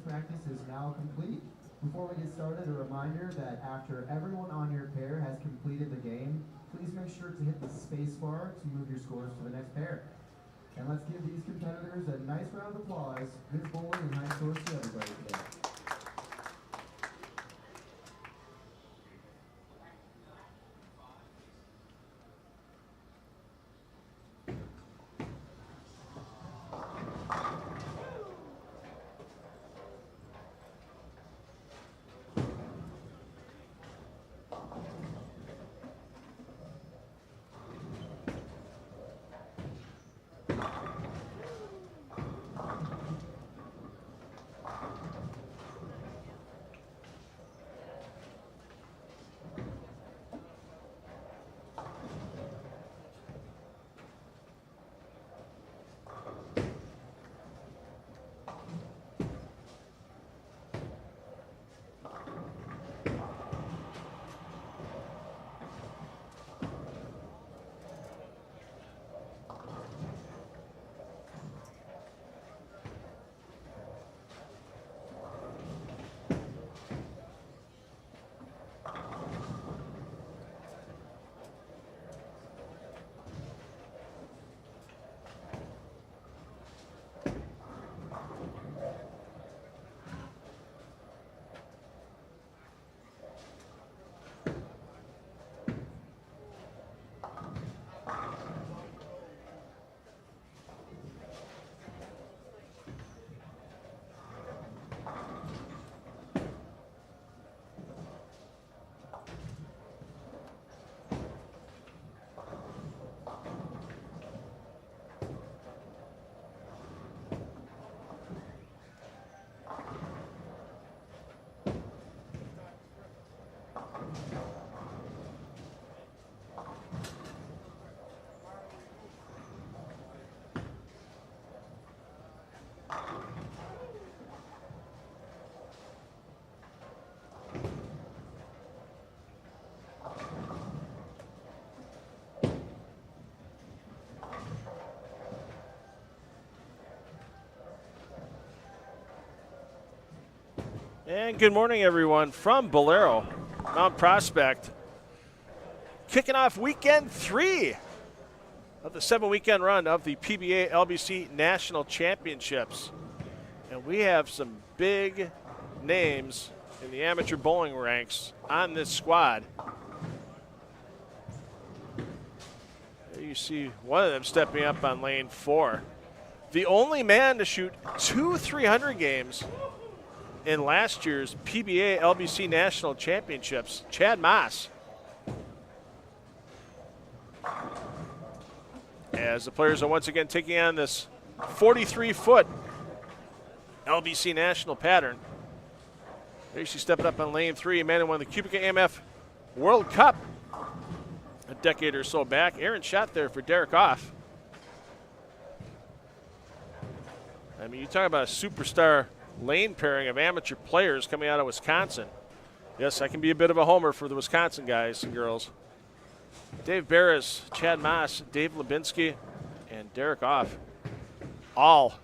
practice is now complete. Before we get started, a reminder that after everyone on your pair has completed the game, please make sure to hit the space bar to move your scores to the next pair. And let's give these competitors a nice round of applause. Good bowling and high scores to everybody today. And good morning, everyone, from Bolero, Mount Prospect. Kicking off weekend 3 of the 7-weekend run of the PBA LBC National Championships. And we have some big names in the amateur bowling ranks on this squad. There you see one of them stepping up on lane 4. The only man to shoot 2 300 games in last year's PBA LBC National Championships, Chad Moss. As the players are once again taking on this 43-foot LBC National pattern. There you see stepping up on lane 3, a man who won the Cubica AMF World Cup a decade or so back. Aaron shot there for Derek Off. I mean, you talk about a superstar lane pairing of amateur players coming out of Wisconsin. Yes, I can be a bit of a homer for the Wisconsin guys and girls. Dave Barris, Chad Moss, Dave Lubinsky, and Derek Off. All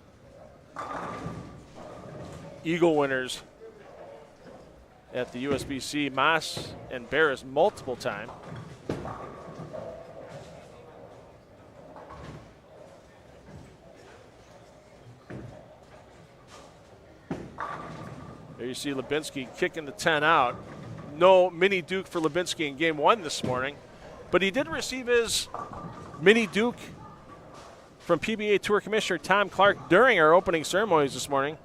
Eagle winners at the USBC. Moss and Barris multiple time. There you see Lubinsky kicking the 10 out. No mini Duke for Lubinsky in game 1 this morning, but he did receive his mini Duke from PBA Tour Commissioner Tom Clark during our opening ceremonies this morning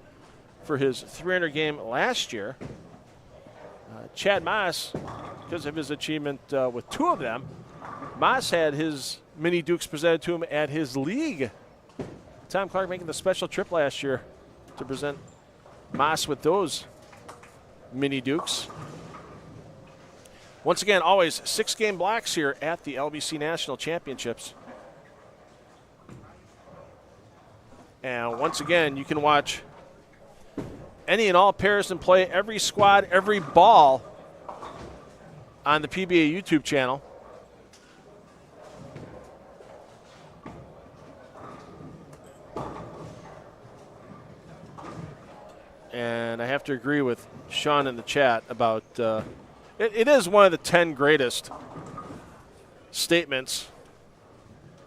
for his 300 game last year. Chad Moss, because of his achievement with 2 of them, Moss had his mini Dukes presented to him at his league. Tom Clark making the special trip last year to present Moss with those mini Dukes. Once again, always 6-game blocks here at the LBC National Championships. And once again, you can watch any and all pairs in play, every squad, every ball on the PBA YouTube channel. And I have to agree with Sean in the chat about it is one of the 10 greatest statements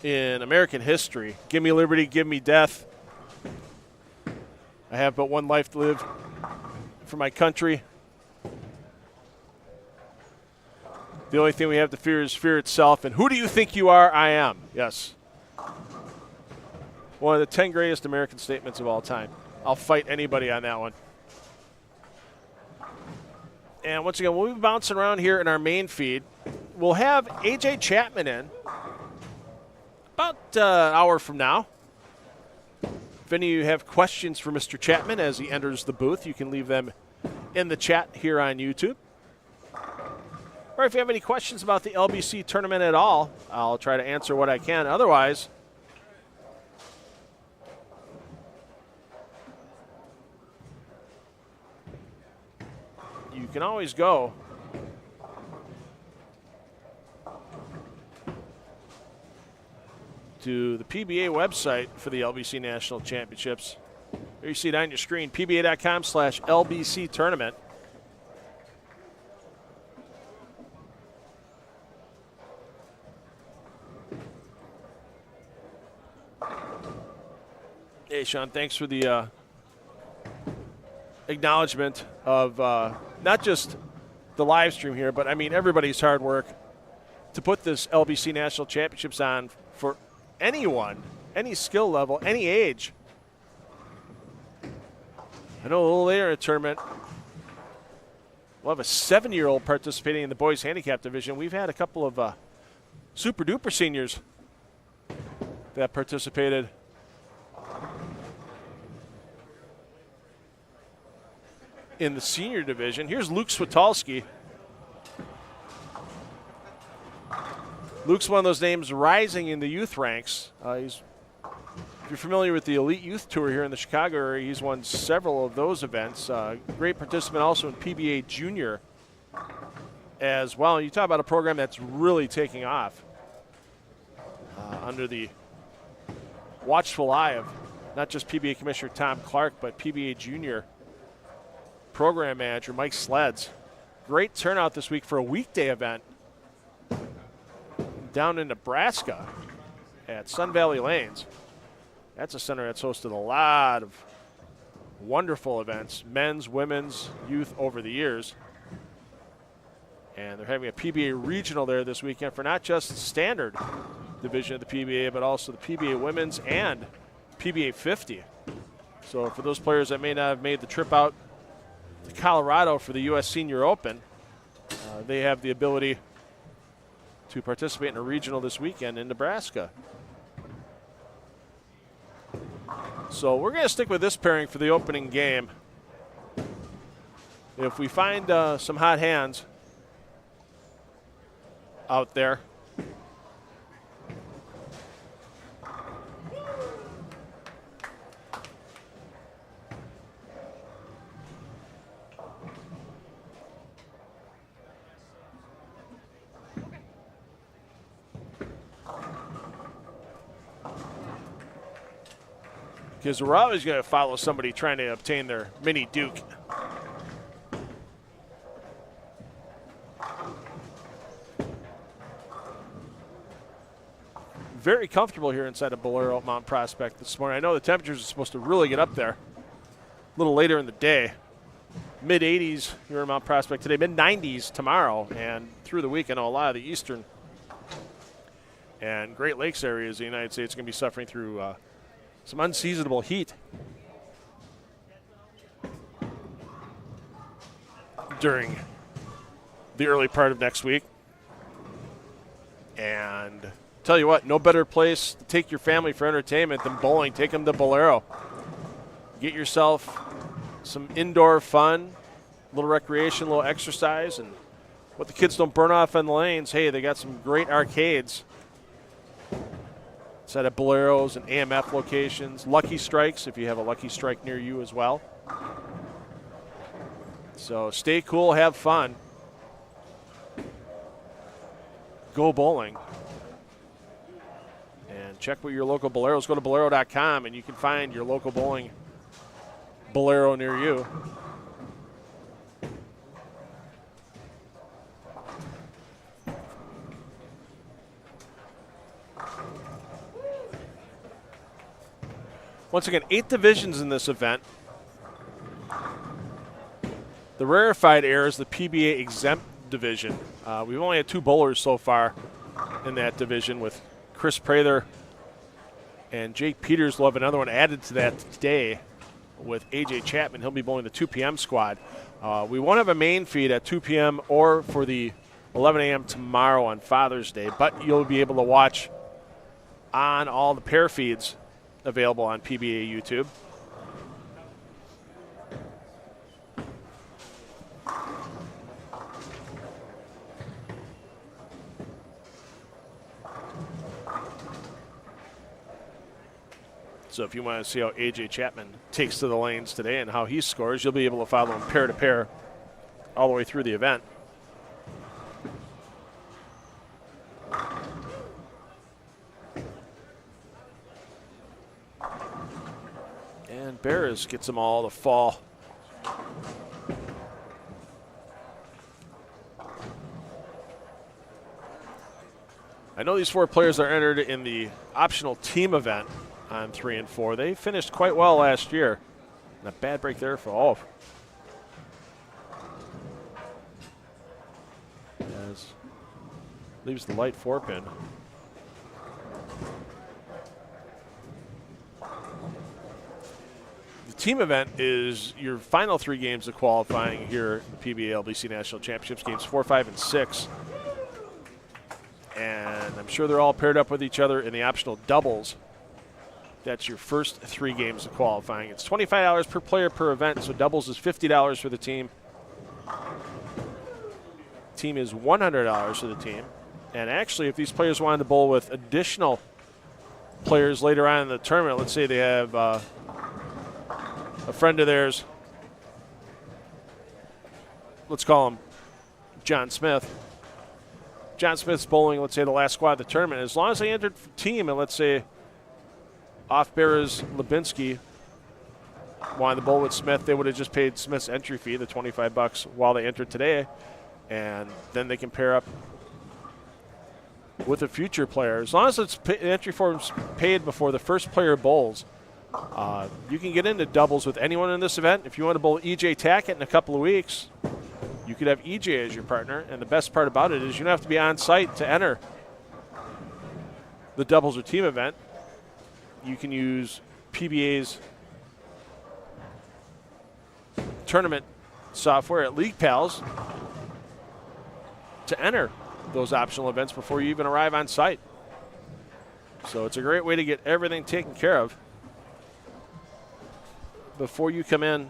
in American history. Give me liberty, give me death. I have but one life to live for my country. The only thing we have to fear is fear itself. And who do you think you are? I am. Yes. One of the 10 greatest American statements of all time. I'll fight anybody on that one. And once again, we'll be bouncing around here in our main feed. We'll have AJ Chapman in about an hour from now. If any of you have questions for Mr. Chapman as he enters the booth, you can leave them in the chat here on YouTube. Or if you have any questions about the LBC tournament at all, I'll try to answer what I can. Otherwise, you can always go to the PBA website for the LBC National Championships. There you see it on your screen, pba.com/LBC tournament. Hey, Sean, thanks for the acknowledgement of not just the live stream here, but I mean everybody's hard work to put this LBC National Championships on for anyone, any skill level, any age. I know a little later in the tournament, we'll have a 7-year-old participating in the boys handicap division. We've had a couple of super duper seniors that participated. In the senior division. Here's Luke Switalski. Luke's one of those names rising in the youth ranks. If you're familiar with the Elite Youth Tour here in the Chicago area, he's won several of those events. Great participant also in PBA Junior as well. You talk about a program that's really taking off under the watchful eye of not just PBA Commissioner Tom Clark, but PBA Junior Program Manager Mike Sleds. Great turnout this week for a weekday event down in Nebraska at Sun Valley Lanes. That's a center that's hosted a lot of wonderful events, men's, women's, youth over the years. And they're having a PBA regional there this weekend for not just the standard division of the PBA, but also the PBA women's and PBA 50. So for those players that may not have made the trip out to Colorado for the U.S. Senior Open, they have the ability to participate in a regional this weekend in Nebraska. So we're going to stick with this pairing for the opening game. If we find some hot hands out there, because we're always going to follow somebody trying to obtain their mini Duke. Very comfortable here inside of Bolero at Mount Prospect this morning. I know the temperatures are supposed to really get up there a little later in the day. Mid-80s here in Mount Prospect today, mid-90s tomorrow, and through the week I know a lot of the eastern and Great Lakes areas of the United States are going to be suffering through some unseasonable heat during the early part of next week. And tell you what, no better place to take your family for entertainment than bowling. Take them to Bolero. Get yourself some indoor fun, a little recreation, a little exercise, and what the kids don't burn off on the lanes, hey, they got some great arcades. Set of Boleros and AMF locations, Lucky Strikes if you have a Lucky Strike near you as well. So stay cool, have fun. Go bowling. And check with your local Boleros. Go to Bolero.com and you can find your local bowling Bolero near you. Once again, 8 divisions in this event. The rarefied air is the PBA exempt division. We've only had 2 bowlers so far in that division, with Chris Prather and Jake Peters. Will have another one added to that today with AJ Chapman. He'll be bowling the 2 p.m. squad. We won't have a main feed at 2 p.m. or for the 11 a.m. tomorrow on Father's Day, but you'll be able to watch on all the pair feeds available on PBA YouTube. So if you want to see how AJ Chapman takes to the lanes today and how he scores, you'll be able to follow him pair to pair all the way through the event. And Barris gets them all to fall. I know these 4 players are entered in the optional team event on 3 and 4. They finished quite well last year. And a bad break there for all. As leaves the light 4-pin. The team event is your final 3 games of qualifying here in the PBA LBC National Championships, games 4, 5, and 6. And I'm sure they're all paired up with each other in the optional doubles. That's your first 3 games of qualifying. It's $25 per player per event, so doubles is $50 for the team. Team is $100 for the team. And actually, if these players wanted to bowl with additional players later on in the tournament, let's say they have a friend of theirs, let's call him John Smith. John Smith's bowling, let's say, the last squad of the tournament. As long as they entered team, and let's say off Barras Lubinsky wanted to bowl with Smith, they would have just paid Smith's entry fee, the $25 while they entered today, and then they can pair up with a future player. As long as it's entry form's paid before the first player bowls, you can get into doubles with anyone in this event. If you want to bowl EJ Tackett in a couple of weeks, you could have EJ as your partner, and the best part about it is you don't have to be on site to enter the doubles or team event. You can use PBA's tournament software at League Pals to enter those optional events before you even arrive on site. So it's a great way to get everything taken care of before you come in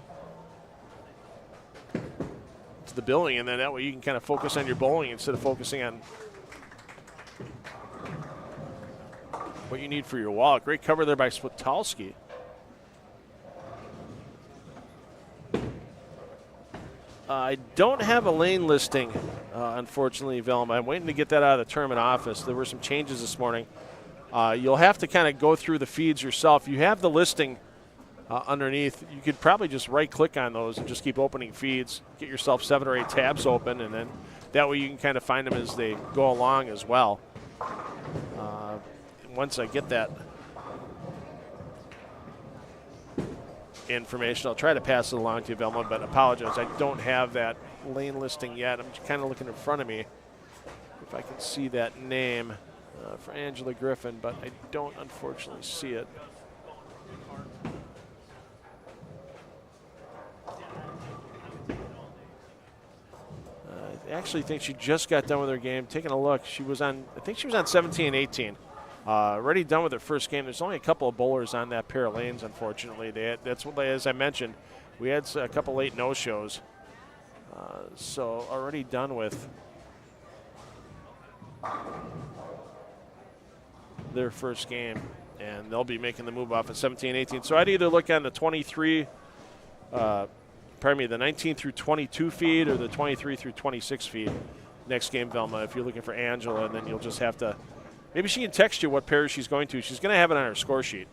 to the building, and then that way you can kind of focus on your bowling instead of focusing on what you need for your wallet. Great cover there by Switalski. I don't have a lane listing, unfortunately, Velma. I'm waiting to get that out of the tournament office. There were some changes this morning. You'll have to kind of go through the feeds yourself. You have the listing underneath. You could probably just right-click on those and just keep opening feeds. Get yourself 7 or 8 tabs open, and then that way you can kind of find them as they go along as well. Once I get that information, I'll try to pass it along to you, Velma, but apologize, I don't have that lane listing yet. I'm just kind of looking in front of me if I can see that name for Angela Griffin, but I don't unfortunately see it. I actually think she just got done with her game. Taking a look, she was on, I think she was on 17 and 18. Already done with her first game. There's only a couple of bowlers on that pair of lanes, unfortunately. That's what, as I mentioned, we had a couple late no-shows. So already done with their first game, and they'll be making the move off at 17 18. So I'd either look on the 19 through 22 feed or the 23 through 26 feed next game, Velma, if you're looking for Angela, and then you'll just have to, maybe she can text you what pairs she's going to. She's going to have it on her score sheet.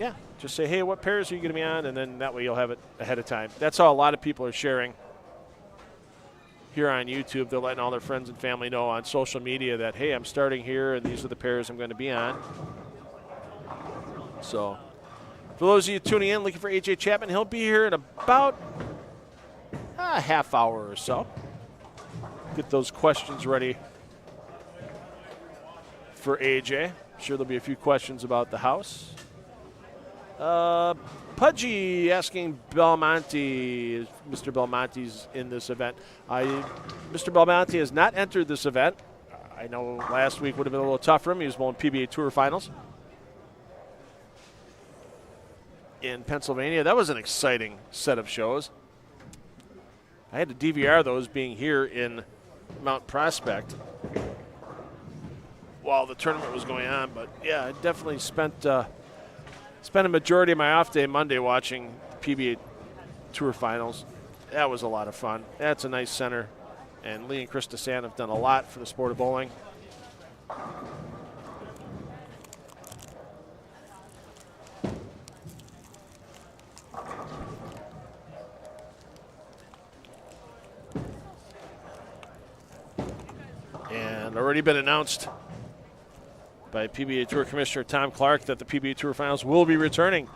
Yeah, just say, hey, what pairs are you going to be on? And then that way you'll have it ahead of time. That's how a lot of people are sharing here on YouTube. They're letting all their friends and family know on social media that, hey, I'm starting here, and these are the pairs I'm going to be on. So for those of you tuning in, looking for AJ Chapman, he'll be here in about a half hour or so. Get those questions ready for AJ. I'm sure there'll be a few questions about the house. Pudgy asking Belmonte, Mr. Belmonte's in this event. Mr. Belmonte has not entered this event. I know last week would have been a little tough for him. He was bowling PBA Tour Finals in Pennsylvania. That was an exciting set of shows. I had to DVR those being here in Mount Prospect while the tournament was going on. But, yeah, I definitely spent a majority of my off day Monday watching the PBA Tour Finals. That was a lot of fun. That's a nice center. And Lee and Chris DeSant have done a lot for the sport of bowling. And already been announced by PBA Tour Commissioner Tom Clark that the PBA Tour Finals will be returning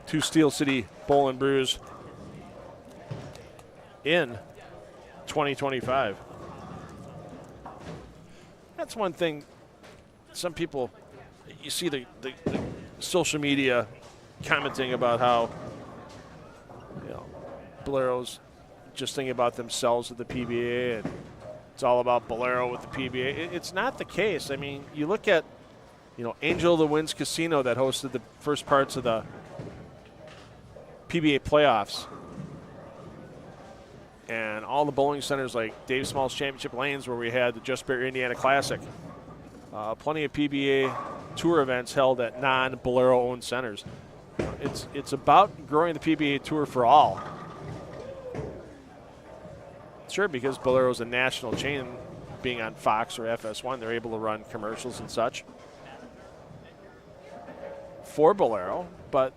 to Steel City Bowl and Brews in 2025. That's one thing. Some people, you see the social media commenting about how, Bolero's just thinking about themselves with the PBA and it's all about Bolero with the PBA. It's not the case. I mean, you look at, Angel of the Winds Casino that hosted the first parts of the PBA playoffs. And all the bowling centers like Dave Small's Championship Lanes where we had the Just Barely Indiana Classic. Plenty of PBA Tour events held at non-Bolero-owned centers. It's about growing the PBA Tour for all. Sure, because Bolero is a national chain, being on Fox or FS1, they're able to run commercials and such for Bolero. But,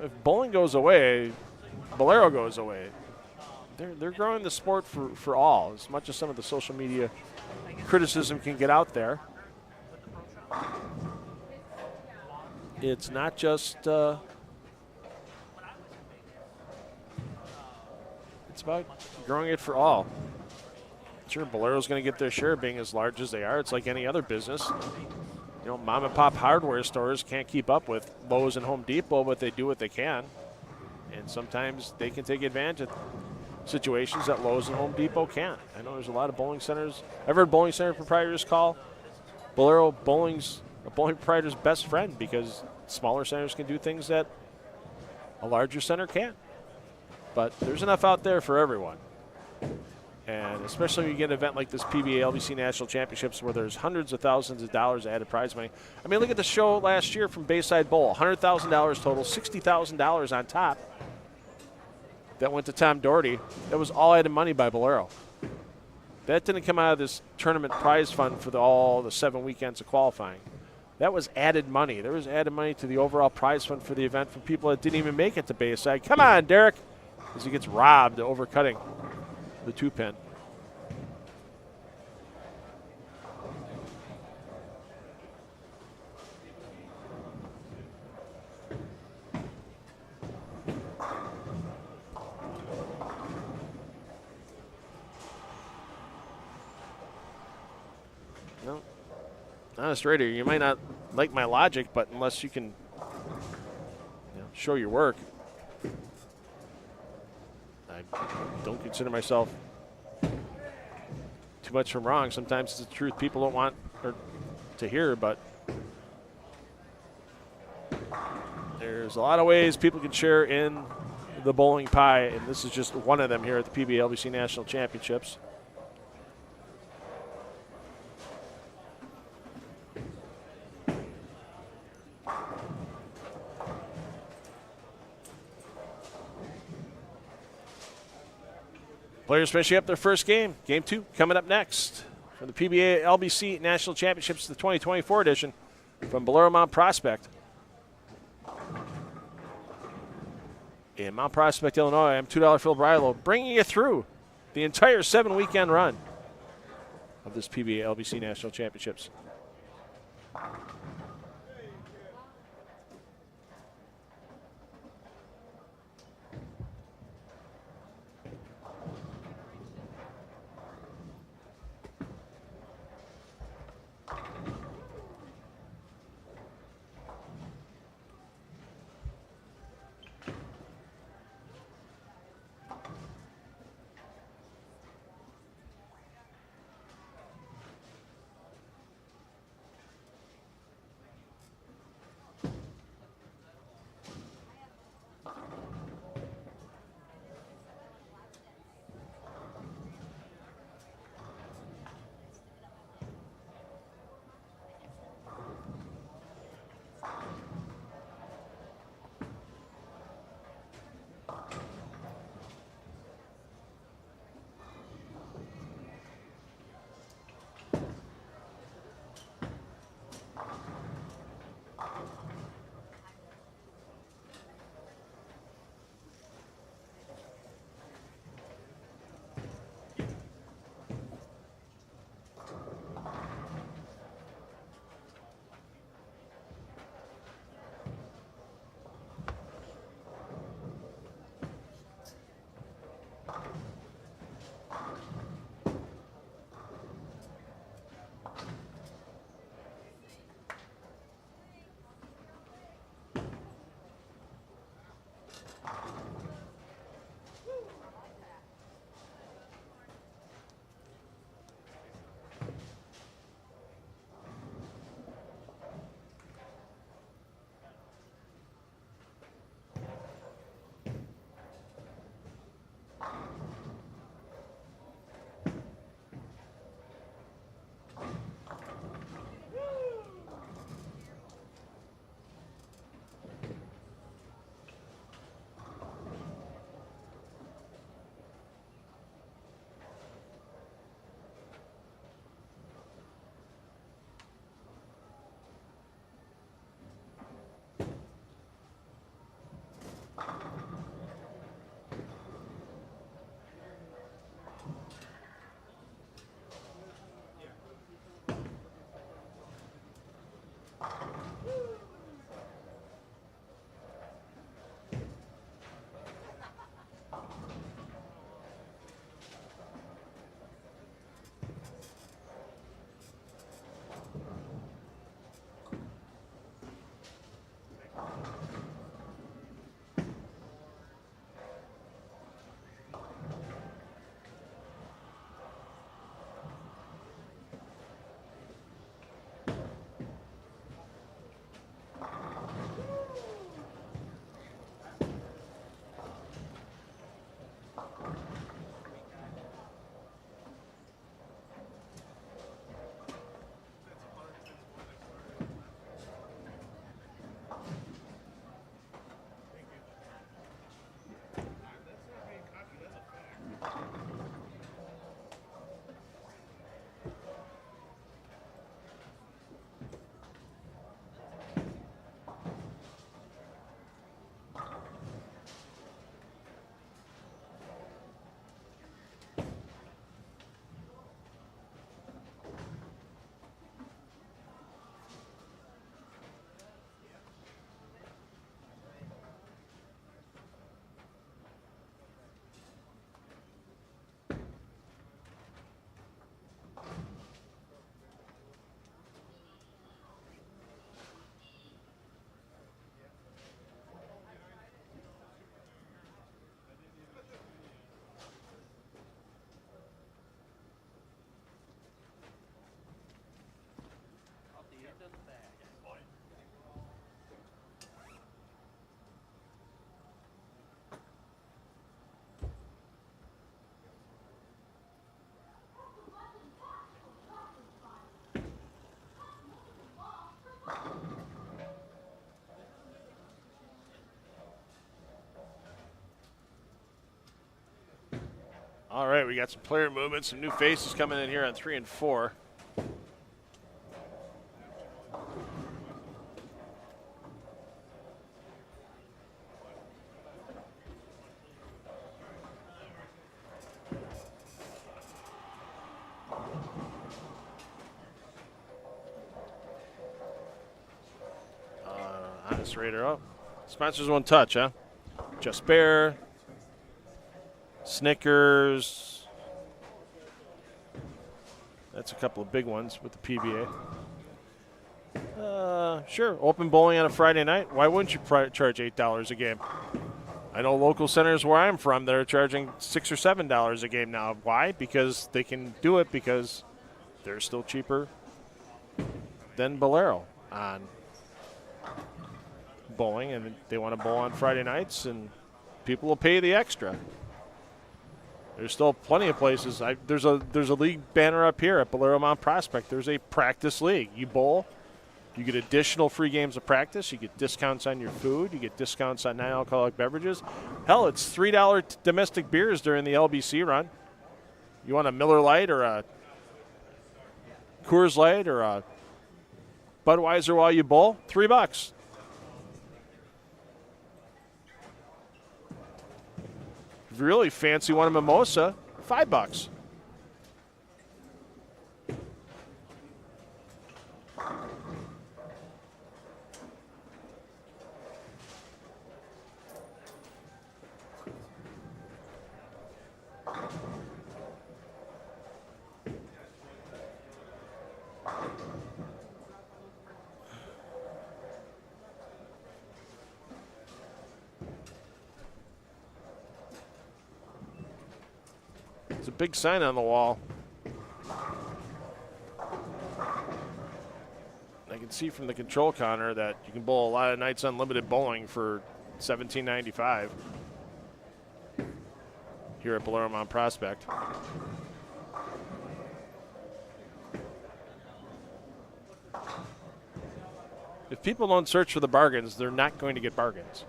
if bowling goes away, Bolero goes away. They're growing the sport for all, as much as some of the social media criticism can get out there. It's not just it's about growing it for all. Sure, Bolero's going to get their share being as large as they are. It's like any other business. Mom and pop hardware stores can't keep up with Lowe's and Home Depot, but they do what they can. And sometimes they can take advantage of situations that Lowe's and Home Depot can't. I know there's a lot of bowling centers. I've heard bowling center proprietors call Bolero a bowling proprietor's best friend because smaller centers can do things that a larger center can't. But there's enough out there for everyone. And especially when you get an event like this PBA LBC National Championships where there's hundreds of thousands of dollars added prize money. I mean, look at the show last year from Bayside Bowl. $100,000 total, $60,000 on top. That went to Tom Doherty. That was all added money by Bolero. That didn't come out of this tournament prize fund for all the 7 weekends of qualifying. That was added money. There was added money to the overall prize fund for the event from people that didn't even make it to Bayside. Come on, Derek. As he gets robbed overcutting the 2-pin. No, honest Raider, you might not like my logic, but unless you can show your work, I don't consider myself too much from wrong. Sometimes it's the truth people don't want to hear, but there's a lot of ways people can share in the bowling pie, and this is just one of them here at the PBA LBC National Championships. Players finishing up their first game. Game 2 coming up next from the PBA LBC National Championships, the 2024 edition from Bolero Mount Prospect. in Mount Prospect, Illinois. I'm $2 Phil Brylow, bringing you through the entire 7-weekend run of this PBA LBC National Championships. All right, we got some player movement, some new faces coming in here on 3 and 4. this Raider. Oh, sponsors won't touch, huh? Just Bear, Snickers. That's a couple of big ones with the PBA. Sure, open bowling on a Friday night. Why wouldn't you charge $8 a game? I know local centers where I'm from that are charging $6 or $7 a game now. Why? Because they can do it because they're still cheaper than Bolero on bowling, and they want to bowl on Friday nights, and people will pay the extra. There's still plenty of places. There's a league banner up here at Bolero Mount Prospect. There's a practice league. You bowl, you get additional free games of practice. You get discounts on your food. You get discounts on non-alcoholic beverages. Hell, it's $3 domestic beers during the LBC run. You want a Miller Lite or a Coors Light or a Budweiser while you bowl? $3. If you really fancy one, a mimosa, $5. There's a big sign on the wall. I can see from the control counter that you can bowl a lot of nights unlimited bowling for $17.95 here at Bolero Mount Prospect. If people don't search for the bargains, they're not going to get bargains.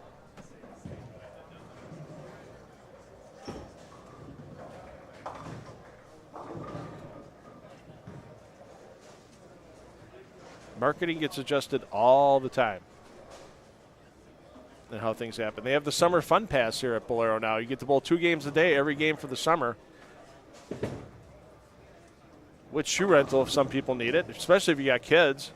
Marketing gets adjusted all the time and how things happen. They have the summer fun pass here at Bolero now. You get to bowl 2 games a day, every game for the summer. With shoe rental if some people need it, especially if you got kids.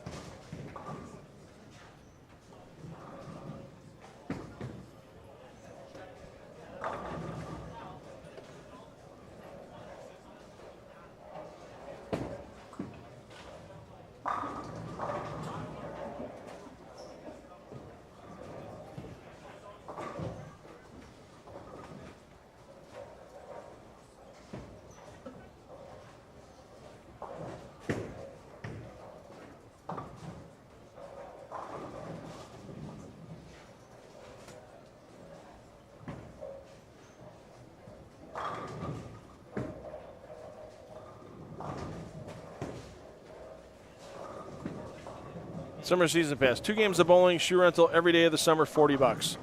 Summer season pass. 2 games of bowling, shoe rental every day of the summer, $40.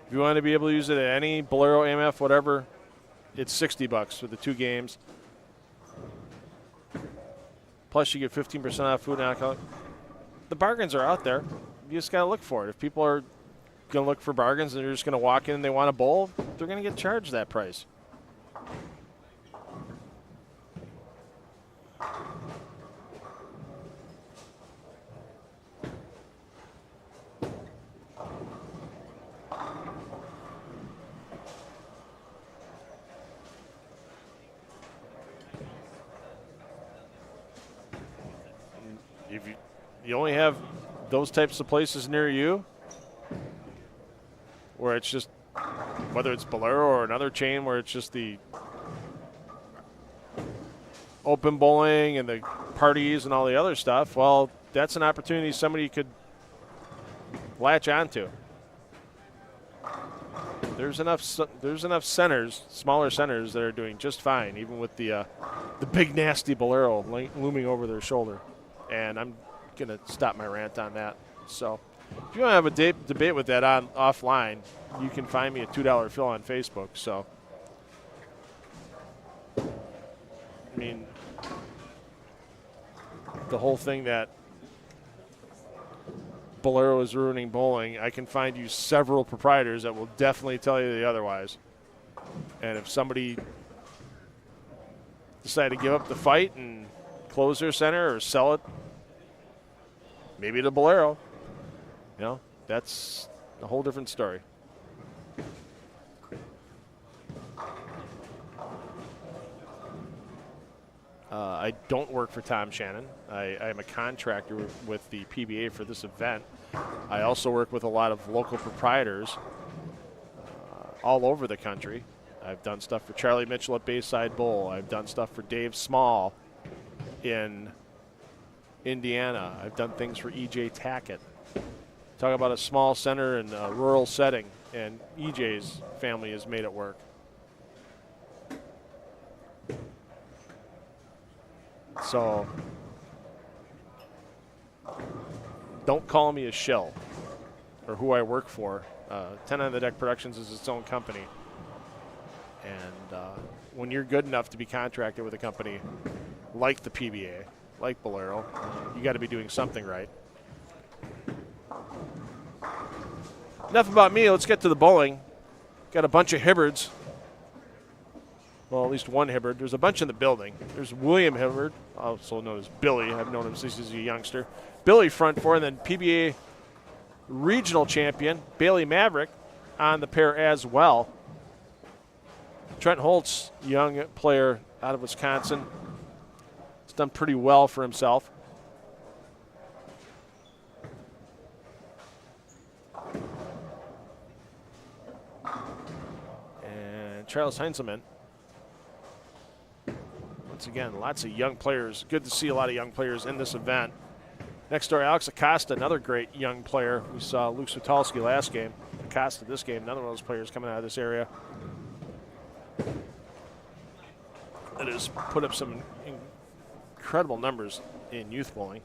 If you want to be able to use it at any Bolero, AMF, whatever, it's $60 for the 2 games. Plus, you get 15% off food and alcohol. The bargains are out there. You just got to look for it. If people are going to look for bargains and they're just going to walk in and they want to bowl, they're going to get charged that price. If you only have those types of places near you, where it's just, whether it's Bolero or another chain where it's just the open bowling and the parties and all the other stuff, well, that's an opportunity somebody could latch onto. There's enough centers, smaller centers that are doing just fine, even with the big nasty Bolero looming over their shoulder. And I'm going to stop my rant on that. So if you want to have a debate with that offline, you can find me at $2 Phil on Facebook. So, I mean, the whole thing that Bolero is ruining bowling, I can find you several proprietors that will definitely tell you the otherwise. And if somebody decided to give up the fight and close their center or sell it maybe to Bolero. You know, that's a whole different story. I don't work for Tom Shannon. I am a contractor with the PBA for this event. I also work with a lot of local proprietors all over the country. I've done stuff for Charlie Mitchell at Bayside Bowl. I've done stuff for Dave Small in Indiana. I've done things for EJ Tackett. Talk about a small center in a rural setting, and EJ's family has made it work. So don't call me a shill or who I work for. 10 on the Deck Productions is its own company. And when you're good enough to be contracted with a company like the PBA, like Bolero, you got to be doing something right. Enough about me. Let's get to the bowling. Got a bunch of Hibbards. Well, at least one Hibbard. There's a bunch in the building. There's William Hibbard, also known as Billy. I've known him since he's a youngster. Billy front four, and then PBA regional champion Bailey Maverick on the pair as well. Trent Holtz, young player out of Wisconsin. He's done pretty well for himself. And Charles Heinzelman. Once again, lots of young players. Good to see a lot of young players in this event. Next door, Alex Acosta, another great young player. We saw Luke Sutalski last game. Acosta this game, another one of those players coming out of this area that has put up some incredible numbers in youth bowling.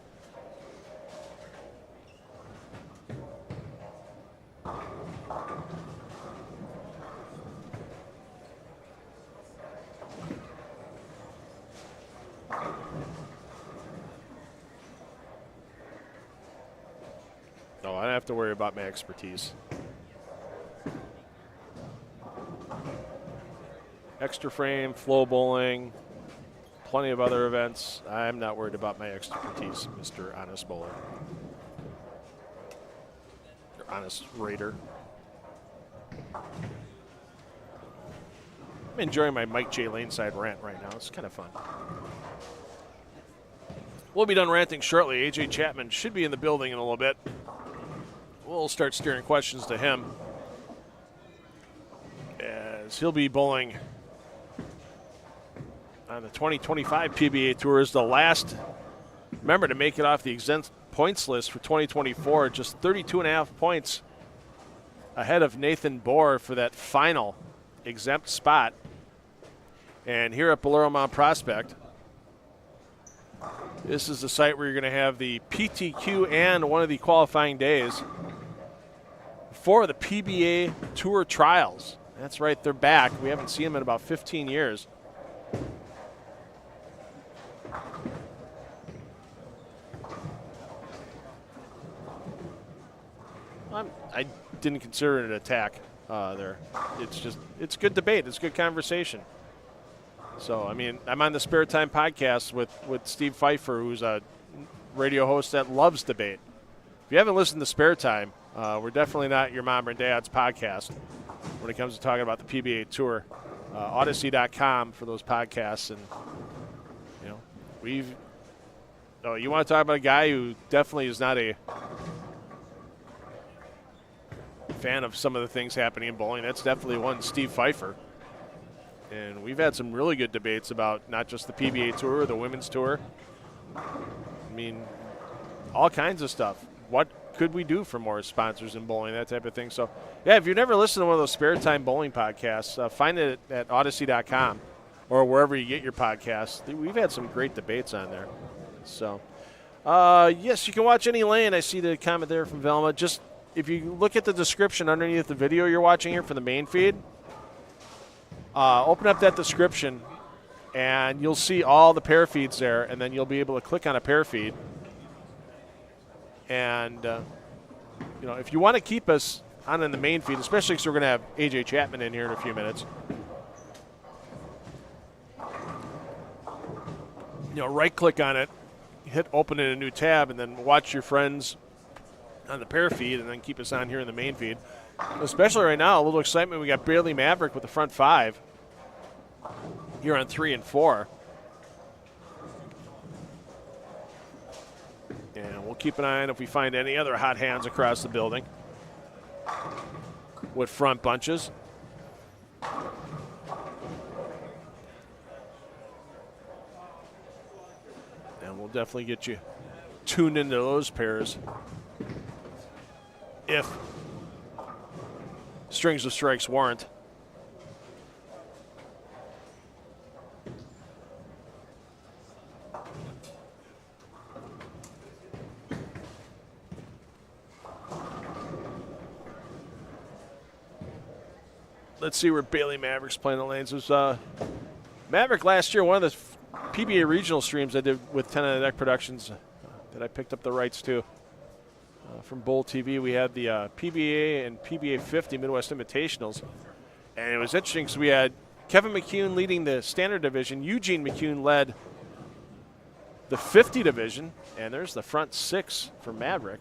No, I don't have to worry about my expertise. Extra frame, flow bowling, plenty of other events. I'm not worried about my expertise, Mr. Honest Bowler. Or Honest Raider. I'm enjoying my Mike J. Laneside rant right now. It's kind of fun. We'll be done ranting shortly. AJ Chapman should be in the building in a little bit. We'll start steering questions to him as he'll be bowling on the 2025 PBA Tour as the last member to make it off the exempt points list for 2024. Just 32.5 points ahead of Nathan Bohr for that final exempt spot. And here at Bolero Mount Prospect, this is the site where you're going to have the PTQ and one of the qualifying days for the PBA Tour Trials. That's right, they're back. We haven't seen them in about 15 years. I didn't consider it an attack there. It's good debate. It's good conversation. So, I mean, I'm on the Spare Time podcast with Steve Pfeiffer, who's a radio host that loves debate. If you haven't listened to Spare Time, we're definitely not your mom or dad's podcast when it comes to talking about the PBA Tour. Odyssey.com for those podcasts. And, you know, you want to talk about a guy who definitely is not a fan of some of the things happening in bowling. That's definitely one, Steve Pfeiffer. And we've had some really good debates about not just the PBA Tour or the Women's Tour. I mean, all kinds of stuff. What could we do for more sponsors in bowling, that type of thing. So, yeah, if you've never listened to one of those Spare Time bowling podcasts, find it at Odyssey.com or wherever you get your podcasts. We've had some great debates on there. So, yes, you can watch any lane. I see the comment there from Velma. Just if you look at the description underneath the video you're watching here for the main feed, open up that description, and you'll see all the pair feeds there, and then you'll be able to click on a pair feed. And, you know, if you want to keep us on in the main feed, especially because we're going to have AJ Chapman in here in a few minutes, right-click on it, hit open in a new tab, and then watch your friends on the pair feed, and then keep us on here in the main feed. Especially right now, a little excitement. We got Bailey Maverick with the front 5 here on 3 and 4. And we'll keep an eye on if we find any other hot hands across the building with front bunches. And we'll definitely get you tuned into those pairs if strings of strikes warrant. Let's see where Bailey Maverick's playing the lanes. It was Maverick last year, one of the PBA regional streams I did with 10 on the Deck Productions that I picked up the rights to from Bowl TV. We had the PBA and PBA 50 Midwest Invitationals. And it was interesting because we had Kevin McCune leading the standard division. Eugene McCune led the 50 division. And there's the front 6 for Maverick.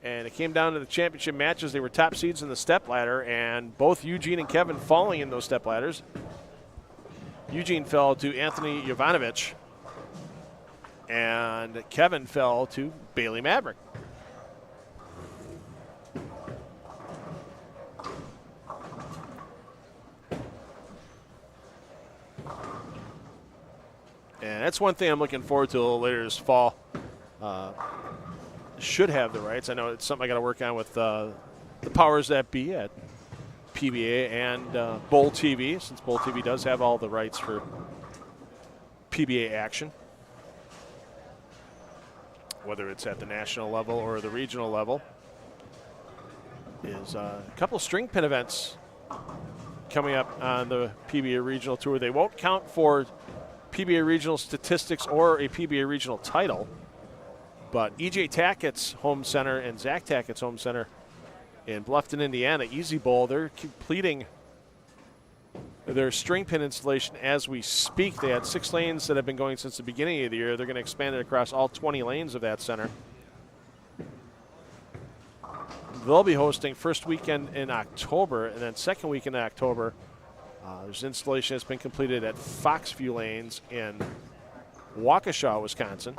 And it came down to the championship matches. They were top seeds in the step ladder, and both Eugene and Kevin falling in those step ladders. Eugene fell to Anthony Jovanovic, and Kevin fell to Bailey Maverick. And that's one thing I'm looking forward to a little later this fall. Should have the rights. I know it's something I got to work on with the powers that be at PBA and Bowl TV, since Bowl TV does have all the rights for PBA action, whether it's at the national level or the regional level. Is a couple string pin events coming up on the PBA regional tour. They won't count for PBA regional statistics or a PBA regional title. But AJ Tackett's home center and Zach Tackett's home center in Bluffton, Indiana, Easy Bowl, they're completing their string pin installation as we speak. They had 6 lanes that have been going since the beginning of the year. They're going to expand it across all 20 lanes of that center. They'll be hosting first weekend in October, and then second weekend in October, there's installation that's been completed at Foxview Lanes in Waukesha, Wisconsin.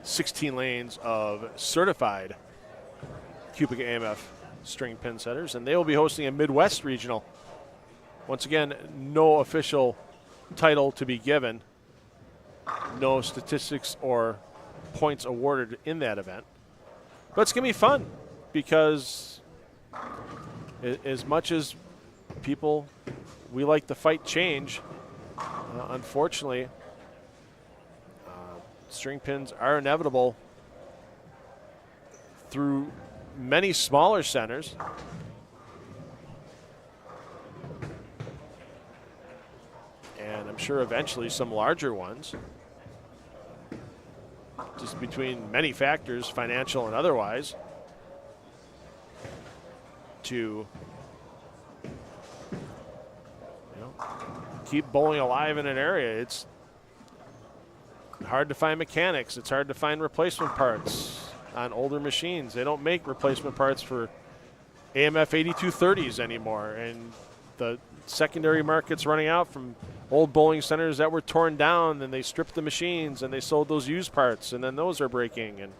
16 lanes of certified cubic AMF string pin setters, and they will be hosting a Midwest regional. Once again, no official title to be given, no statistics or points awarded in that event. But it's going to be fun because as much as we like the fight change, unfortunately, string pins are inevitable through many smaller centers. And I'm sure eventually some larger ones. Just between many factors, financial and otherwise, to keep bowling alive in an area. It's hard to find mechanics. It's hard to find replacement parts on older machines. They don't make replacement parts for AMF 8230s anymore, and the secondary market's running out from old bowling centers that were torn down, and they stripped the machines and they sold those used parts, and then those are breaking. And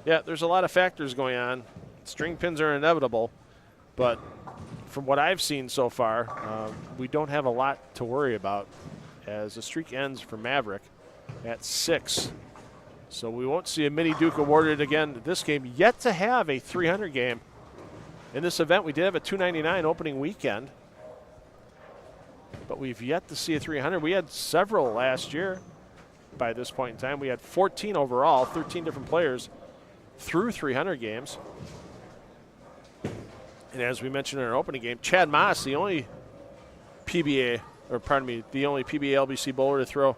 yeah, there's a lot of factors going on. String pins are inevitable, but from what I've seen so far, we don't have a lot to worry about as the streak ends for Maverick at 6. So we won't see a Mini Duke awarded again this game. Yet to have a 300 game in this event. We did have a 299 opening weekend, but we've yet to see a 300. We had several last year by this point in time. We had 14 overall, 13 different players through 300 games. And as we mentioned in our opening game, Chad Moss, the only PBA LBC bowler to throw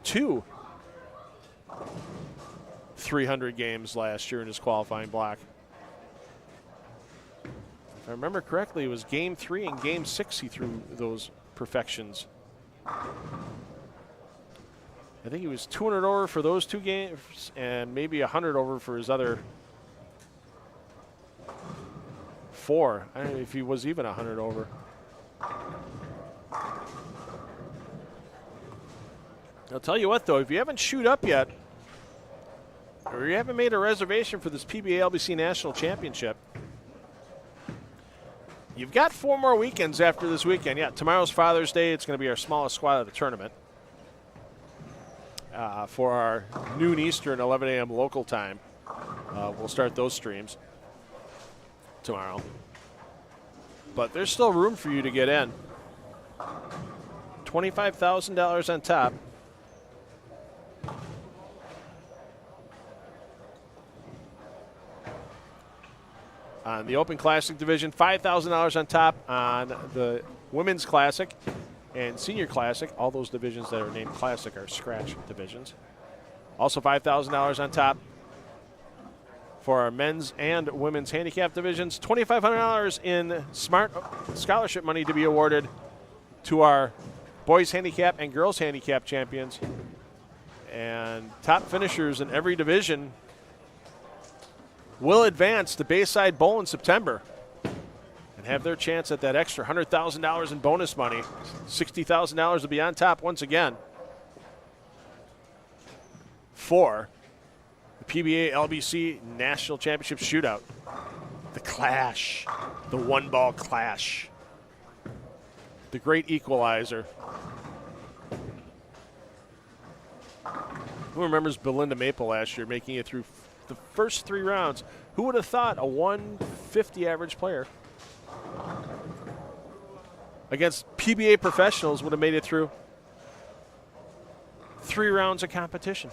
2 300 games last year in his qualifying block. If I remember correctly, it was Game 3 and Game 6 he threw those perfections. I think he was 200 over for those 2 games and maybe 100 over for his other 4. I don't know if he was even 100 over. I'll tell you what, though, if you haven't shoot up yet, or you haven't made a reservation for this PBA LBC National Championship, you've got 4 more weekends after this weekend. Yeah, tomorrow's Father's Day. It's going to be our smallest squad of the tournament for our noon Eastern, 11 a.m. local time. We'll start those streams tomorrow. But there's still room for you to get in. $25,000 on top. On the Open Classic division, $5,000 on top on the Women's Classic and Senior Classic. All those divisions that are named Classic are scratch divisions. Also $5,000 on top for our men's and women's handicap divisions. $2,500 in smart scholarship money to be awarded to our boys handicap and girls handicap champions. And top finishers in every division will advance to Bayside Bowl in September and have their chance at that extra $100,000 in bonus money. $60,000 will be on top once again for the PBA LBC National Championship Shootout. The clash, the one-ball clash, the great equalizer. Who remembers Belinda Maple last year making it through the first 3 rounds? Who would have thought a 150 average player against PBA professionals would have made it through 3 rounds of competition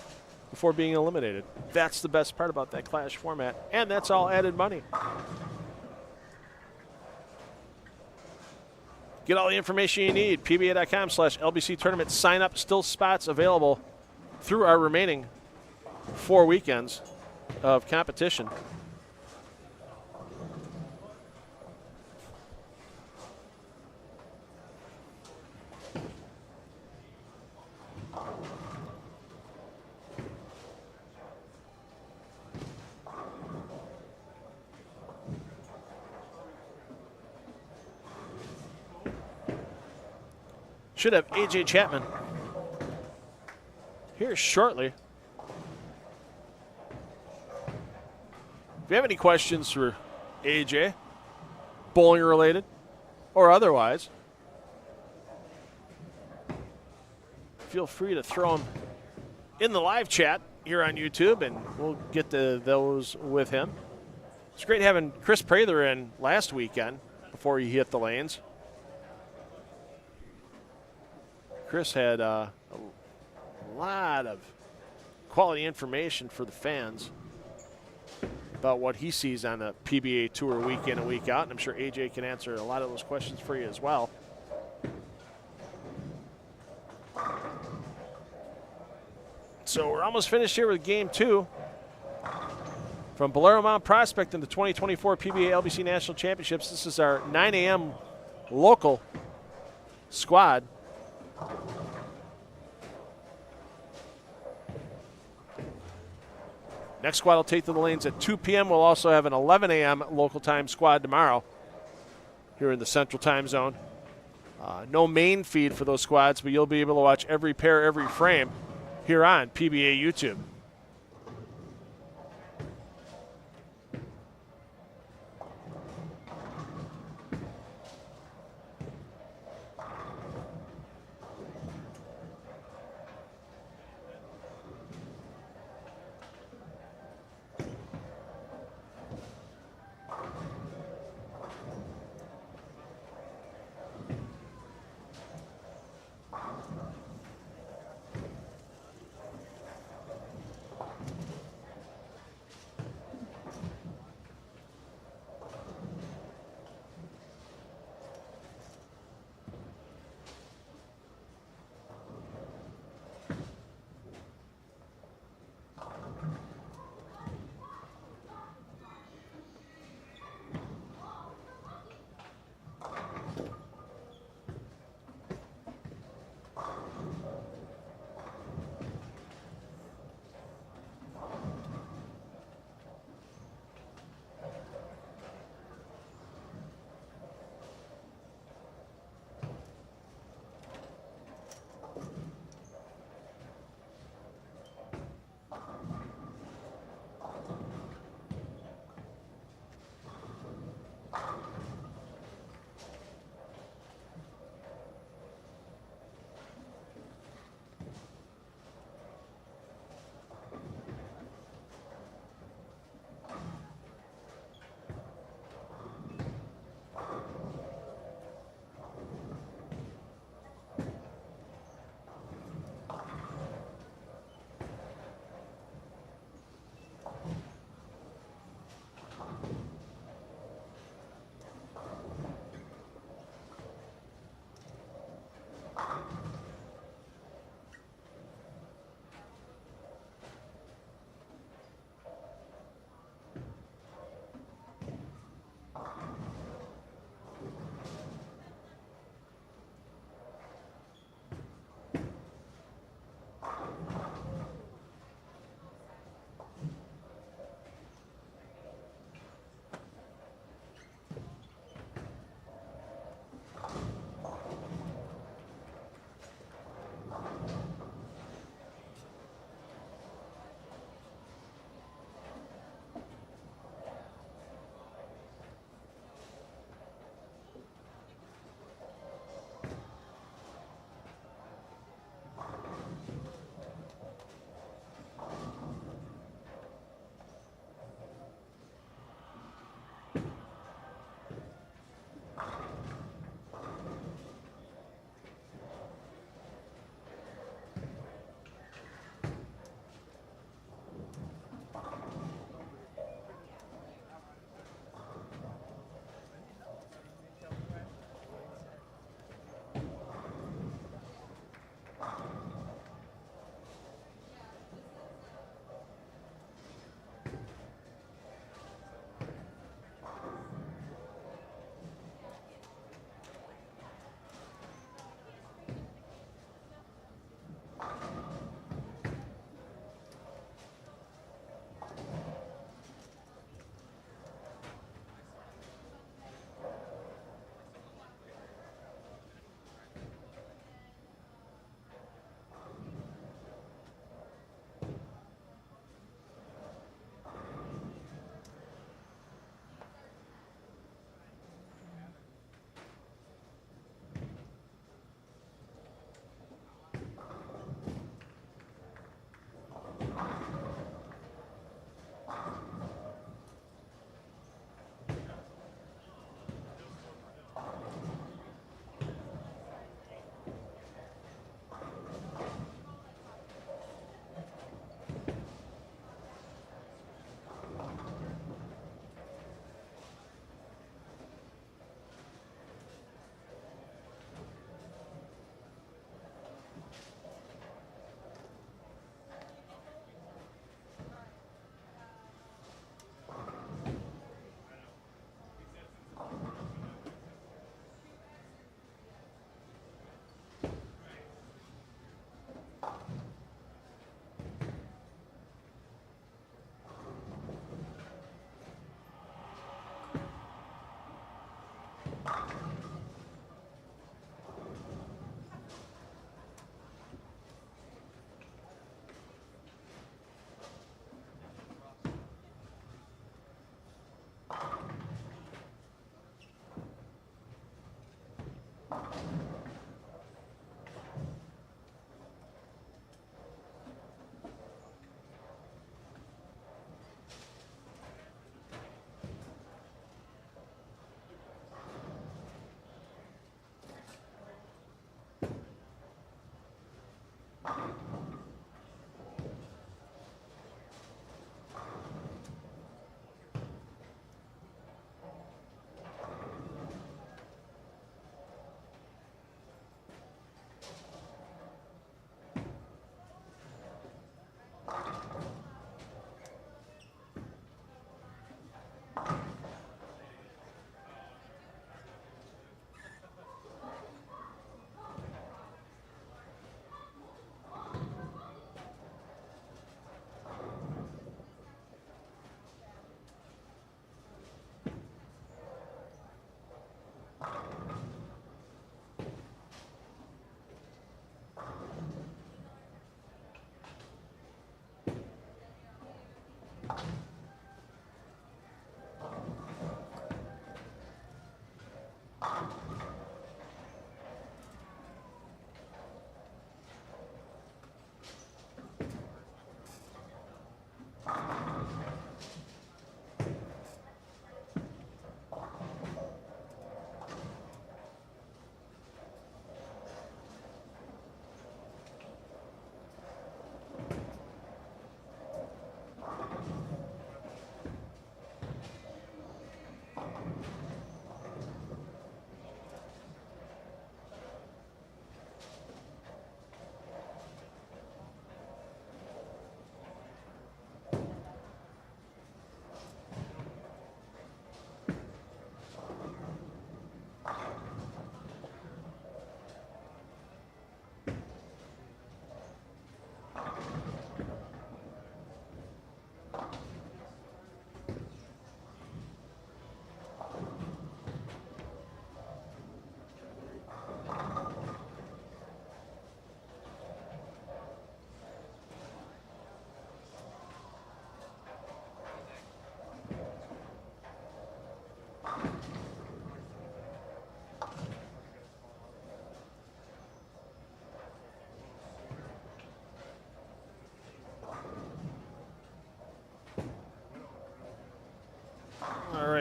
before being eliminated? That's the best part about that clash format, and that's all added money. Get all the information you need. PBA.com/LBC tournament. Sign up. Still spots available through our remaining 4 weekends of competition. Should have AJ Chapman here shortly. If you have any questions for AJ, bowling related or otherwise, feel free to throw them in the live chat here on YouTube, and we'll get to those with him. It's great having Chris Prather in last weekend before he hit the lanes. Chris had a lot of quality information for the fans about what he sees on the PBA Tour week in and week out, and I'm sure AJ can answer a lot of those questions for you as well. So we're almost finished here with Game 2 from Bolero Mount Prospect in the 2024 PBA LBC National Championships. This is our 9 a.m. local squad. Next squad will take to the lanes at 2 p.m. We'll also have an 11 a.m. local time squad tomorrow here in the Central Time Zone. No main feed for those squads, but you'll be able to watch every pair, every frame here on PBA YouTube.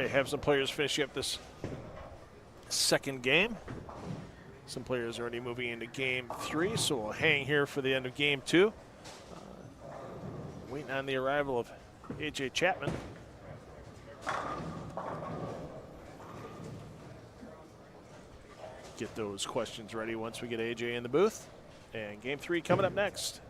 right, have some players finishing up this second game. Some players already moving into game 3, so we'll hang here for the end of game 2. Waiting on the arrival of AJ Chapman. Get those questions ready once we get AJ in the booth. And game 3 coming up next.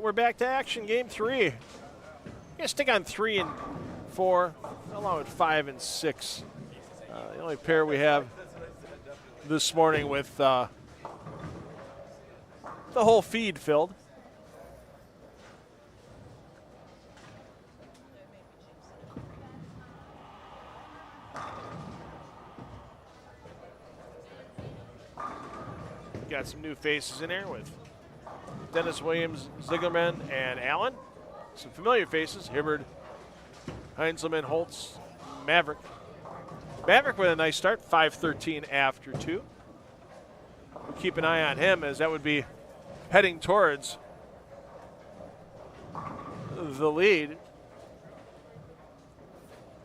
We're back to action, game 3. We're gonna stick on 3 and 4, along with 5 and 6. The only pair we have this morning with the whole feed filled. Got some new faces in here with Dennis Williams, Zieglerman, and Allen. Some familiar faces, Hibbard, Heinzelman, Holtz, Maverick. Maverick with a nice start, 5:13 after 2. We'll keep an eye on him as that would be heading towards the lead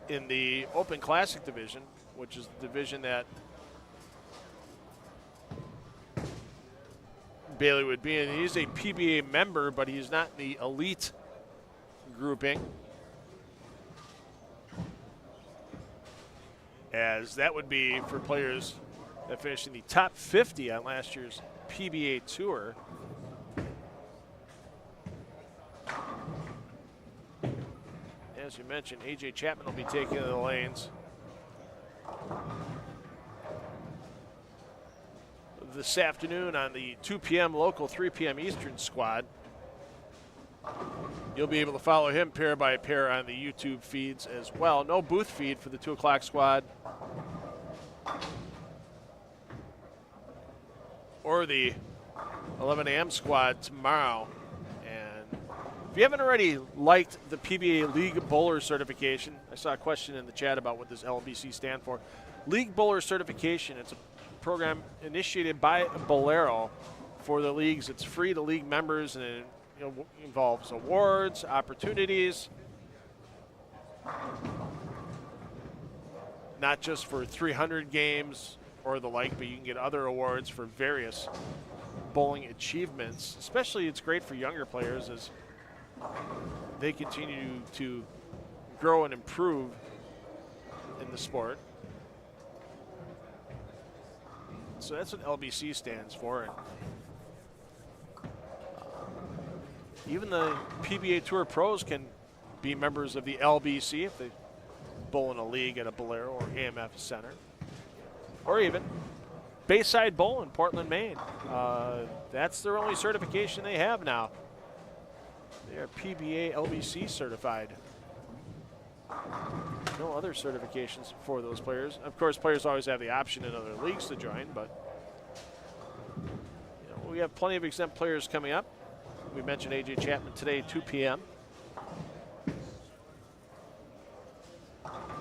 in the Open Classic division, which is the division that Bailey would be in. He's a PBA member, but he's not in the elite grouping, as that would be for players that finished in the top 50 on last year's PBA Tour. As you mentioned, AJ Chapman will be taking the lanes this afternoon on the 2 p.m. local, 3 p.m. Eastern squad. You'll be able to follow him pair by pair on the YouTube feeds as well. No booth feed for the 2 o'clock squad or the 11 a.m. squad tomorrow. And if you haven't already liked the PBA League Bowler certification, I saw a question in the chat about what does LBC stand for. League Bowler certification, it's a program initiated by Bolero for the leagues. It's free to league members, and it involves awards, opportunities, not just for 300 games or the like, but you can get other awards for various bowling achievements. Especially it's great for younger players as they continue to grow and improve in the sport. So that's what LBC stands for. And even the PBA Tour pros can be members of the LBC if they bowl in a league at a Bolero or AMF Center. Or even Bayside Bowl in Portland, Maine. That's their only certification they have now. They are PBA LBC certified. No other certifications for those players. Of course, players always have the option in other leagues to join, but we have plenty of exempt players coming up. We mentioned AJ Chapman today, 2 p.m.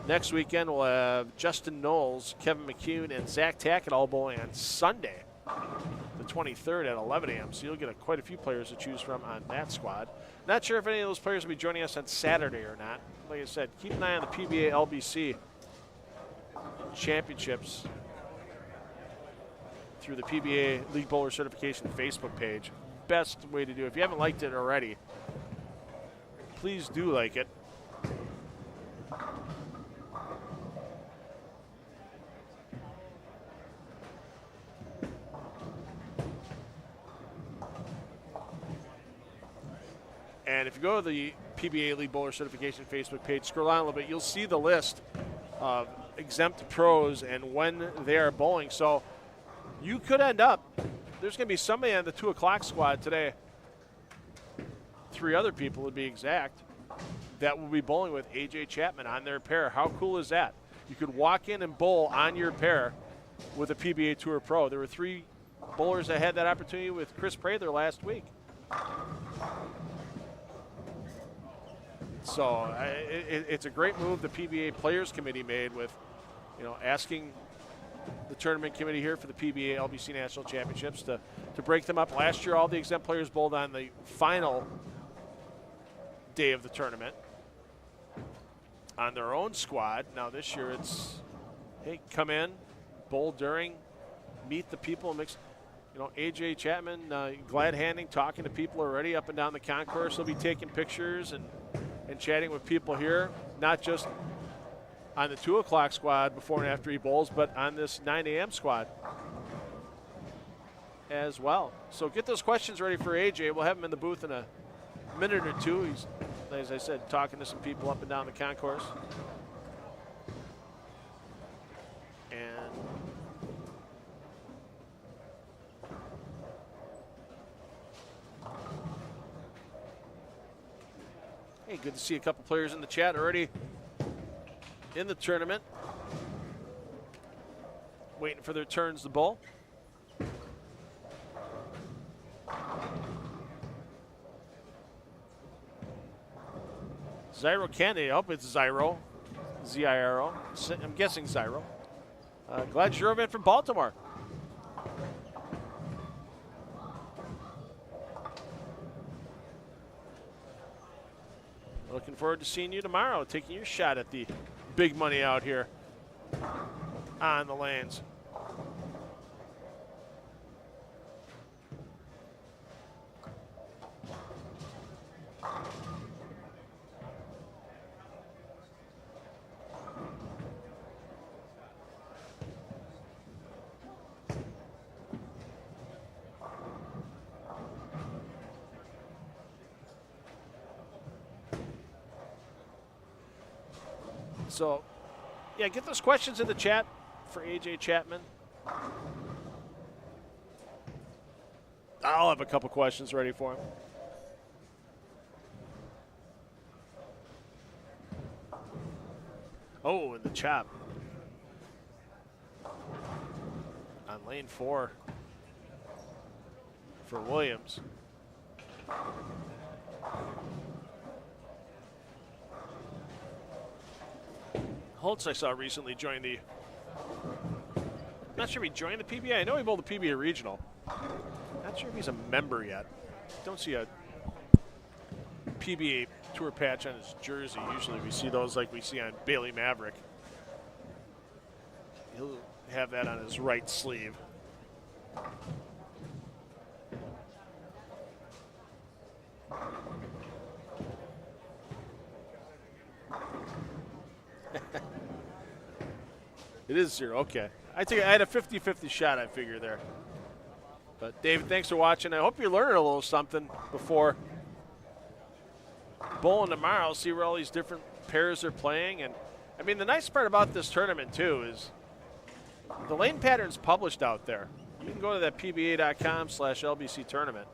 Next weekend, we'll have Justin Knowles, Kevin McCune, and Zach Tackett all bowling on Sunday, the 23rd at 11 a.m. So you'll get quite a few players to choose from on that squad. Not sure if any of those players will be joining us on Saturday or not. Like I said, keep an eye on the PBA LBC Championships through the PBA League Bowler Certification Facebook page. Best way to do it. If you haven't liked it already, please do like it. And if you go to the PBA League Bowler Certification Facebook page, scroll down a little bit, you'll see the list of exempt pros and when they are bowling. So you could end up, there's going to be somebody on the 2 o'clock squad today, 3 other people to be exact, that will be bowling with AJ Chapman on their pair. How cool is that? You could walk in and bowl on your pair with a PBA Tour Pro. There were 3 bowlers that had that opportunity with Chris Prather last week. So it's a great move the PBA Players Committee made with, asking the tournament committee here for the PBA LBC National Championships to break them up. Last year, all the exempt players bowled on the final day of the tournament on their own squad. Now this year it's, hey, come in, bowl during, meet the people, mix. AJ Chapman, glad handing, talking to people already up and down the concourse. He'll be taking pictures and chatting with people here, not just on the 2 o'clock squad before and after he bowls, but on this 9 a.m. squad as well. So get those questions ready for AJ. We'll have him in the booth in a minute or two. He's, as I said, talking to some people up and down the concourse. And hey, good to see a couple players in the chat already in the tournament, waiting for their turns to bowl. Zyro Kennedy, I hope it's Zyro, Z-I-R-O. I'm guessing Zyro. Glad you're over in from Baltimore. Looking forward to seeing you tomorrow, taking your shot at the big money out here on the lanes. So, yeah, get those questions in the chat for AJ Chapman. I'll have a couple questions ready for him. Oh, and the chop on lane 4 for Williams. Holtz, I saw recently join the, I'm not sure if he joined the PBA. I know he bowled the PBA Regional. Not sure if he's a member yet. Don't see a PBA Tour patch on his jersey. Usually we see those like we see on Bailey Maverick. He'll have that on his right sleeve. It is 0. Okay. I had a 50-50 shot, I figure, there. But, David, thanks for watching. I hope you're learning a little something before bowling tomorrow. See where all these different pairs are playing. And, I mean, the nice part about this tournament, too, is the lane pattern's published out there. You can go to that pba.com/LBC tournament.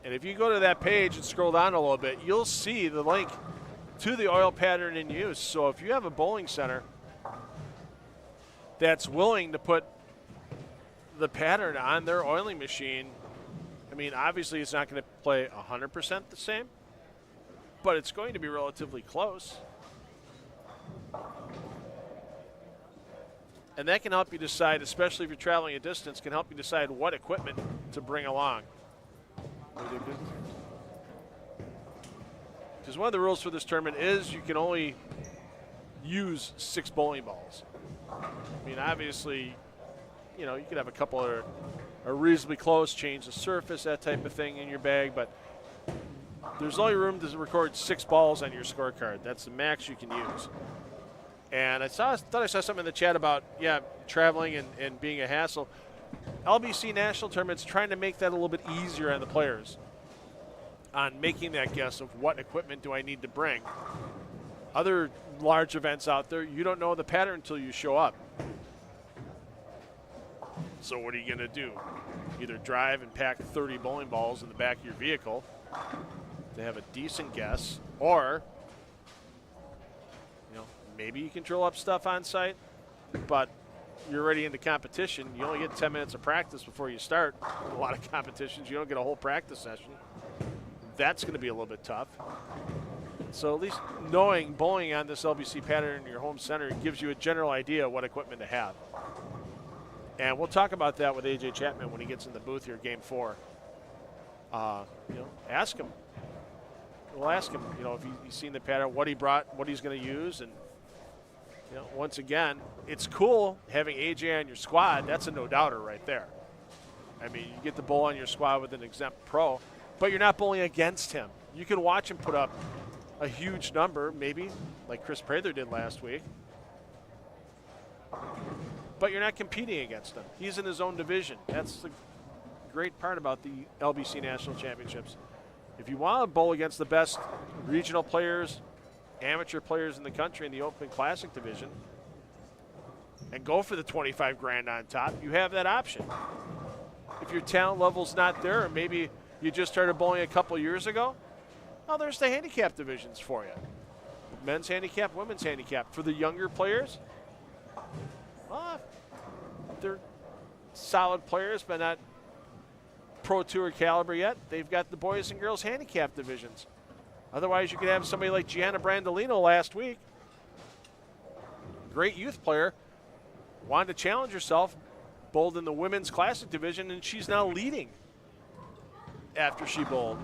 And if you go to that page and scroll down a little bit, you'll see the link to the oil pattern in use. So if you have a bowling center that's willing to put the pattern on their oiling machine, I mean, obviously it's not going to play 100% the same, but it's going to be relatively close. And that can help you decide, especially if you're traveling a distance, can help you decide what equipment to bring along. Because one of the rules for this tournament is you can only use 6 bowling balls. I mean, obviously, you know, you could have a couple that are reasonably close, change the surface, that type of thing in your bag, but there's only room to record 6 balls on your scorecard. That's the max you can use. And I thought I saw something in the chat about, yeah, traveling and being a hassle. LBC National Tournament's trying to make that a little bit easier on the players on making that guess of what equipment do I need to bring. Other large events out there, you don't know the pattern until you show up. So what are you going to do? Either drive and pack 30 bowling balls in the back of your vehicle to have a decent guess, or maybe you can drill up stuff on site, but you're already into competition. You only get 10 minutes of practice before you start. A lot of competitions, you don't get a whole practice session. That's going to be a little bit tough. So at least knowing bowling on this LBC pattern in your home center gives you a general idea of what equipment to have. And we'll talk about that with AJ Chapman when he gets in the booth here, Game 4. Ask him. We'll ask him, if he's seen the pattern, what he brought, what he's going to use, and once again, it's cool having AJ on your squad. That's a no-doubter right there. I mean, you get the bowl on your squad with an exempt pro, but you're not bowling against him. You can watch him put up a huge number, maybe, like Chris Prather did last week, but you're not competing against him. He's in his own division. That's the great part about the LBC National Championships. If you want to bowl against the best regional players, amateur players in the country in the Open Classic division and go for the 25 grand on top, you have that option. If your talent level's not there, or maybe you just started bowling a couple years ago, well, there's the handicap divisions for you. Men's handicap, women's handicap. For the younger players, well, they're solid players, but not Pro Tour caliber yet. They've got the boys and girls handicap divisions. Otherwise, you could have somebody like Gianna Brandolino last week. Great youth player. Wanted to challenge herself. Bowled in the women's classic division, and she's now leading after she bowled.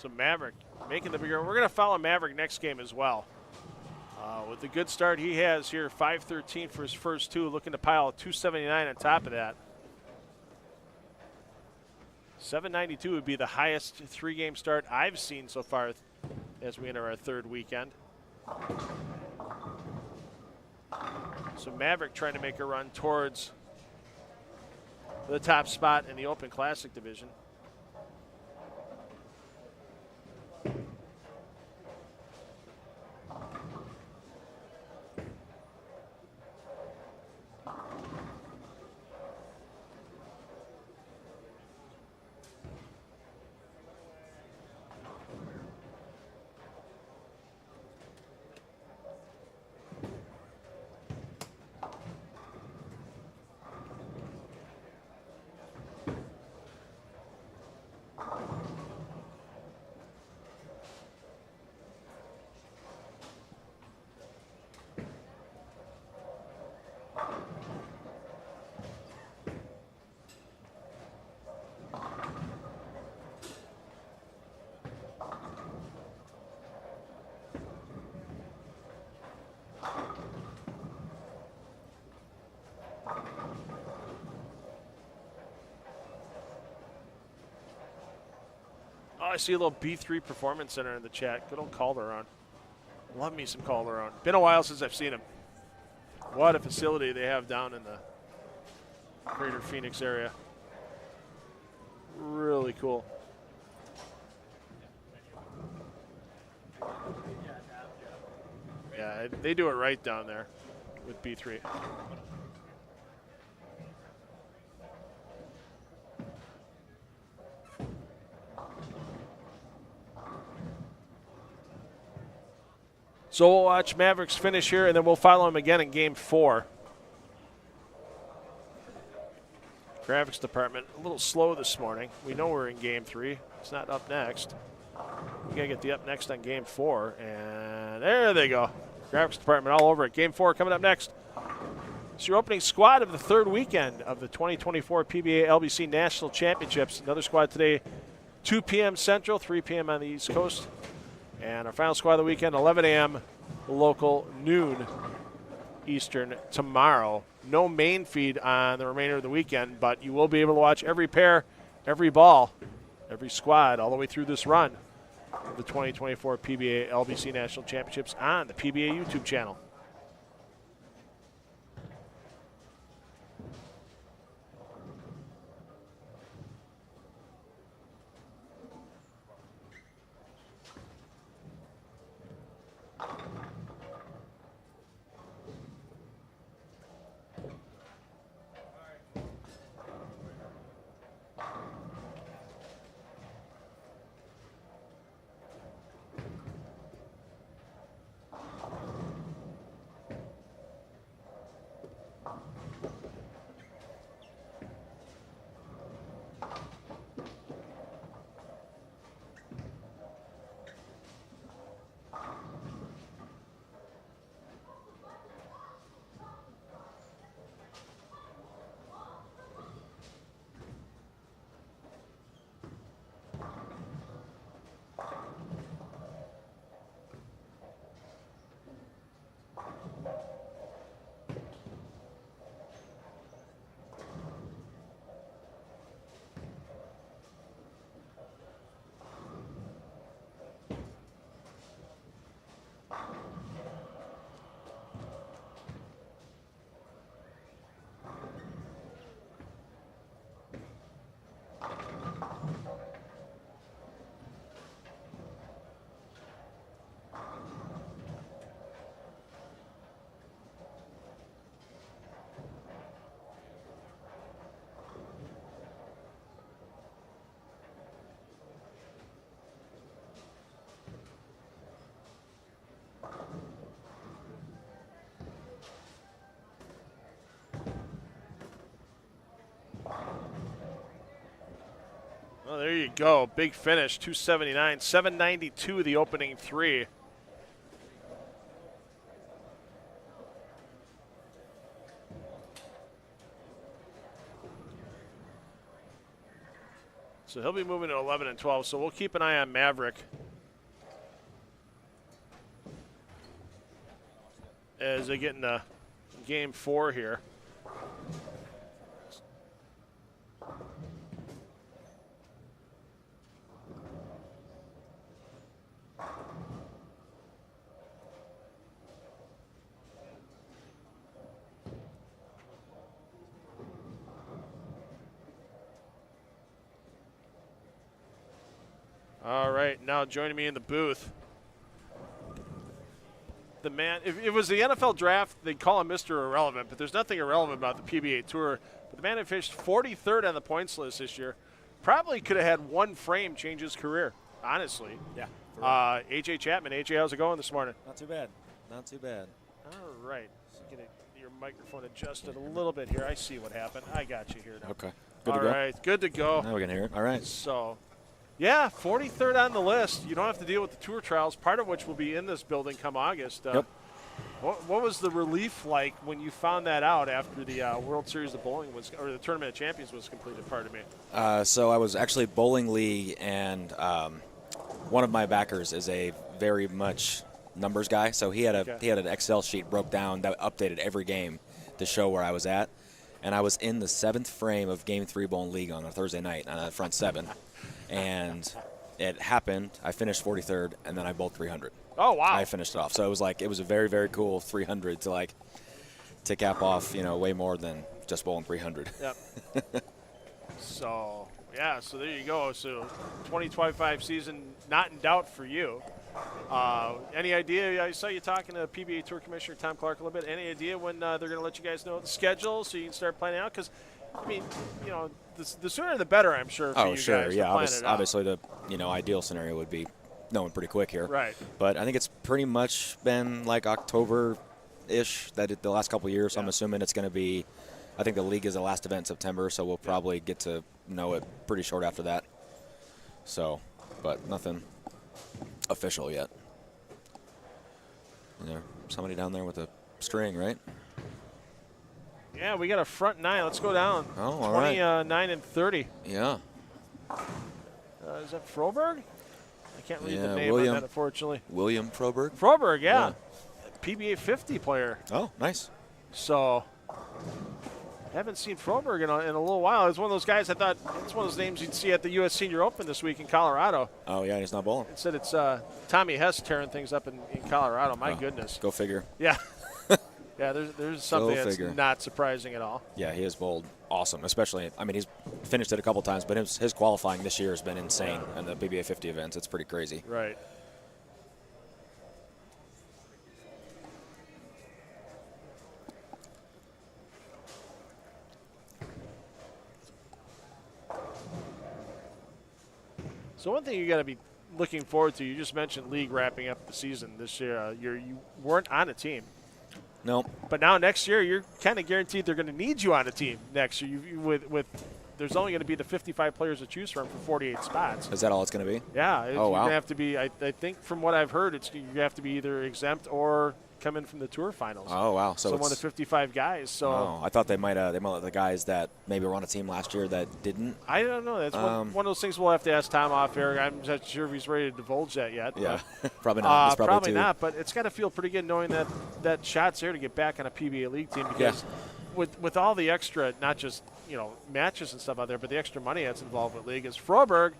So Maverick making the bigger. We're going to follow Maverick next game as well. With the good start he has here, 513 for his first two, looking to pile a 279 on top of that. 792 would be the highest three-game start I've seen so far as we enter our third weekend. So Maverick trying to make a run towards the top spot in the Open Classic division. I see a little B3 Performance Center in the chat. Good old Calderon. Love me some Calderon. Been a while since I've seen him. What a facility they have down in the greater Phoenix area. Really cool. Yeah, they do it right down there with B3. So we'll watch Mavericks finish here, and then we'll follow him again in Game 4. Graphics department, a little slow this morning. We know we're in Game 3. It's not up next. We got to get the up next on Game 4. And there they go. Graphics department all over it. Game 4 coming up next. It's your opening squad of the third weekend of the 2024 PBA LBC National Championships. Another squad today, 2 p.m. Central, 3 p.m. on the East Coast. And our final squad of the weekend, 11 a.m. local, noon Eastern tomorrow. No main feed on the remainder of the weekend, but you will be able to watch every pair, every ball, every squad all the way through this run of the 2024 PBA LBC National Championships on the PBA YouTube channel. Well, there you go. Big finish, 279, 792 the opening three. So he'll be moving to 11 and 12, so we'll keep an eye on Maverick. as they get into game 4 here. All right, now joining me in the booth, the man. If it was the NFL draft, they'd call him Mr. Irrelevant, but there's nothing irrelevant about the PBA Tour. But the man who finished 43rd on the points list this year probably could have had one frame change his career, honestly. Yeah. AJ Chapman. AJ, how's it going this morning? Not too bad. Not too bad. All right. So get your microphone adjusted a little bit here. I see what happened. I got you here now. Okay. Good All to go. right, good to go. Now we can hear it. All right. So, yeah, 43rd on the list. You don't have to deal with the tour trials, part of which will be in this building come August. Yep. What was the relief like when you found that out after the World Series of Bowling was, or the Tournament of Champions was completed? Pardon me. So I was actually bowling league, and one of my backers is a very much numbers guy. So he had an Excel sheet broke down that updated every game to show where I was at, and I was in the 7th frame of Game 3 bowling league on a Thursday night on the front 7. And it happened. I finished 43rd, and then I bowled 300. Oh, wow. I finished it off. So it was a very, very cool 300 to cap off, way more than just bowling 300. Yep. So there you go. So 2025 season not in doubt for you. Any idea? I saw you talking to PBA Tour Commissioner Tom Clark a little bit. Any idea when they're going to let you guys know the schedule so you can start planning out? Because, I mean, the sooner the better, I'm sure, for you guys to plan it out. Obviously the ideal scenario would be knowing pretty quick here. Right. But I think it's pretty much been like October-ish the last couple of years. So I'm assuming it's going to be, I think the league is the last event in September, so we'll probably get to know it pretty short after that. So, but nothing official yet. And there's somebody down there with a string, right? Yeah, we got a front 9. Let's go down. Oh, all right. 29 and 30. Yeah. Is that Froberg? I can't read the name William, on that, unfortunately. William Froberg. Froberg, yeah. PBA 50 player. Oh, nice. So, haven't seen Froberg in a little while. It's one of those guys I thought it's one of those names you'd see at the U.S. Senior Open this week in Colorado. Oh, yeah, he's not bowling. Instead, it's Tommy Hess tearing things up in Colorado. My goodness. Go figure. Yeah. Yeah, there's something that's not surprising at all. Yeah, he has bowled awesome, especially, I mean, he's finished it a couple times, but his qualifying this year has been insane in the PBA 50 events. It's pretty crazy. Right. So one thing you got to be looking forward to, you just mentioned league wrapping up the season this year. You weren't on a team. No. But now next year, you're kind of guaranteed they're going to need you on a team next year. There's only going to be the 55 players to choose from for 48 spots. Is that all it's going to be? Yeah. Oh, you're wow. going to have to be, I think from what I've heard, you have to be either exempt or come in from the tour finals. Oh, wow. So one of the 55 guys. So I thought they might let the guys that maybe were on a team last year that didn't. I don't know. That's one of those things we'll have to ask Tom off air. I'm not sure if he's ready to divulge that yet. Yeah, probably not. He's probably not, but it's got to feel pretty good knowing that shot's there to get back on a PBA league team because with all the extra, not just matches and stuff out there, but the extra money that's involved with league is Froberg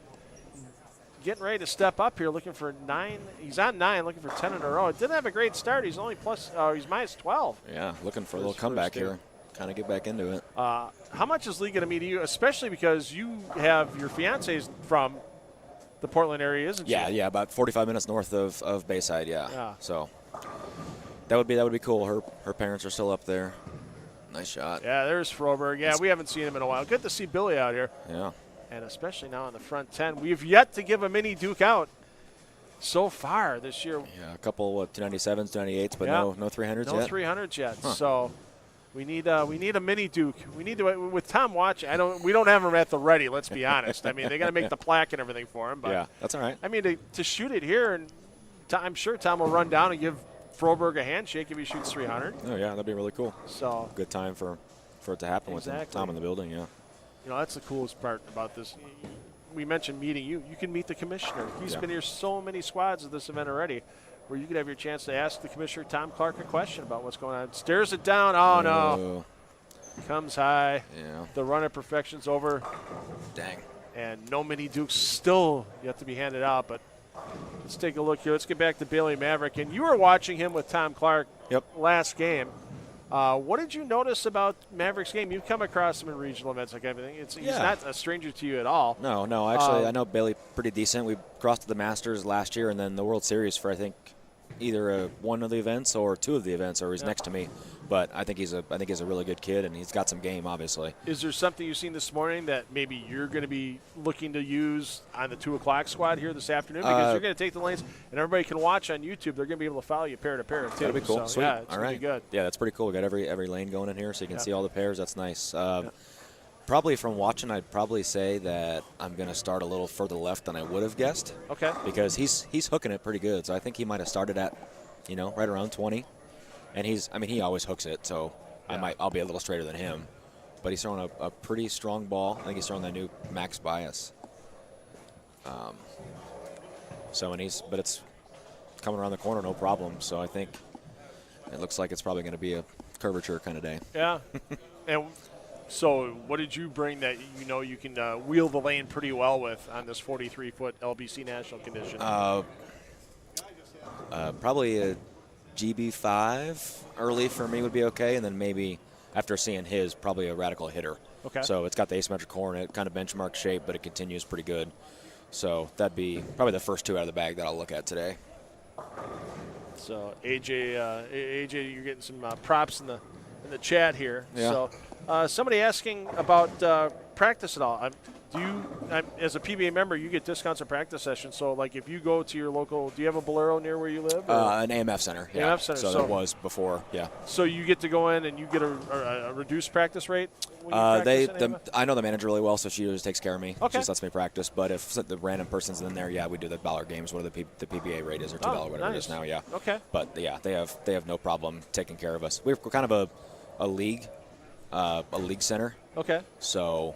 getting ready to step up here, looking for 9. He's on 9, looking for 10 in a row. It didn't have a great start. He's only he's minus 12. Yeah, looking for a little comeback here. Kind of get back into it. How much is league going to mean to you, especially because you have your fiance's from the Portland area, isn't she? Yeah, about 45 minutes north of Bayside. Yeah. So that would be cool. Her parents are still up there. Nice shot. Yeah, there's Froberg. Yeah, we haven't seen him in a while. Good to see Billy out here. Yeah. And especially now in the front 10. We've yet to give a mini Duke out so far this year. Yeah, a couple 297s, 298s, but no 300s yet. No 300s yet. Huh. So we need a mini Duke. We need to with Tom watching. We don't have him at the ready. Let's be honest. I mean, they got to make the plaque and everything for him. But yeah, that's all right. I mean, to shoot it here, and I'm sure Tom will run down and give Froberg a handshake if he shoots 300. Oh yeah, that'd be really cool. So good time for it to happen with Tom in the building. Yeah. That's the coolest part about this. We mentioned meeting you. You can meet the commissioner. He's been here so many squads of this event already. where you could have your chance to ask the commissioner, Tom Clark, a question about what's going on. Stares it down. Oh, no. Comes high. Yeah. The run of perfection's over. Dang. And no mini Dukes still yet to be handed out. But let's take a look here. Let's get back to Bailey Maverick. And you were watching him with Tom Clark last game. What did you notice about Maverick's game? You've come across him in regional events like everything. He's not a stranger to you at all. No. Actually, I know Bailey pretty decent. We crossed the Masters last year and then the World Series for, I think, either one of the events or two of the events, or he's next to me. But I think he's a really good kid, and he's got some game, obviously. Is there something you've seen this morning that maybe you're going to be looking to use on the 2 o'clock squad here this afternoon? Because you're going to take the lanes, and everybody can watch on YouTube. They're going to be able to follow you pair to pair, too. That'd be cool. So, Sweet. Yeah, it's all right. good. Yeah, that's pretty cool. We got every lane going in here, so you can see all the pairs. That's nice. Probably from watching, I'd probably say that I'm going to start a little further left than I would have guessed. Okay. Because he's hooking it pretty good. So I think he might have started at, right around 20. And he always hooks it, so I'll be a little straighter than him. But he's throwing a pretty strong ball. I think he's throwing that new max bias. But it's coming around the corner, no problem. So I think it looks like it's probably going to be a curvature kind of day. Yeah. And so what did you bring that you can wheel the lane pretty well with on this 43-foot LBC National condition? Probably a GB5 early for me would be okay, and then maybe after seeing his, probably a radical hitter. Okay. So it's got the asymmetric core in it, kind of benchmark shape, but it continues pretty good. So that'd be probably the first 2 out of the bag that I'll look at today. So AJ, you're getting some props in the chat here. Yeah. So somebody asking about practice at all. As a PBA member, you get discounts at practice sessions. So, like, if you go to your local, do you have a Bolero near where you live? An AMF center. Yeah. AMF center. So that was before. Yeah. So you get to go in and you get a reduced practice rate. When you I know the manager really well, so she just takes care of me. Okay. She just lets me practice. But if the random person's in there, we do the $1 games. What the PBA rate is, or $2 whatever it is now. Yeah. Okay. But they have no problem taking care of us. We're kind of a league center. Okay. So,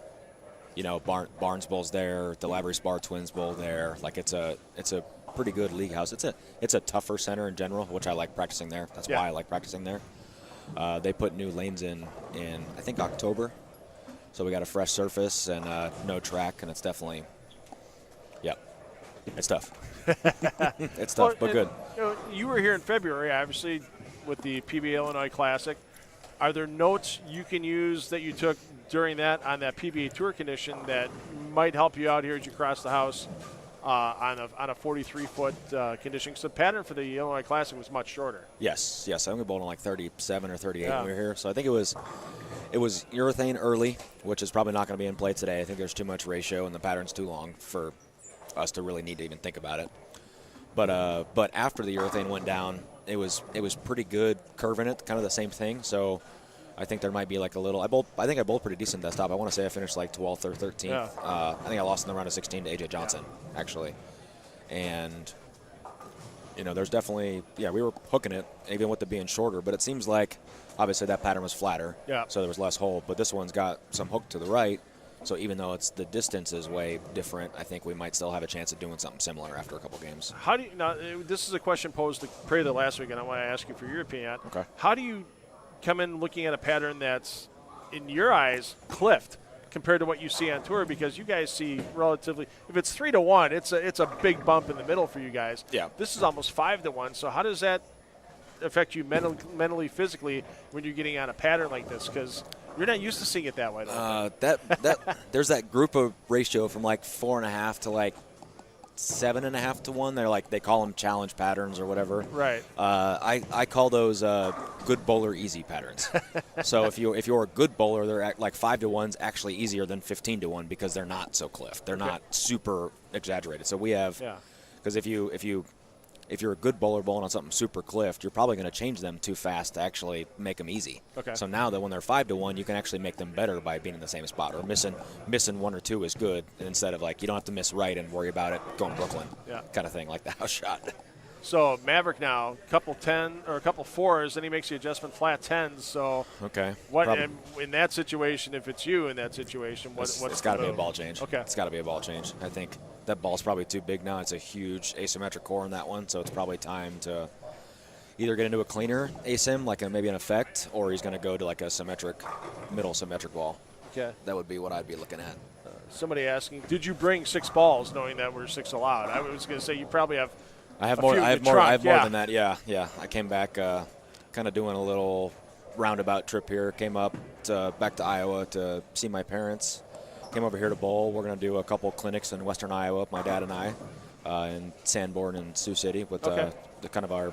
Barnes Bowl's there, the Lavery Spar Twins Bowl there. Like it's a pretty good league house. It's a tougher center in general, which I like practicing there. That's why I like practicing there. They put new lanes in I think October, so we got a fresh surface and no track, and it's definitely, it's tough. It's tough, but good. You were here in February, obviously, with the PBA Illinois Classic. Are there notes you can use that you took during that on that PBA Tour condition that might help you out here as you cross the house on a 43-foot condition? Because the pattern for the Illinois Classic was much shorter. Yes. I think we bowled on like 37 or 38 when we were here. So I think it was urethane early, which is probably not going to be in play today. I think there's too much ratio and the pattern's too long for us to really need to even think about it. But after the urethane went down, it was pretty good curving it, kind of the same thing. So I think there might be like a little. I think I bowled pretty decent desktop. I want to say I finished like 12th or 13th. Yeah. I think I lost in the round of 16 to AJ Johnson actually, and there's definitely we were hooking it even with it being shorter. But it seems like obviously that pattern was flatter. Yeah. So there was less hole, but this one's got some hook to the right. So even though the distance is way different, I think we might still have a chance of doing something similar after a couple games. How do you now? This is a question posed to Prather last week, and I want to ask you for your opinion. Okay. How do you come in looking at a pattern that's, in your eyes, cliffed compared to what you see on tour? Because you guys see relatively, if it's 3-1, it's a big bump in the middle for you guys. Yeah. This is almost 5-1. So how does that affect you mentally, physically when you're getting on a pattern like this? Because you're not used to seeing it that way. There's that group of ratio from like 4.5 to like 7.5 to 1. They're like, they call them challenge patterns or whatever. Right. I call those good bowler easy patterns. So if you're a good bowler, they're like 5-1's actually easier than 15-1 because they're not so cliff. They're not super exaggerated. So we have, because if you're a good bowler bowling on something super cliffed, you're probably going to change them too fast to actually make them easy. Okay. So now that when they're 5-1, you can actually make them better by being in the same spot, or missing 1 or 2 is good, instead of like you don't have to miss right and worry about it going Brooklyn, kind of thing, like the house shot. So Maverick now, couple 10 or a couple 4s, then he makes the adjustment flat 10s. So okay, in that situation, if it's you in that situation, it's got to be a ball change. Okay, it's got to be a ball change. I think that ball's probably too big now. It's a huge asymmetric core in that one, so it's probably time to either get into a cleaner asym, like maybe an effect, or he's going to go to like a middle symmetric ball. Okay. That would be what I'd be looking at. Somebody asking, did you bring 6 balls, knowing that we're 6 allowed? I was going to say you probably have. I have more. I have more yeah. than that. Yeah. I came back, kind of doing a little roundabout trip here. Came up back to Iowa to see my parents. Came over here to bowl. We're going to do a couple clinics in Western Iowa, my dad and I, in Sanborn and Sioux City with the kind of our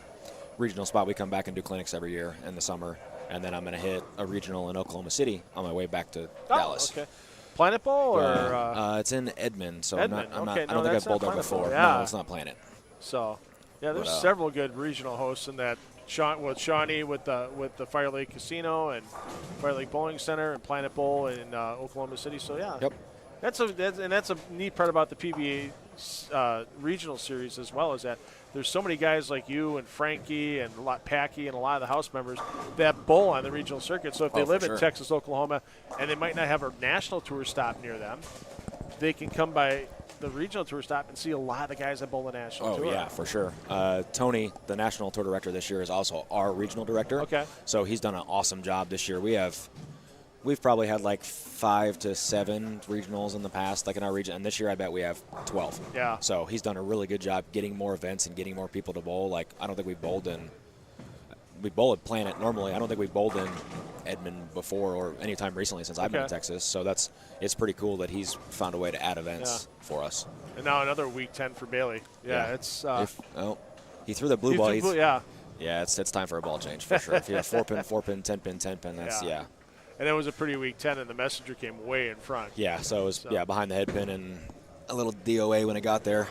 regional spot. We come back and do clinics every year in the summer, and then I'm going to hit a regional in Oklahoma City on my way back to Dallas. Okay. Planet Bowl or? It's in Edmond, so Edmond. I don't No, think I've bowled there Planet before. Bowl. Yeah. No, it's not Planet. So, yeah, there's several good regional hosts in that. Shawnee with the Fire Lake Casino and Fire Lake Bowling Center and Planet Bowl in Oklahoma City. So yeah, yep. That's a neat part about the PBA regional series as well, is that there's so many guys like you and Frankie and Packy and a lot of the house members that bowl on the regional circuit. So if they live in Texas, Oklahoma, and they might not have a national tour stop near them, they can come by the regional tour stop and see a lot of the guys that bowl the national tour. Oh, yeah, for sure. Tony, the national tour director this year, is also our regional director. Okay. So he's done an awesome job this year. We've probably had like 5 to 7 regionals in the past, like in our region, and this year I bet we have 12. Yeah. So he's done a really good job getting more events and getting more people to bowl. Like, I don't think we bowl at Planet normally. I don't think we bowled in Edmond before or any time recently since I've been in Texas. So it's pretty cool that he's found a way to add events for us. And now another week 10 for Bailey. Yeah. It's. He threw the blue ball. Yeah, it's time for a ball change for sure. If you have 4-pin, 4-pin, 10-pin, 10-pin, that's And it was a pretty weak 10, and the messenger came way in front. Yeah, so it was behind the head pin and a little DOA when it got there.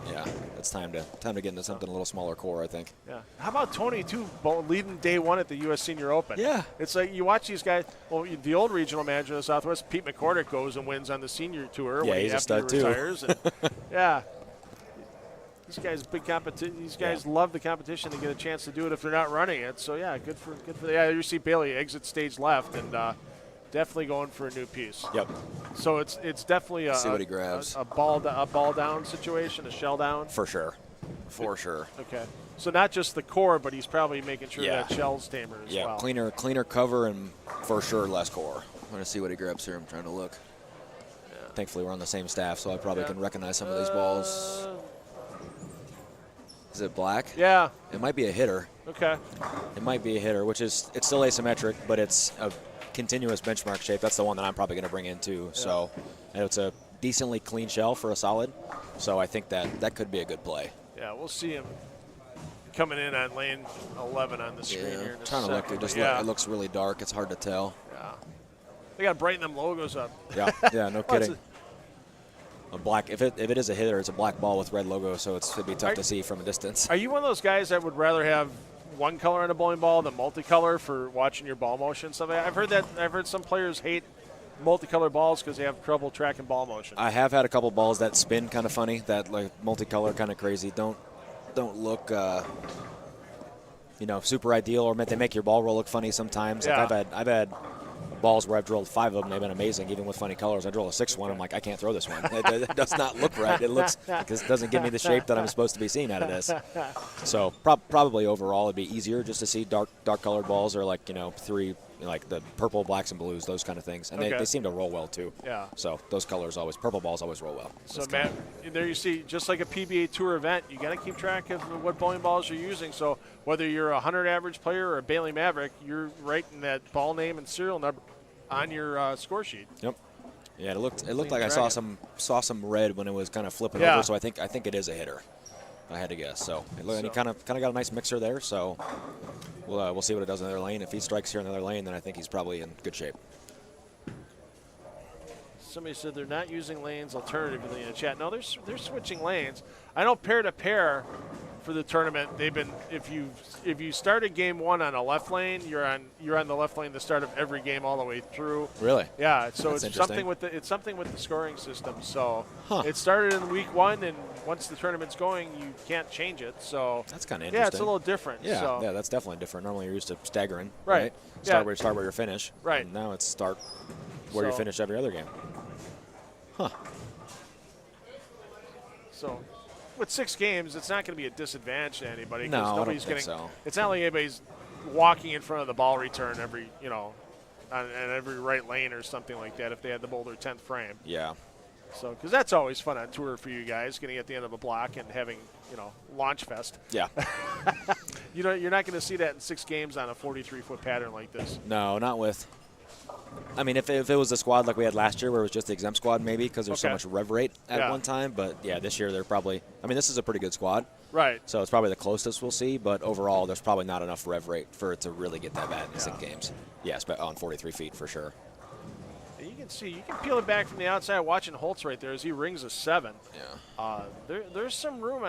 Yeah, it's time to get into something a little smaller core, I think. Yeah. How about Tony too, leading day 1 at the U.S. Senior Open? Yeah. It's like you watch these guys. Well, the old regional manager of the Southwest, Pete McCordick, goes and wins on the senior tour. Yeah, when he's after a stud he too. retires. And yeah. These guys big competition. These guys love the competition. They get a chance to do it if they're not running it. So yeah, good for. Yeah, you see Bailey exit stage left and definitely going for a new piece. Yep. So it's definitely see what he grabs. A ball down situation, a shell down. For sure. For sure. Okay. So not just the core, but he's probably making sure that shell's tamer as well. Yeah, cleaner cover and for sure less core. I'm going to see what he grabs here. I'm trying to look. Yeah. Thankfully, we're on the same staff, so I probably can recognize some of these balls. Is it black? Yeah. It might be a hitter. Okay. It might be a hitter, it's still asymmetric, but it's a continuous benchmark shape. That's the one that I'm probably going to bring in too. Yeah. So, and it's a decently clean shell for a solid. So I think that could be a good play. Yeah, we'll see him coming in on lane 11 on the screen here in a trying second. to look. It looks really dark. It's hard to tell. Yeah. They got to brighten them logos up. Yeah, no kidding. A black. If it is a hitter, it's a black ball with red logo, so it'd be tough to see from a distance. Are you one of those guys that would rather have one color on a bowling ball than multicolor for watching your ball motion and stuff? I've heard some players hate multicolor balls because they have trouble tracking ball motion. I have had a couple balls that spin kind of funny, that like multicolor kind of crazy. Don't look super ideal, or they make your ball roll look funny sometimes. Yeah. Like I've had balls where I've drilled 5 of them. They've been amazing, even with funny colors. I drill a 6th one. I'm like, I can't throw this one. It does not look right. It looks because it doesn't give me the shape that I'm supposed to be seeing out of this. So probably overall it'd be easier just to see dark colored balls, or like 3, like the purple, blacks, and blues, those kind of things, and they seem to roll well too. Yeah. So those colors purple balls always roll well. So Matt, there you see, just like a PBA Tour event, you got to keep track of what bowling balls you're using. So whether you're a 100 average player or a Bailey Maverick, you're writing that ball name and serial number on your score sheet. Yep. Yeah, it looked like I saw some red when it was kind of flipping over. So I think it is a hitter. I had to guess. So and he kind of got a nice mixer there. So we'll see what it does in the other lane. If he strikes here in the other lane, then I think he's probably in good shape. Somebody said they're not using lanes alternatively in the chat. No, they're switching lanes. I know pair to pair for the tournament, they've been if you started game 1 on a left lane, you're on the left lane the start of every game all the way through. Really? Yeah. So That's it's something with the scoring system. So it started in week 1, and once the tournament's going, you can't change it. So that's kind of interesting. Yeah, it's a little different. Yeah, so. Yeah, that's definitely different. Normally you're used to staggering. Right. Start where you finish. Right. And now it's start where you finish every other game. Huh. So with 6 games, it's not going to be a disadvantage to anybody. No, nobody's I don't think so. It's not like anybody's walking in front of the ball return every, on every right lane or something like that if they had the Boulder 10th frame. Yeah. So, because that's always fun on tour for you guys, getting at the end of a block and having, launch fest. Yeah. You're not going to see that in 6 games on a 43-foot pattern like this. No, not with. I mean, if it was a squad like we had last year where it was just the exempt squad, maybe, because there's so much rev rate at one time. But, yeah, this year they're probably – I mean, this is a pretty good squad. Right. So it's probably the closest we'll see. But overall, there's probably not enough rev rate for it to really get that bad in 6 games. Yes, but on 43 feet for sure. You can peel it back from the outside watching Holtz right there as he rings a 7. Yeah. There's some room.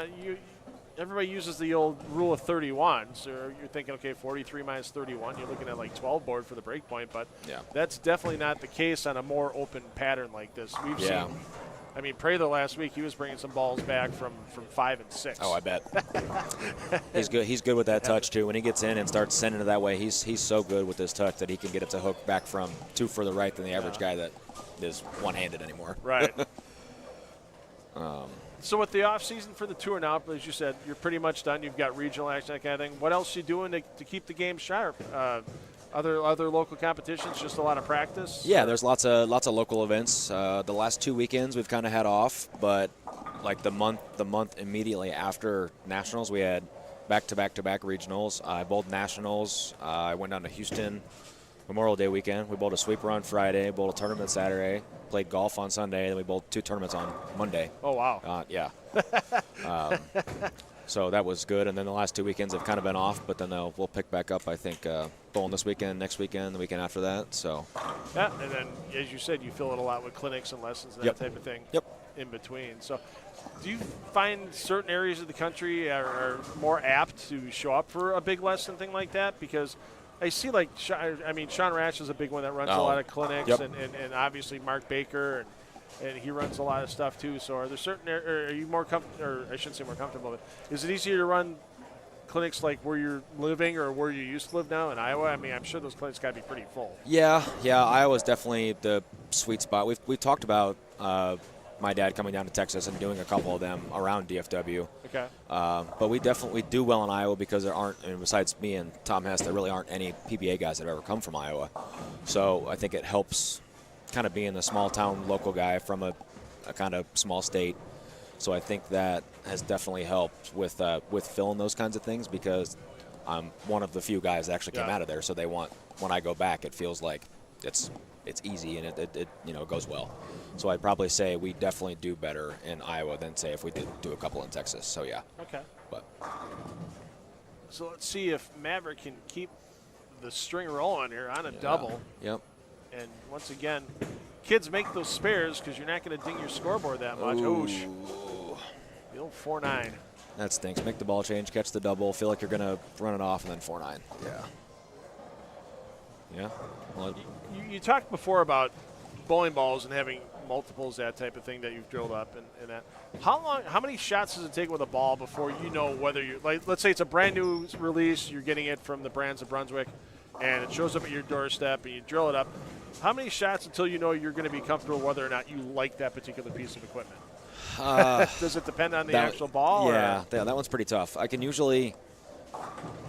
Everybody uses the old rule of 31. So you're thinking, okay, 43 minus 31. You're looking at like 12 board for the break point. But that's definitely not the case on a more open pattern like this. We've seen. I mean, Prather last week, he was bringing some balls back from 5 and 6. Oh, I bet. He's good. He's good with that touch too. When he gets in and starts sending it that way, he's so good with his touch that he can get it to hook back from 2 further right than the average guy that is one-handed anymore. Right. So with the off season for the tour now, as you said, you're pretty much done. You've got regional action, that kind of thing. What else are you doing to keep the game sharp? Other local competitions, just a lot of practice? Yeah, there's lots of local events. The last 2 weekends we've kind of had off, but like the month immediately after nationals, we had back-to-back regionals. I bowled nationals. I went down to Houston Memorial Day weekend. We bowled a sweeper on Friday, bowled a tournament Saturday, played golf on Sunday, and then we bowled 2 tournaments on Monday. Oh, wow. Yeah. So that was good. And then the last 2 weekends have kind of been off, but then we'll pick back up, I think, bowling this weekend, next weekend, the weekend after that. So. Yeah, and then, as you said, you fill it a lot with clinics and lessons and that type of thing in between. So do you find certain areas of the country are more apt to show up for a big lesson, thing like that? Because I see, like, Sean Rash is a big one that runs a lot of clinics, and obviously Mark Baker, and he runs a lot of stuff too. So are there certain are you more comfortable, or I shouldn't say more comfortable, but is it easier to run clinics like where you're living or where you used to live now in Iowa? I mean, I'm sure those clinics got to be pretty full. Yeah, Iowa's definitely the sweet spot. We've talked about my dad coming down to Texas and doing a couple of them around DFW. Okay. But we definitely do well in Iowa because there aren't, and besides me and Tom Hess, there really aren't any PBA guys that have ever come from Iowa. So I think it helps kind of being the small town local guy from a kind of small state. So I think that has definitely helped with filling those kinds of things because I'm one of the few guys that actually came out of there. So they want, when I go back, it feels like it's easy and it goes well. So I'd probably say we definitely do better in Iowa than, say, if we did do a couple in Texas. So, yeah. Okay. But so let's see if Maverick can keep the string rolling here on a double. Yep. And once again, kids make those spares because you're not going to ding your scoreboard that much. Oosh. The old 4-9. That stinks. Make the ball change, catch the double, feel like you're going to run it off, and then 4-9. Yeah. Yeah. Well, you talked before about bowling balls and having multiples, that type of thing that you've drilled up and that. How many shots does it take with a ball before you know whether you're, like, let's say it's a brand new release, you're getting it from the Brands of Brunswick, and it shows up at your doorstep and you drill it up. How many shots until you know you're going to be comfortable whether or not you like that particular piece of equipment? Does it depend on the actual ball? Yeah, that one's pretty tough. I can usually,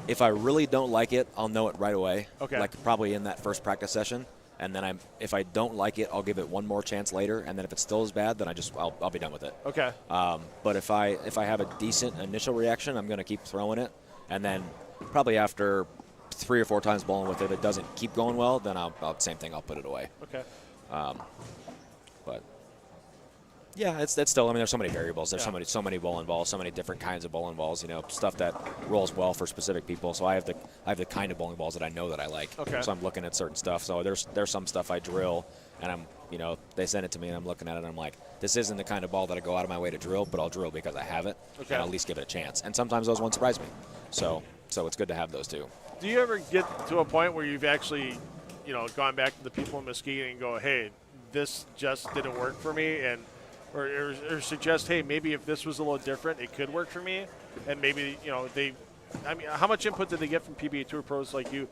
if I really don't like it, I'll know it right away. Okay. Like probably in that first practice session. And then if I don't like it, I'll give it one more chance later. And then if it's still as bad, then I'll be done with it. Okay. But if I have a decent initial reaction, I'm going to keep throwing it. And then probably after 3 or 4 times bowling with it, if it doesn't keep going well, then same thing, I'll put it away. Okay. But yeah, it's still, I mean, there's so many variables. There's so many bowling balls, so many different kinds of bowling balls, stuff that rolls well for specific people. So I have the kind of bowling balls that I know that I like. Okay. So I'm looking at certain stuff. So there's some stuff I drill and I'm, they send it to me and I'm looking at it and I'm like, this isn't the kind of ball that I go out of my way to drill, but I'll drill because I have it and at least give it a chance. And sometimes those ones surprise me. So it's good to have those too. Do you ever get to a point where you've actually, gone back to the people in Mesquite and go, hey, this just didn't work for me, or suggest, hey, maybe if this was a little different, it could work for me, and maybe, how much input did they get from PBA Tour pros like you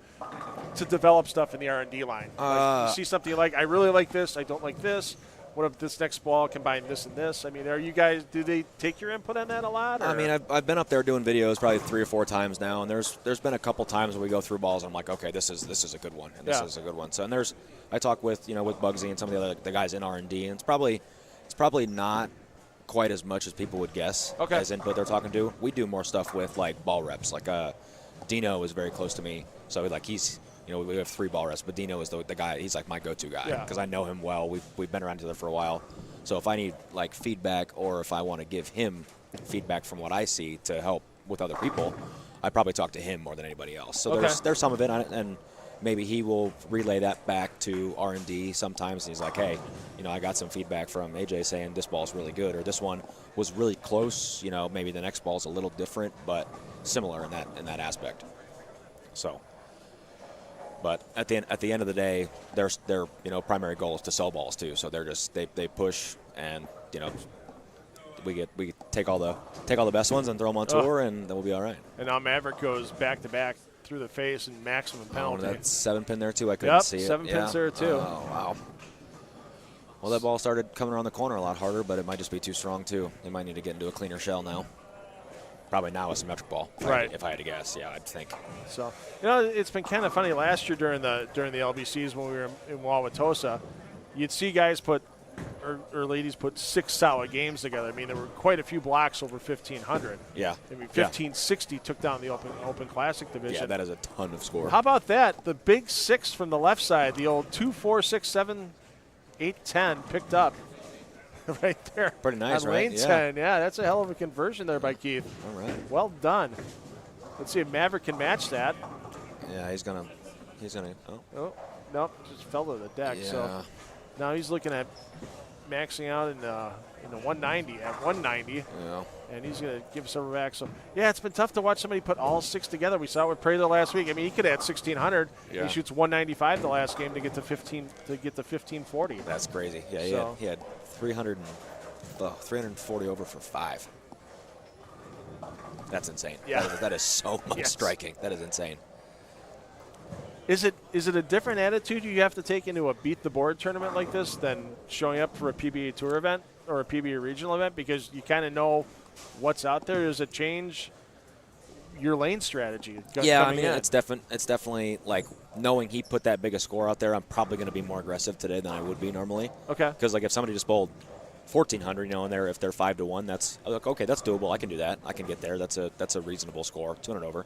to develop stuff in the R&D line? You see something like, I really like this, I don't like this, what if this next ball combined this and this? I mean, are you guys, do they take your input on that a lot? Or? I mean, I've been up there doing videos probably 3 or 4 times now, and there's been a couple times where we go through balls and I'm like, okay, this is a good one, and this is a good one. So, and I talk with with Bugsy and some of the guys in R&D, and it's probably not quite as much as people would guess as input they're talking to. We do more stuff with like ball reps. Like Dino is very close to me, so like he's. We have 3 ball reps, but Dino is the guy. He's like my go-to guy because I know him well. We've been around together for a while. So if I need like feedback or if I want to give him feedback from what I see to help with other people, I probably talk to him more than anybody else. So there's some of it, and maybe he will relay that back to R&D sometimes. And he's like, hey, I got some feedback from AJ saying this ball's really good, or this one was really close. Maybe the next ball's a little different, but similar in that aspect. So. But at the end of the day, their primary goal is to sell balls too. So they're just they push, and we take all the best ones and throw them on tour, and then we'll be all right. And now Maverick goes back to back through the face and maximum penalty. That's 7-pin there too. I couldn't see it. 7 pins there too. Oh wow. Well, that ball started coming around the corner a lot harder, but it might just be too strong too. They might need to get into a cleaner shell now. Probably now a symmetric ball, if I had to guess. Yeah, I'd think. So, it's been kind of funny last year during the LBCs when we were in Wauwatosa. You'd see guys or ladies put 6 solid games together. I mean, there were quite a few blocks over 1,500. Yeah. I mean, 1,560 took down the Open Classic division. Yeah, that is a ton of score. How about that? The big 6 from the left side, the old 2, 4, 6, 7, 8, 10 picked up. Right there. Pretty nice, on right? lane 10. Yeah, that's a hell of a conversion there by Keith. All right. Well done. Let's see if Maverick can match that. Yeah, he's gonna. Oh, nope, just fell to the deck. Yeah. So now he's looking at maxing out in the 190 at 190. Yeah. And he's gonna give some back. So yeah, it's been tough to watch somebody put all 6 together. We saw it with Prather last week. I mean, he could have had 1,600. Yeah. He shoots 195 the last game to get to 1540. That's crazy. Yeah, he had 340 over for 5. That's insane. Yeah. That is so much striking. That is insane. Is it a different attitude you have to take into a beat the board tournament like this than showing up for a PBA Tour event or a PBA regional event, because you kind of know what's out there? Does it change your lane strategy? Yeah, I mean, it's definitely like knowing he put that big a score out there. I'm probably going to be more aggressive today than I would be normally. Okay. Because like if somebody just bowled 1,400, if they're 5-1, that's like, okay, that's doable. I can do that. I can get there. That's a reasonable score, 200 over.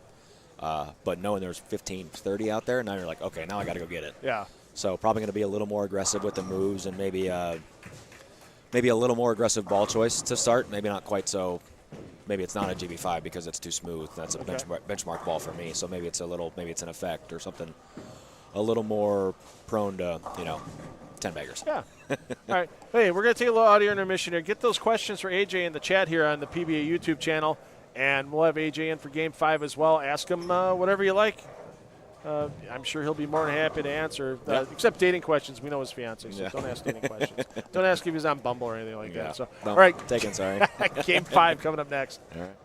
But knowing there's 15-30 out there, now you're like, okay, now I got to go get it. Yeah. So probably going to be a little more aggressive with the moves, and maybe a little more aggressive ball choice to start. Maybe not quite so. Maybe it's not a GB5 because it's too smooth. That's a benchmark ball for me. So maybe it's an effect or something a little more prone to 10 baggers. Yeah. All right. Hey, we're going to take a little audio intermission here. Get those questions for AJ in the chat here on the PBA YouTube channel, and we'll have AJ in for Game 5 as well. Ask him whatever you like. I'm sure he'll be more than happy to answer, except dating questions. We know his fiancé, so don't ask dating questions. Don't ask if he's on Bumble or anything like that. So, all right. Take it, sorry. Game 5 coming up next. All right.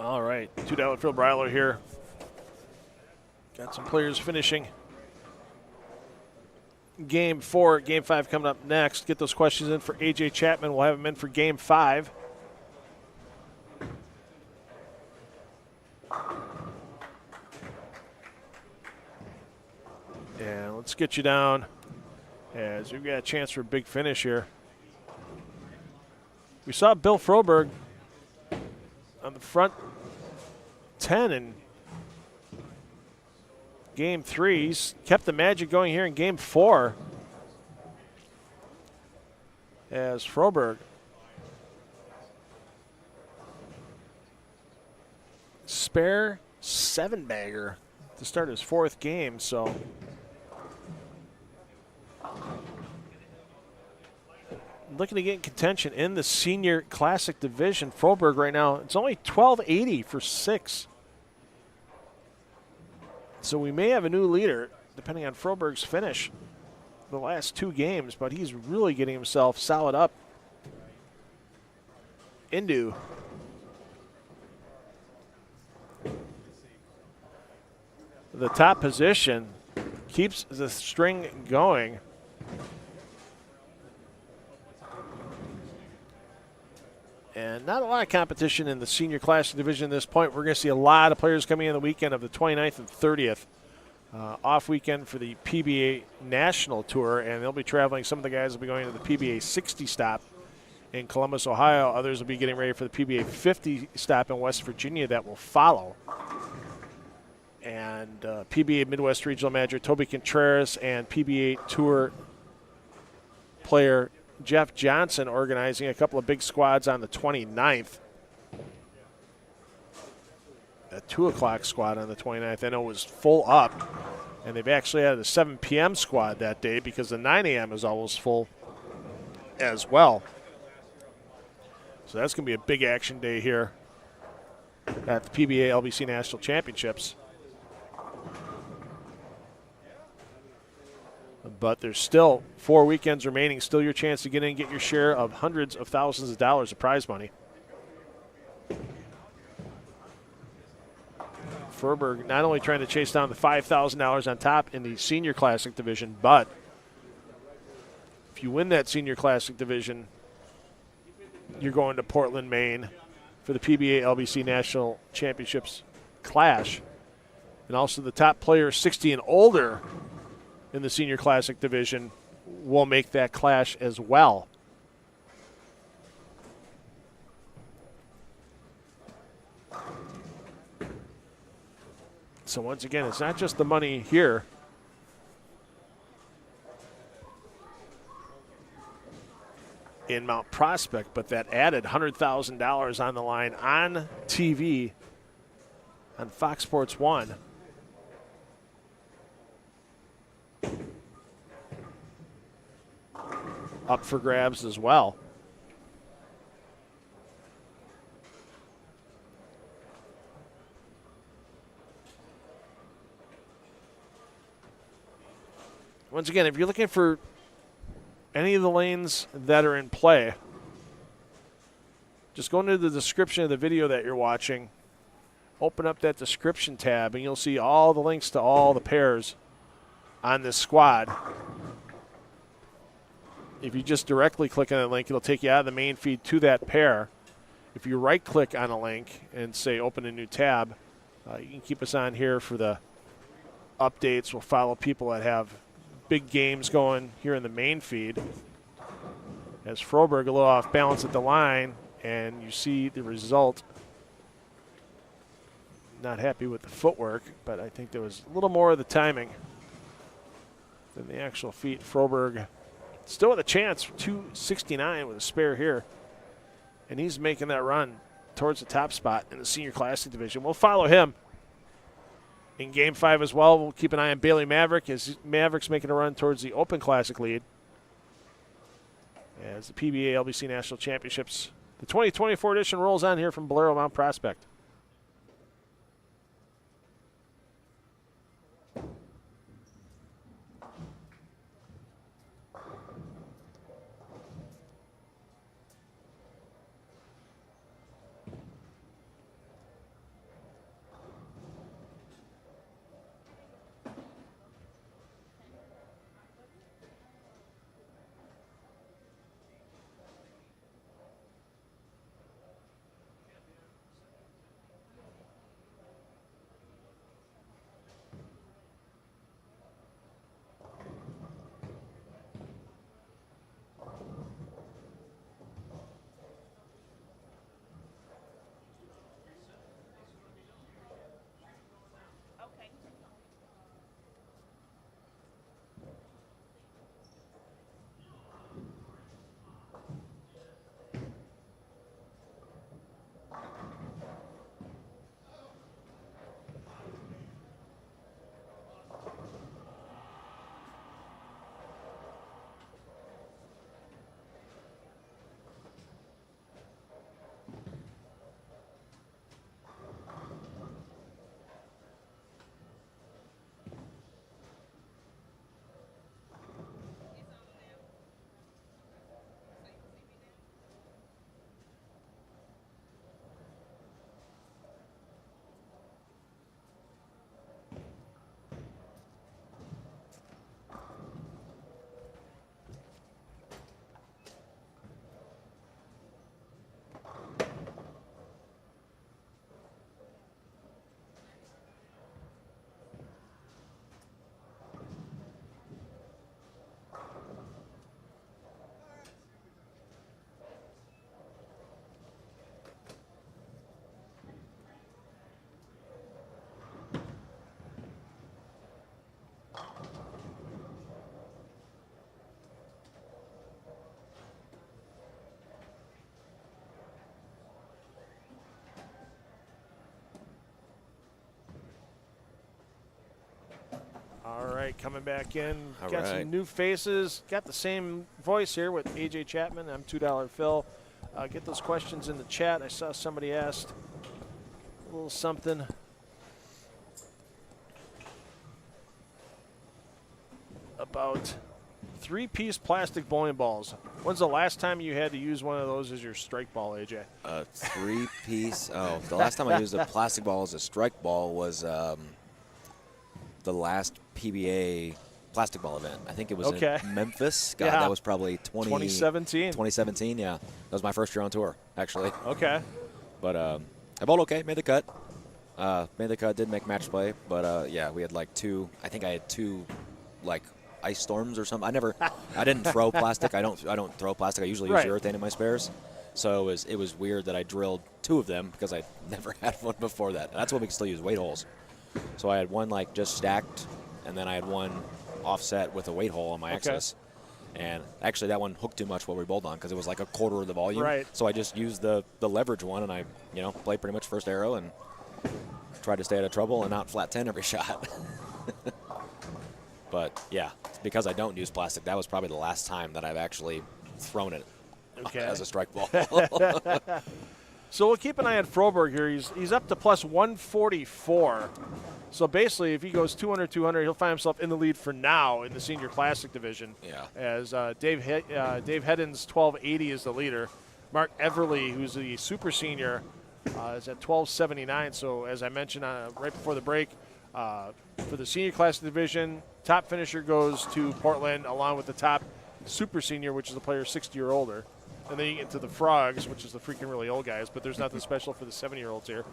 All right, 2 Phil Breiler here. Got some players finishing Game 4. Game 5 coming up next. Get those questions in for AJ Chapman. We'll have him in for Game 5. And let's get you down as we've got a chance for a big finish here. We saw Bill Froberg on the front 10 in Game 3. He's kept the magic going here in Game 4 as Froberg spare 7-bagger to start his 4th game. So looking to get in contention in the Senior Classic Division. Froberg right now, it's only 1280 for 6. So we may have a new leader, depending on Froberg's finish the last 2 games, but he's really getting himself solid up into the top position, keeps the string going. And not a lot of competition in the Senior Classic Division at this point. We're going to see a lot of players coming in the weekend of the 29th and 30th. Off weekend for the PBA National Tour, and they'll be traveling. Some of the guys will be going to the PBA 60 stop in Columbus, Ohio. Others will be getting ready for the PBA 50 stop in West Virginia that will follow. And PBA Midwest Regional Manager Toby Contreras and PBA Tour player Jeff Johnson organizing a couple of big squads on the 29th. A 2 o'clock squad on the 29th. I know it was full up, and they've actually had a 7 p.m. squad that day because the 9 a.m. is always full as well. So that's going to be a big action day here at the PBA LBC National Championships. But there's still 4 weekends remaining. Still your chance to get in and get your share of hundreds of thousands of dollars of prize money. Froberg not only trying to chase down the $5,000 on top in the Senior Classic Division, but if you win that Senior Classic Division, you're going to Portland, Maine for the PBA LBC National Championships Clash. And also the top player 60 and older in the Senior Classic Division will make that clash as well. So once again, it's not just the money here. In Mount Prospect, but that added $100,000 on the line on TV on Fox Sports 1. Up for grabs as well. Once again, if you're looking for any of the lanes that are in play, just go into the description of the video that you're watching, open up that description tab, and you'll see all the links to all the pairs on this squad. If you just directly click on that link, it'll take you out of the main feed to that pair. If you right-click on a link and say open a new tab, you can keep us on here for the updates. We'll follow people that have big games going here in the main feed. As Froberg a little off balance at the line, and you see the result. Not happy with the footwork, but I think there was a little more of the timing than the actual feet. Froberg still with a chance for 269 with a spare here. And he's making that run towards the top spot in the Senior Classic Division. We'll follow him in Game 5 as well. We'll keep an eye on Bailey Maverick as Maverick's making a run towards the Open Classic lead. As the PBA LBC National Championships, the 2024 edition rolls on here from Bolero Mount Prospect. right, coming back in. All Got right. some new faces. Got the same voice here with AJ Chapman. I'm $2 Phil. Get those questions in the chat. I saw somebody asked a little something about 3-piece plastic bowling balls. When's the last time you had to use one of those as your strike ball, AJ? 3-piece. Oh, the last time I used a plastic ball as a strike ball was the last PBA plastic ball event. I think it was in Memphis. God, that was probably 2017. 2017, yeah. That was my first year on tour, actually. Okay. But I bowled okay, made the cut. Didn't make match play. But, yeah, we had like two. I think I had two, like, ice storms or something. I didn't throw plastic. I don't throw plastic. I usually use urethane in my spares. So it was weird that I drilled 2 of them because I never had one before that. And that's when we can still use weight holes. So I had one like just stacked, and then I had one offset with a weight hole on my axis. And actually that one hooked too much while we bowled on because it was like a quarter of the volume. Right. So I just used the leverage one, and I played pretty much first arrow and tried to stay out of trouble and not flat 10 every shot. But yeah, because I don't use plastic, that was probably the last time that I've actually thrown it as a strike ball. So we'll keep an eye on Froberg here. He's up to plus 144. So basically, if he goes 200, he'll find himself in the lead for now in the senior classic division. Yeah. As Dave Hedden's 1280 is the leader. Mark Everly, who's the super senior, is at 1279. So as I mentioned right before the break, for the senior classic division, top finisher goes to Portland along with the top super senior, which is a player 60 or older. And then you get to the Frogs, which is the freaking really old guys, but there's nothing special for the 70-year-olds here.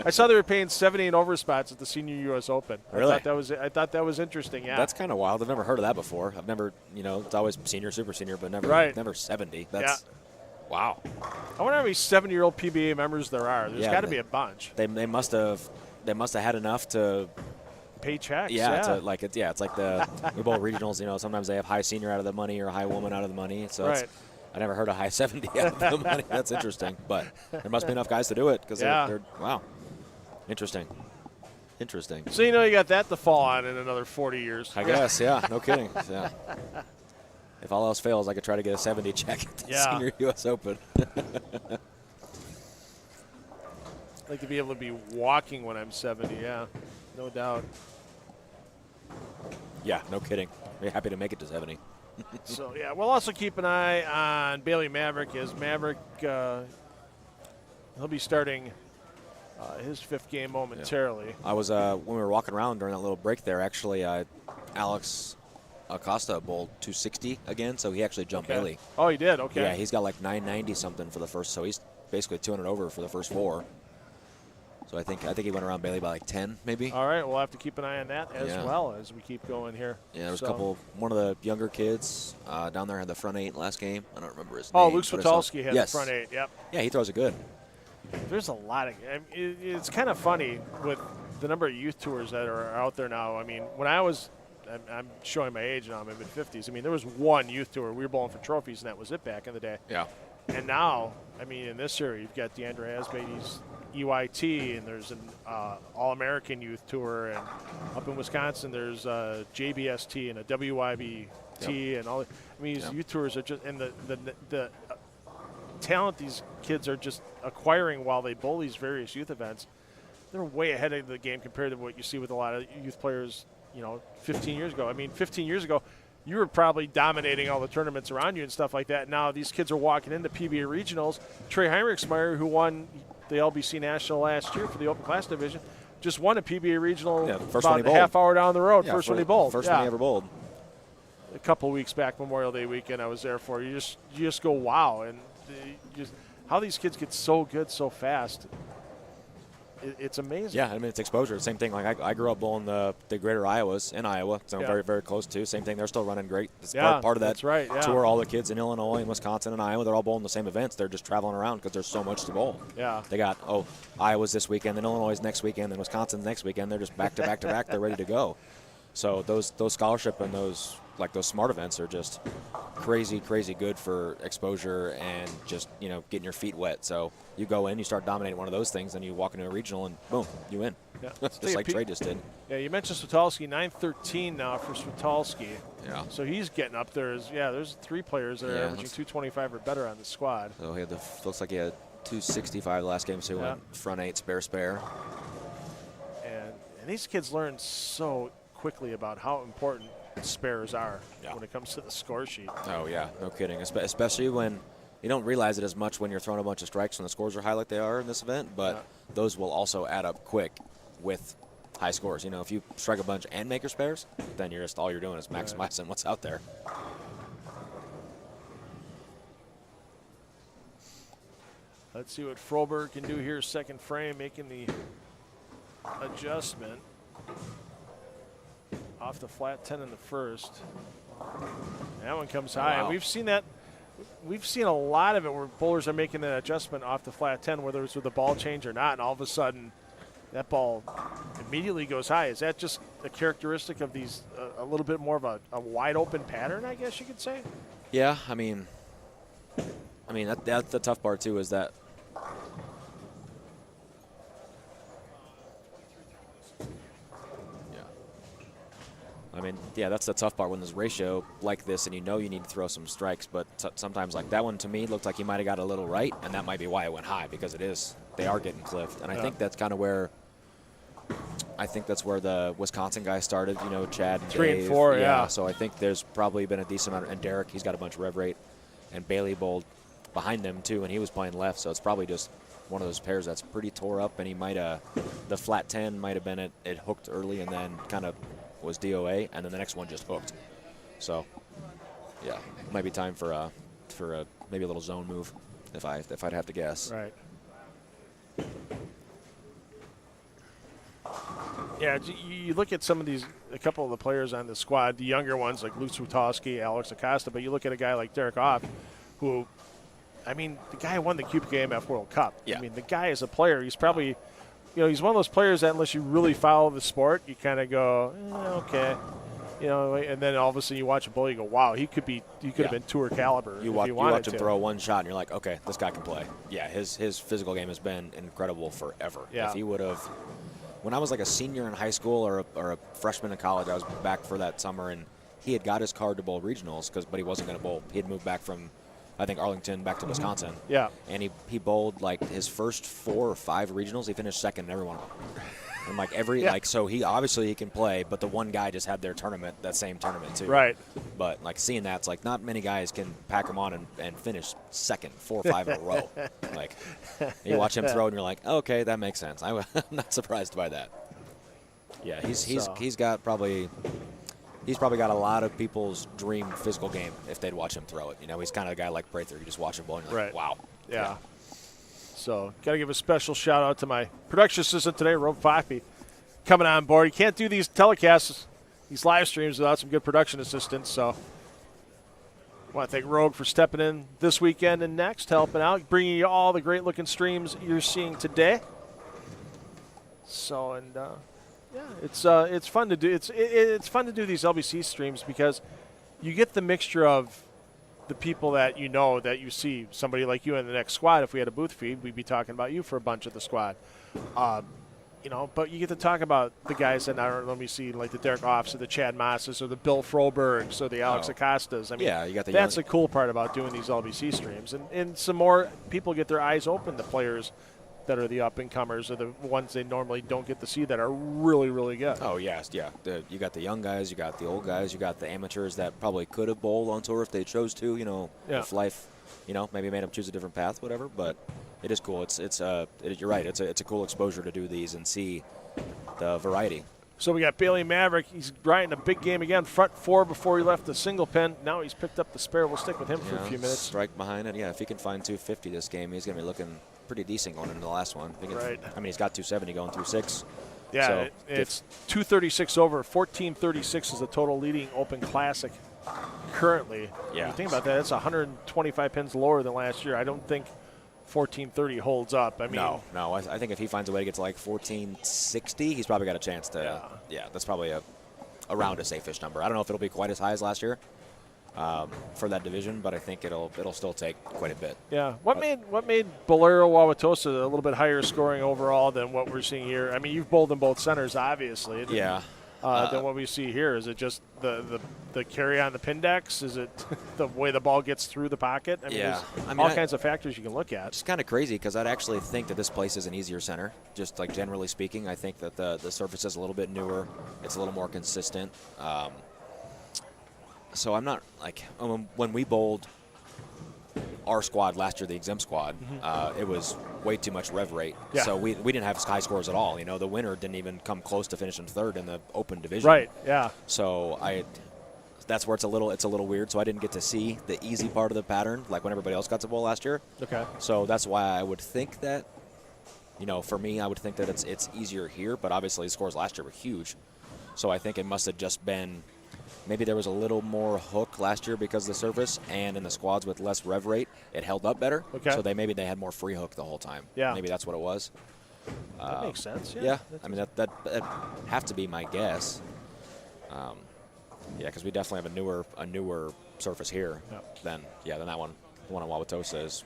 I saw they were paying 70 and over spots at the Senior U.S. Open. Really? I thought that was interesting, yeah. That's kind of wild. I've never heard of that before. I've never, it's always senior, super senior, but never 70. That's wow. I wonder how many 70-year-old PBA members there are. There's got to be a bunch. They must have had enough to pay checks. Yeah, it's like the we bowl regionals. Sometimes they have high senior out of the money or high woman out of the money. So I never heard of high 70 out of the money. That's interesting, but there must be enough guys to do it because they're wow, interesting. So you got that to fall on in another 40 years. I guess, yeah, no kidding. Yeah. If all else fails, I could try to get a 70 check at the Senior U.S. Open. I'd like to be able to be walking when I'm 70, yeah, no doubt. Yeah, no kidding. We're happy to make it to 70. So, yeah, we'll also keep an eye on Bailey Maverick as Maverick, he'll be starting his 5th game momentarily. Yeah. I was, when we were walking around during that little break there, actually, Alex Acosta bowled 260 again, so he actually jumped Bailey. Oh, he did? Okay. Yeah, he's got like 990 something for the first, so he's basically 200 over for the first 4. So I think he went around Bailey by like 10, maybe. All right, we'll have to keep an eye on that as well as we keep going here. Yeah, there was one of the younger kids down there had the front 8 last game. I don't remember his name. Oh, Luke Switalski had the front 8, yep. Yeah, he throws it good. There's a lot of it's kind of funny with the number of youth tours that are out there now. I mean, when I'm showing my age now, I'm in mid-50s. I mean, there was one youth tour. We were bowling for trophies, and that was it back in the day. Yeah. And now, I mean, in this area, you've got DeAndre Asbady's EYT, and there's an All-American Youth Tour, and up in Wisconsin there's JBST and a WYBT and all. I mean, these youth tours are just, and the talent these kids are just acquiring while they bowl these various youth events. They're way ahead of the game compared to what you see with a lot of youth players, 15 years ago. I mean, 15 years ago, you were probably dominating all the tournaments around you and stuff like that. Now these kids are walking into PBA regionals. Trey Heinrichsmeyer, who won the LBC National last year for the Open Class Division, just won a PBA regional about a half hour down the road. First one he bowled. First one he ever bowled. A couple of weeks back, Memorial Day weekend, I was there for. You just go, wow. And just how these kids get so good so fast. It's amazing. Yeah, I mean, it's exposure. Same thing. Like I grew up bowling the Greater Iowas in Iowa, so I'm very, very close to. Same thing. They're still running great. It's part of that tour. All the kids in Illinois and Wisconsin and Iowa, they're all bowling the same events. They're just traveling around because there's so much to bowl. Yeah. They got, Iowa's this weekend, then Illinois next weekend, then Wisconsin's next weekend. They're just back to back to back. They're ready to go. So those scholarship and those like those smart events are just crazy good for exposure and just, getting your feet wet. So you go in, you start dominating one of those things, then you walk into a regional and boom, you win. Yeah. Just like Trey just did. Yeah, you mentioned Switalski, 913 now for Switalski. Yeah. So he's getting up there. There's 3 players that are averaging 225 or better on the squad. So he had looks like he had 265 last game, so he went front 8, spare. And these kids learn so quickly about how important spares are when it comes to the score sheet. Oh, yeah, no kidding. Especially when you don't realize it as much when you're throwing a bunch of strikes when the scores are high like they are in this event, but those will also add up quick with high scores. If you strike a bunch and make your spares, then all you're doing is maximizing what's out there. Let's see what Froberg can do here, second frame, making the adjustment off the flat 10 in the first. That one comes high. Wow. We've seen that. We've seen a lot of it where bowlers are making that adjustment off the flat 10, whether it's with the ball change or not, and all of a sudden that ball immediately goes high. Is that just a characteristic of these, a little bit more of a wide open pattern, I guess you could say? Yeah, I mean that's the tough part too, is that that's the tough part when there's ratio like this and you need to throw some strikes, but sometimes like that one to me looked like he might have got a little right, and that might be why it went high, because they are getting clipped. And I think that's kind of where the Wisconsin guy started, Chad and 3 Dave. and 4, yeah. So I think there's probably been a decent amount, and Derek, he's got a bunch of rev rate, and Bailey bowled behind them too, and he was playing left, so it's probably just one of those pairs that's pretty tore up, and he might have, the flat 10 might have been it hooked early and then kind of was DOA, and then the next one just hooked. So, yeah, might be time for maybe a little zone move, if I'd have to guess. Right. Yeah, you look at a couple of the players on the squad, the younger ones like Luke Switalski, Alex Acosta, but you look at a guy like Derek Off, who, the guy won the Cubic AMF World Cup. Yeah. The guy is a player. He's probably, he's one of those players that unless you really follow the sport, you kind of go, okay. And then all of a sudden you watch a bowl, you go, wow, he could have been tour caliber. You watch him throw one shot, and you're like, okay, this guy can play. Yeah, his physical game has been incredible forever. Yeah. If he would have, when I was like a senior in high school or a freshman in college, I was back for that summer, and he had got his card to bowl regionals, but he wasn't going to bowl. He had moved back from, I think, Arlington back to Wisconsin. Yeah. And he bowled like his first 4 or 5 regionals. He finished second in every one of them. And like so he obviously can play, but the one guy just had their tournament, that same tournament too. Right. But like seeing that, it's like not many guys can pack him on and finish second 4 or 5 in a row. Like you watch him throw and you're like, okay, that makes sense. I'm not surprised by that. Yeah, he's probably got a lot of people's dream physical game if they'd watch him throw it. He's kind of a guy like Prather. You just watch him bowl and you're like, wow. Yeah. So, got to give a special shout out to my production assistant today, Rob Foppy, coming on board. You can't do these telecasts, these live streams without some good production assistance. So, I want to thank Rogue for stepping in this weekend and next, helping out, bringing you all the great looking streams you're seeing today. So, and it's fun to do. It's fun to do these LBC streams because you get the mixture of the people that that you see. Somebody like you in the next squad, if we had a booth feed, we'd be talking about you for a bunch of the squad. But you get to talk about the guys that let me see, like the Derek Offs or the Chad Mosses or the Bill Frobergs or the Alex Acostas. You got that's the cool part about doing these LBC streams. And some more people get their eyes open to players that are the up-and-comers or the ones they normally don't get to see that are really, really good. Oh, yes, yeah. You got the young guys, you got the old guys, you got the amateurs that probably could have bowled on tour if they chose to, if life, maybe made them choose a different path, whatever. But it is cool. You're right. It's a cool exposure to do these and see the variety. So we got Bailey Maverick. He's riding a big game again, front 4 before he left the single pin. Now he's picked up the spare. We'll stick with him for a few minutes. Strike behind it. Yeah, if he can find 250 this game, he's going to be looking pretty decent going into the last one. Right. He's got 270 going through 6. Yeah, so it's 236 over. 1436 is the total leading Open Classic currently. Yeah. When you think about that, it's 125 pins lower than last year. I don't think 1430 holds up. No. I think if he finds a way to get to like 1460, he's probably got a chance to. Yeah, that's probably a around a safe-ish number. I don't know if it'll be quite as high as last year for that division, but I think it'll still take quite a bit. Yeah. What made Bolero Wauwatosa a little bit higher scoring overall than what we're seeing here? I mean, you've bowled in both centers, obviously. Yeah. Than what we see here. Is it just the carry on the pin decks? Is it the way the ball gets through the pocket? I mean, yeah. there's all kinds of factors you can look at. It's kind of crazy because I'd actually think that this place is an easier center, just like generally speaking. I think that the surface is a little bit newer. It's a little more consistent. So I'm not like when we bowled our squad last year, the exempt squad, it was way too much rev rate. Yeah. So we didn't have high scores at all. You know, the winner didn't even come close to finishing third in the open division. Right. Yeah. So that's where it's a little weird. So I didn't get to see the easy part of the pattern like when everybody else got to bowl last year. Okay. So that's why I would think that, you know, for me, I would think that it's easier here. But obviously the scores last year were huge. So I think it must have just been. Maybe there was a little more hook last year because of the surface, and in the squads with less rev rate, it held up better. Okay. So maybe they had more free hook the whole time. Yeah. Maybe that's what it was. That makes sense. Yeah. I mean, that have to be my guess. Yeah, because we definitely have a newer surface here than that one. The one in Wauwatosa is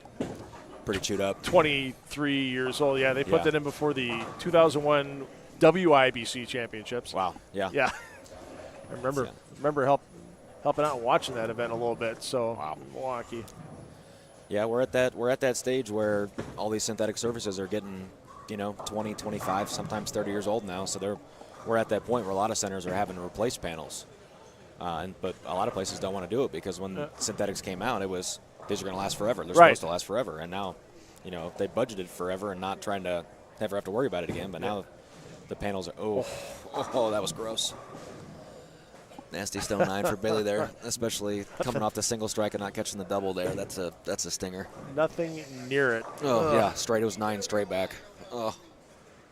pretty chewed up. 23 years old. Yeah, they put that in before the 2001 WIBC Championships. Wow. Yeah. Yeah. I remember helping out and watching that event a little bit. So wow. Milwaukee. Yeah, we're at that stage where all these synthetic surfaces are getting, 20, 25, sometimes 30 years old now. So we're at that point where a lot of centers are having to replace panels, but a lot of places don't want to do it because when synthetics came out, it was these are going to last forever. They're supposed to last forever, and now, they budgeted forever and not trying to never have to worry about it again. But now the panels are that was gross. Nasty stone 9 for Bailey there, especially coming off the single strike and not catching the double there. That's a stinger. Nothing near it. Oh, yeah, straight. It was 9 straight back. Oh.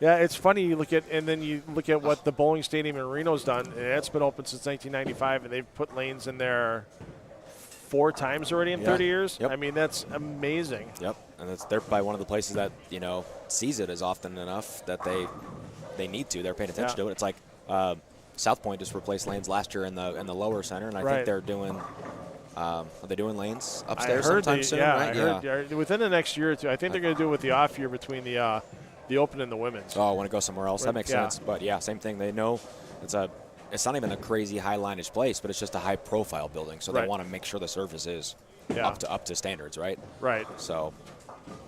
Yeah, it's funny. You look at what the bowling stadium in Reno's done, and it's been open since 1995, and they've put lanes in there 4 times already in 30 years. Yep. I mean, that's amazing. Yep, and they're probably one of the places that sees it as often enough that they need to. They're paying attention to it. It's like. South Point just replaced lanes last year in the lower center, and I think they're doing. Are they doing lanes upstairs sometime soon? Yeah, right? I heard within the next year or two. I think they're going to do it with the off year between the open and the women's. Oh, I want to go somewhere else. That makes sense. But yeah, same thing. They know it's not even a crazy high lineage place, but it's just a high profile building, so they want to make sure the surface is up to standards, right? Right. So.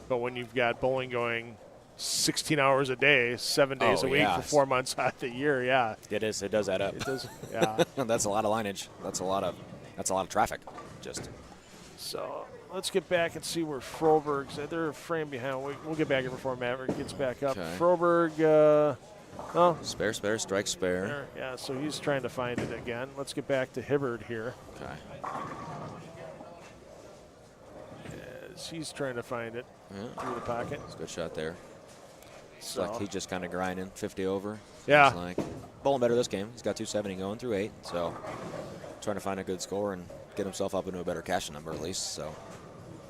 But when you've got bowling going 16 hours a day, 7 days a week for 4 months out of the year, it is. It does add up. It does. Yeah. That's a lot of lineage. That's a lot of traffic. Just. So let's get back and see where Froberg's. They're a frame behind. We'll get back here before Maverick gets back up. Okay. Froberg. Spare, strike, spare. Yeah. So he's trying to find it again. Let's get back to Hibbard here. Okay. As he's trying to find it through the pocket. It's a good shot there. So like he's just kind of grinding, 50 over. Yeah. Like bowling better this game. He's got 270 going through 8, so trying to find a good score and get himself up into a better cashing number at least. So.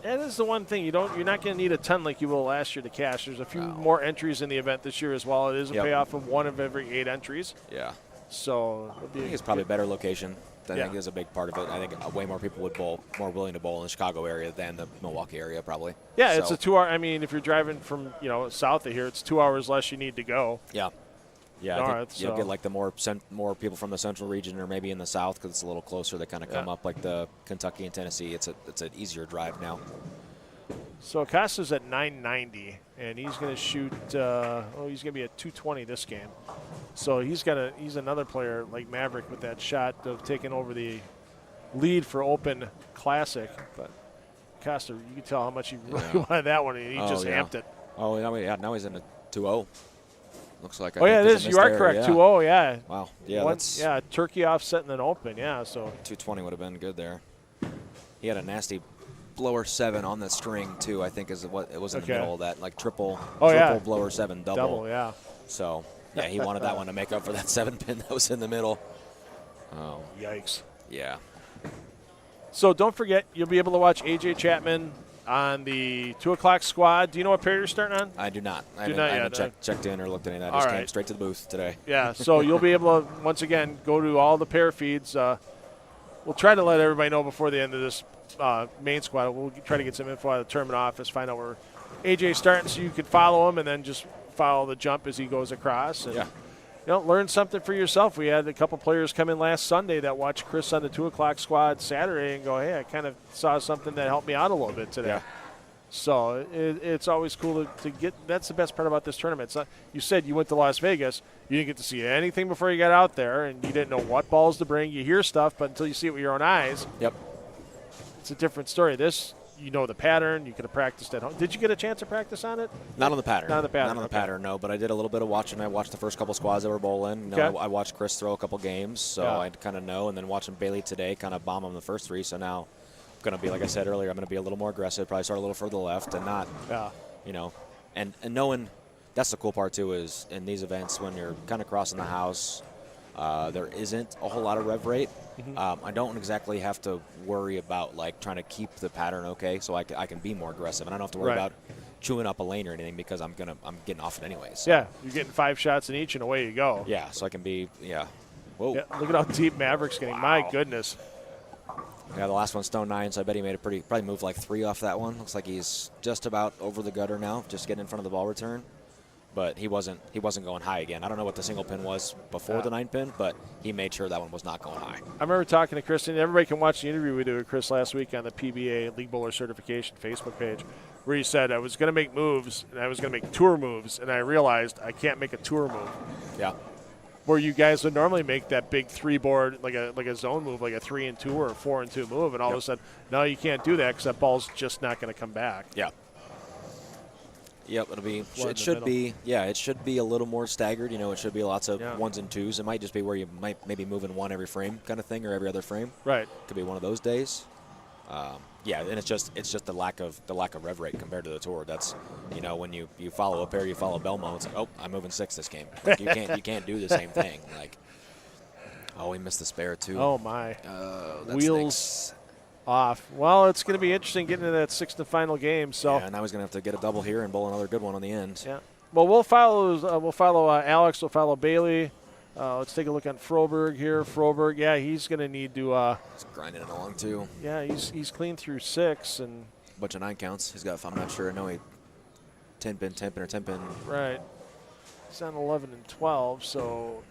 That is the one thing you're not going to need a ton like you will last year to cash. There's a few more entries in the event this year as well. It is a payoff of 1 of every 8 entries. Yeah. So I think it's probably a better location. I think is a big part of it. I think way more people would bowl, more willing to bowl in the Chicago area than the Milwaukee area, probably. Yeah, so. It's a 2 hour. I mean, if you're driving from south of here, it's 2 hours less you need to go. Yeah. Yeah, North, you'll get like the more people from the central region or maybe in the south because it's a little closer. They kind of come up like the Kentucky and Tennessee. It's an easier drive now. So Acosta's at 990, and he's going to shoot. He's going to be at 220 this game. So he's another player like Maverick with that shot of taking over the lead for Open Classic. But Acosta, you can tell how much he really wanted that one, and he just amped it. Oh, now he's in a 2-0. Looks like. It is. You are correct. 2-0. Yeah. Wow. Yeah. Turkey offset and then Open. Yeah. So 220 would have been good there. He had a nasty blower 7 on the string too. I think is what it was in the middle of that, like triple blower 7 double. Yeah. So he wanted that one to make up for that 7 pin that was in the middle. Oh. Yikes. Yeah. So don't forget, you'll be able to watch AJ Chapman on the 2 o'clock squad. Do you know what pair you're starting on? I do not. I not haven't yet, checked in or looked at any of that. I just came straight to the booth today. Yeah, so you'll be able to, once again, go to all the pair feeds. We'll try to let everybody know before the end of this main squad. We'll try to get some info out of the tournament office, find out where AJ's starting so you can follow him and then just follow the jump as he goes across. And, learn something for yourself. We had a couple players come in last Sunday that watched Chris on the 2 o'clock squad Saturday and go, hey, I kind of saw something that helped me out a little bit today. Yeah. So it's always cool to get – that's the best part about this tournament. It's not, you said you went to Las Vegas. You didn't get to see anything before you got out there, and you didn't know what balls to bring. You hear stuff, but until you see it with your own eyes, it's a different story. This – you know the pattern. You could have practiced at home. Did you get a chance to practice on it? Not on the pattern. Not on the pattern. Not on the pattern, no. But I did a little bit of watching. I watched the first couple squads that were bowling. I watched Chris throw a couple games, so I kind of know. And then watching Bailey today kind of bomb on the first 3. So now I'm going to be, like I said earlier, I'm going to be a little more aggressive, probably start a little further left and not, and knowing that's the cool part, too, is in these events when you're kind of crossing the house, there isn't a whole lot of rev rate. I don't exactly have to worry about like trying to keep the pattern okay, so I can be more aggressive, and I don't have to worry about chewing up a lane or anything because I'm getting off it anyways. So. Yeah, you're getting 5 shots in each, and away you go. Yeah, so I can be Whoa! Yeah, look at how deep Maverick's getting. Wow. My goodness. Yeah, the last one's stone 9, so I bet he made probably moved like 3 off that one. Looks like he's just about over the gutter now, just getting in front of the ball return. But he wasn't going high again. I don't know what the single pin was before the 9 pin, but he made sure that one was not going high. I remember talking to Chris, and everybody can watch the interview we did with Chris last week on the PBA League Bowler Certification Facebook page, where he said I was going to make moves, and I was going to make tour moves, and I realized I can't make a tour move. Yeah. Where you guys would normally make that big 3-board, like a zone move, like a 3-2 or a 4-2 move, and all of a sudden, no, you can't do that because that ball's just not going to come back. Yeah. Yep, it should be a little more staggered. It should be lots of 1s and 2s. It might just be where you might maybe move in 1 every frame kind of thing, or every other frame. Right. Could be one of those days. And it's just the lack of rev rate compared to the tour. That's when you follow a pair, you follow Belmo. It's like, oh, I'm moving 6 this game. Like, you can't do the same thing. Like, oh, we missed the spare too. Oh my. Wheels. Off. Well, it's going to be interesting getting into that 6th and final game. So now he's going to have to get a double here and bowl another good one on the end. Yeah. Well, we'll follow Alex. We'll follow Bailey. Let's take a look on Froberg here. Froberg, he's going to need to. He's grinding it along too. Yeah, he's clean through 6 and. Bunch of 9 counts. He's got. I'm not sure. I know he 10 pin or 10 pin. Right. He's on 11 and 12. So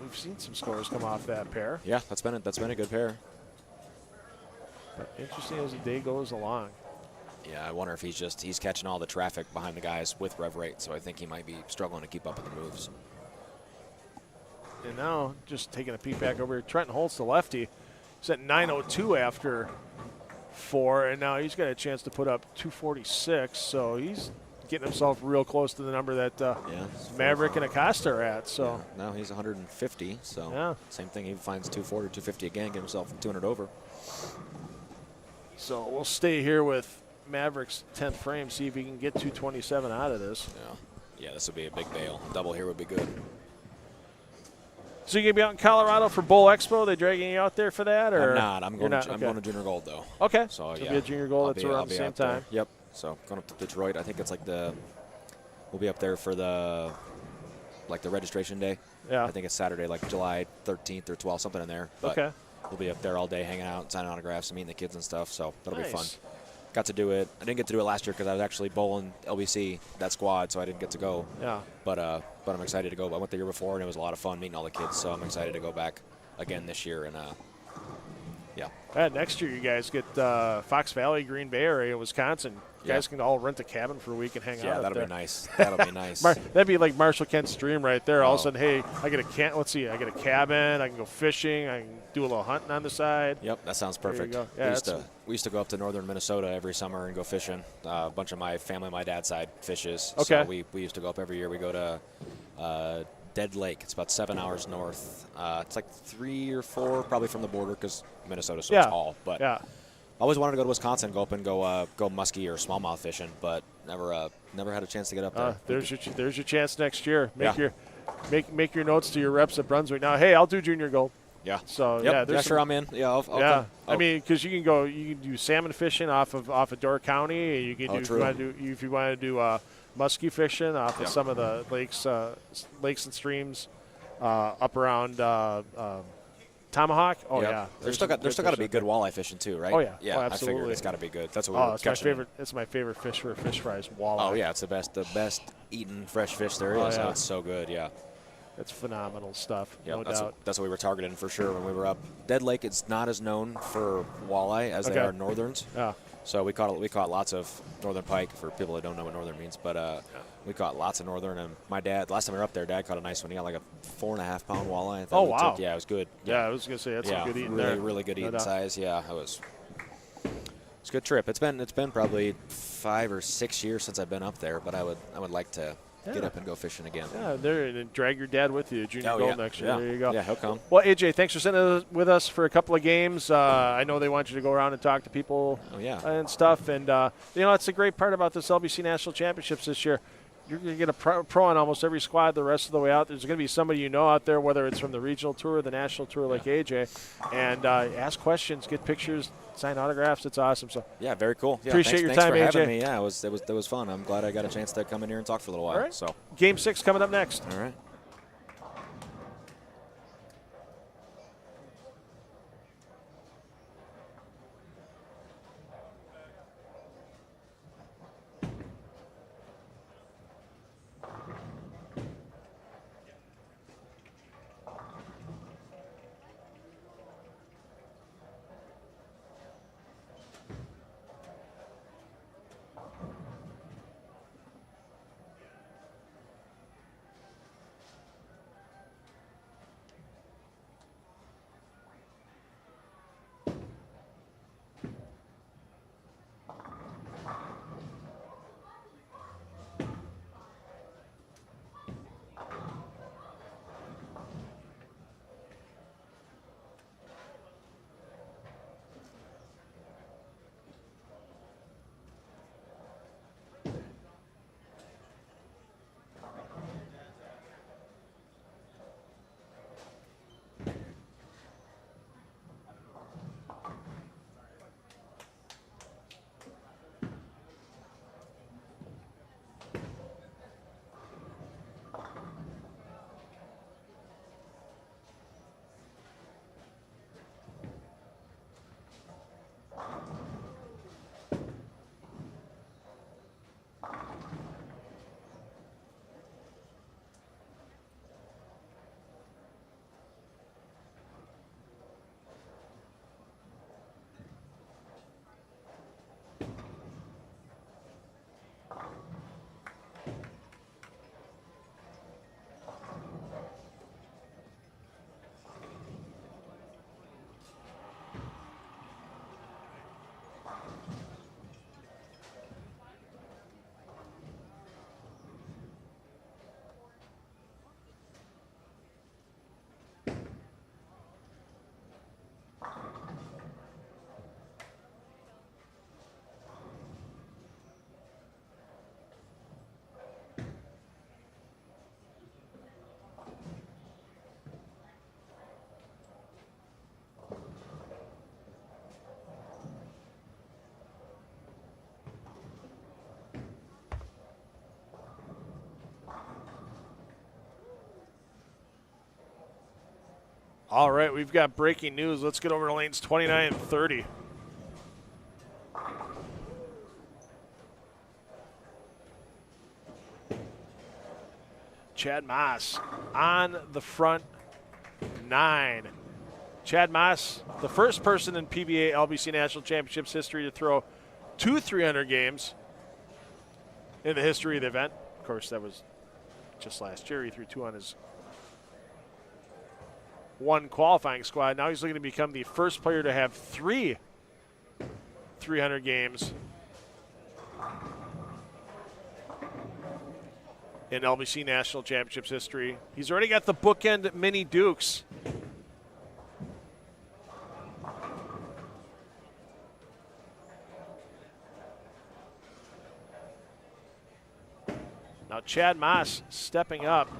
we've seen some scores come off that pair. Yeah, that's been a good pair. But interesting as the day goes along. Yeah, I wonder if he's catching all the traffic behind the guys with rev rate, so I think he might be struggling to keep up with the moves. And now, just taking a peek back over here, Trenton Holtz, the lefty, he's at 902 after 4, and now he's got a chance to put up 246, so he's getting himself real close to the number that Maverick and Acosta are at. So now he's 150, so same thing. He finds 240, 250 again, get himself 200 over. So we'll stay here with Maverick's 10th frame, see if he can get 227 out of this. Yeah, this would be a big bail. A double here would be good. So you're going to be out in Colorado for Bowl Expo? They dragging you out there for that? Or? I'm not. I'm going to Junior Gold, though. Okay. So, be a Junior Gold. That's around the same time. Yep. So going up to Detroit. I think it's like we'll be up there for the registration day. Yeah. I think it's Saturday, like July 13th or 12th, something in there. But okay. We'll be up there all day hanging out, signing autographs, and meeting the kids and stuff, so that'll nice. Be fun. Got to do it. I didn't get to do it last year because I was actually bowling LBC, that squad, so I didn't get to go. Yeah. But I'm excited to go. I went the year before, and it was a lot of fun meeting all the kids, so I'm excited to go back again this year. And, next year you guys get Fox Valley, Green Bay area, Wisconsin. You guys can all rent a cabin for a week and hang out. Yeah, that'll be nice. That'll be nice. That'd be like Marshall Kent's dream right there. All of a sudden, hey, I get a cabin. I can go fishing. I can do a little hunting on the side. Yep, that sounds perfect. Yeah, we used to go up to northern Minnesota every summer and go fishing. A bunch of my family, my dad's side, fishes. Okay. So we used to go up every year. We go to Dead Lake. It's about 7 hours north. It's like 3 or 4 probably from the border because Minnesota's so tall. But I always wanted to go to Wisconsin, go up and go muskie or smallmouth fishing, but never had a chance to get up there. There's your chance next year. Make your notes to your reps at Brunswick. Now, hey, I'll do Junior Gold. Yeah. So yep. there's sure, I'm in. Yeah. I'll yeah. I'll, I mean, because you can do salmon fishing off of Door County. You can true. if you want to do muskie fishing off of some of the lakes and streams up around Tomahawk. Oh yeah. There's still got to be good walleye fishing too, right? Oh yeah. Yeah. Oh, absolutely. I figured it's got to be good. That's what we were it's my catching. favorite. It's my favorite fish for fish fries. Walleye. Oh yeah, it's the best eaten fresh fish there is. Yeah. It's so good. Yeah. It's phenomenal stuff. Yeah, no that's doubt. that's what we were targeting for sure when we were up. Dead Lake, it's not as known for walleye as they are northerns. Yeah. So we caught lots of northern pike for people that don't know what northern means, but we caught lots of northern. And my dad, last time we were up there, Dad caught a nice one. He got like a 4.5 pound walleye. Oh wow! Yeah, it was good. Yeah, I was gonna say that's some good eating there. Really good eating size. Yeah, it's a good trip. It's been probably 5 or 6 years since I've been up there, but I would like to get up and go fishing again. Yeah, there, and drag your dad with you, Junior Gold next year. Yeah. There you go. Yeah, he'll come. Well, AJ, thanks for sitting with us for a couple of games. I know they want you to go around and talk to people and stuff. And, it's the great part about this LBC National Championships this year. You're going to get a pro on almost every squad the rest of the way out. There's going to be somebody you know out there, whether it's from the regional tour or the national tour like AJ, and ask questions, get pictures, sign autographs. It's awesome. So yeah, very cool. Yeah, appreciate your thanks time, for AJ. having me. Yeah, it was fun. I'm glad I got a chance to come in here and talk for a little while. All right. So Game 6 coming up next. All right. All right, we've got breaking news. Let's get over to lanes 29 and 30. Chad Moss on the front 9. Chad Moss, the first person in PBA LBC National Championships history to throw 2 300 games in the history of the event. Of course, that was just last year. He threw 2 on his 1 qualifying squad. Now he's looking to become the first player to have 3 300 games in LBC National Championships history. He's already got the bookend mini Dukes. Now Chad Moss stepping up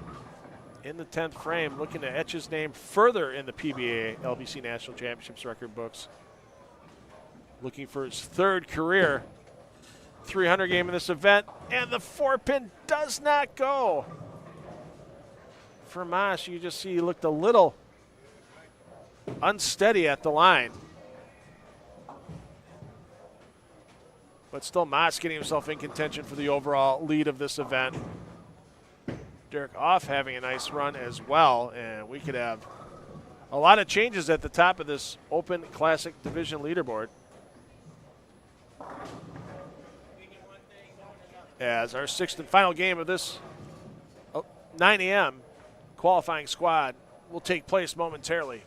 in the 10th frame, looking to etch his name further in the PBA LBC National Championships record books. Looking for his third career 300 game in this event, and the 4-pin does not go. For Moss, you just see he looked a little unsteady at the line. But still, Moss getting himself in contention for the overall lead of this event. Derek Off having a nice run as well, and we could have a lot of changes at the top of this Open Classic Division leaderboard. As our sixth and final game of this 9 a.m. qualifying squad will take place momentarily.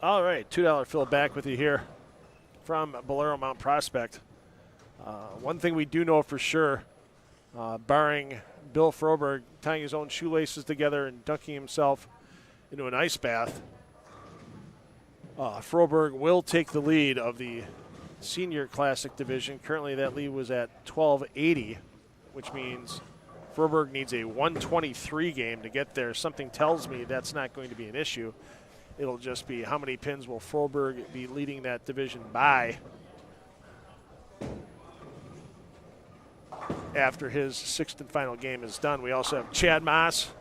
All right, $2 Phil back with you here from Bolero Mount Prospect. One thing we do know for sure, barring Bill Froberg tying his own shoelaces together and dunking himself into an ice bath, Froberg will take the lead of the Senior Classic division. Currently that lead was at 1280, which means Froberg needs a 123 game to get there. Something tells me that's not going to be an issue. It'll just be how many pins will Froberg be leading that division by after his sixth and final game is done. We also have Chad Moss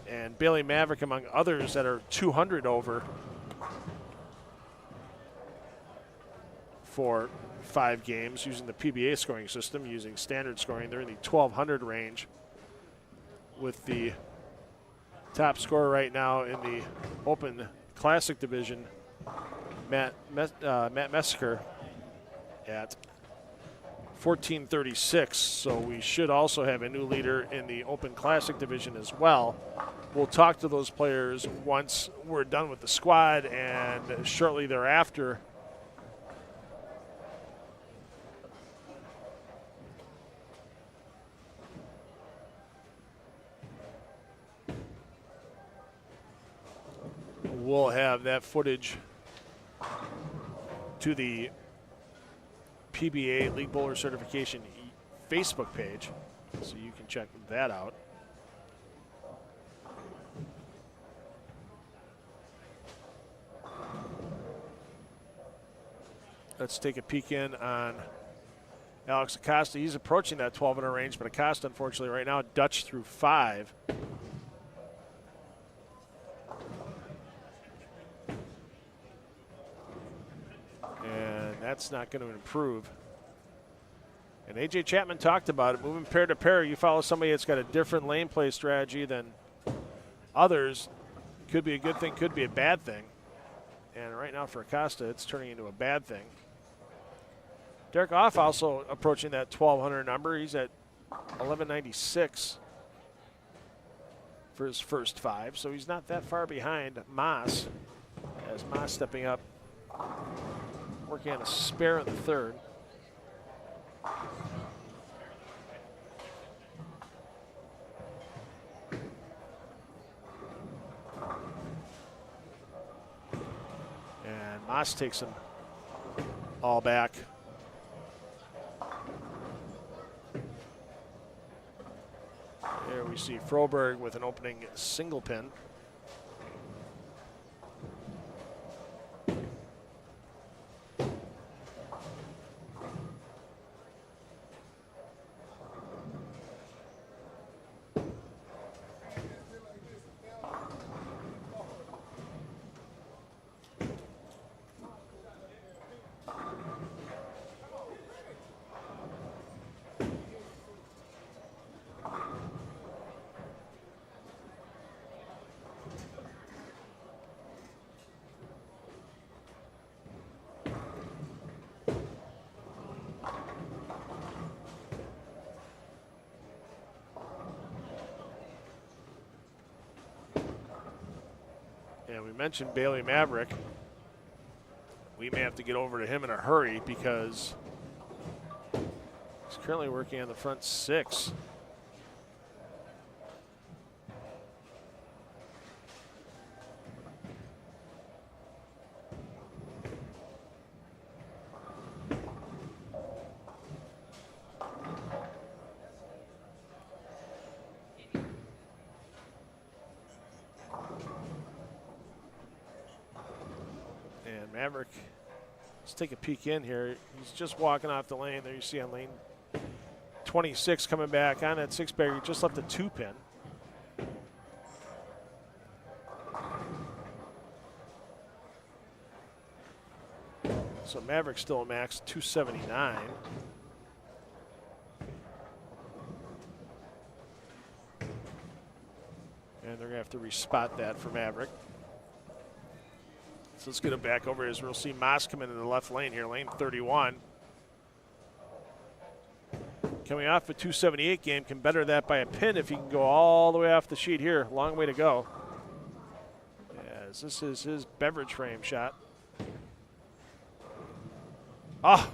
and Bailey Maverick, among others, that are 200 over for 5 games using the PBA scoring system, using standard scoring. They're in the 1,200 range, with the top scorer right now in the Open Classic division, Matt Mesker, at 1436. So we should also have a new leader in the Open Classic division as well. We'll talk to those players once we're done with the squad, and shortly thereafter, we'll have that footage to the PBA League Bowler Certification Facebook page, so you can check that out. Let's take a peek in on Alex Acosta. He's approaching that 1,200 range, but Acosta, unfortunately, right now, Dutch through 5. And that's not going to improve. And AJ Chapman talked about it, moving pair to pair. You follow somebody that's got a different lane play strategy than others. Could be a good thing, could be a bad thing. And right now for Acosta, it's turning into a bad thing. Derek Off also approaching that 1,200 number. He's at 1196 for his first 5, so he's not that far behind Moss, as Moss stepping up, working on a spare in the 3rd. And Moss takes them all back. There we see Froberg with an opening single pin. And we mentioned Bailey Maverick. We may have to get over to him in a hurry because he's currently working on the front 6. Maverick, let's take a peek in here. He's just walking off the lane. There you see on lane 26 coming back on that 6-bagger. He just left a 2-pin. So Maverick still a max 279. And they're going to have to respot that for Maverick. So let's get it back over as we'll see Moss come into the left lane here, lane 31. Coming off a 278 game, can better that by a pin if he can go all the way off the sheet here. Long way to go. is. This is his beverage frame shot. Oh,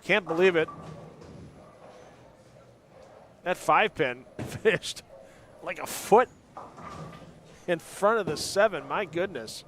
can't believe it. That 5-pin finished like a foot in front of the 7. My goodness.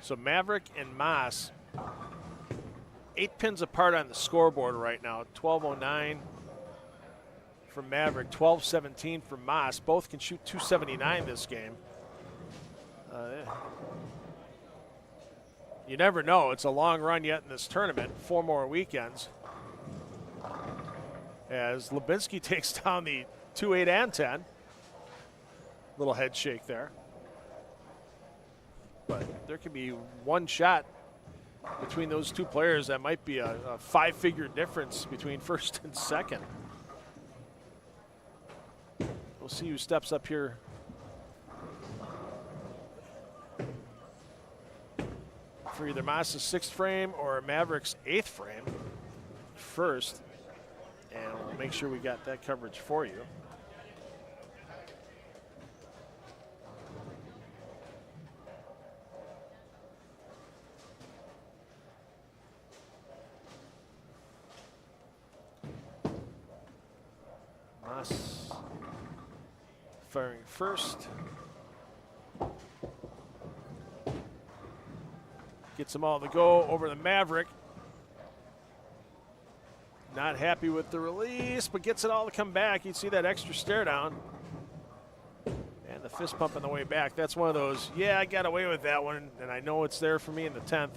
So Maverick and Moss, 8 pins apart on the scoreboard right now. 12:09 for Maverick, 12:17 for Moss. Both can shoot 279 this game. You never know. It's a long run yet in this tournament. 4 more weekends. As Lubinsky takes down the 2, 8, and 10. Little head shake there. But there could be one shot between those two players that might be a 5-figure difference between first and second. We'll see who steps up here. For either Moss's 6th frame or Maverick's 8th frame first. And we'll make sure we got that coverage for you. Moss firing first. Gets them all to go over the Maverick. Not happy with the release, but gets it all to come back. You'd see that extra stare down. And the fist pump on the way back. That's one of those, yeah, I got away with that one, and I know it's there for me in the 10th.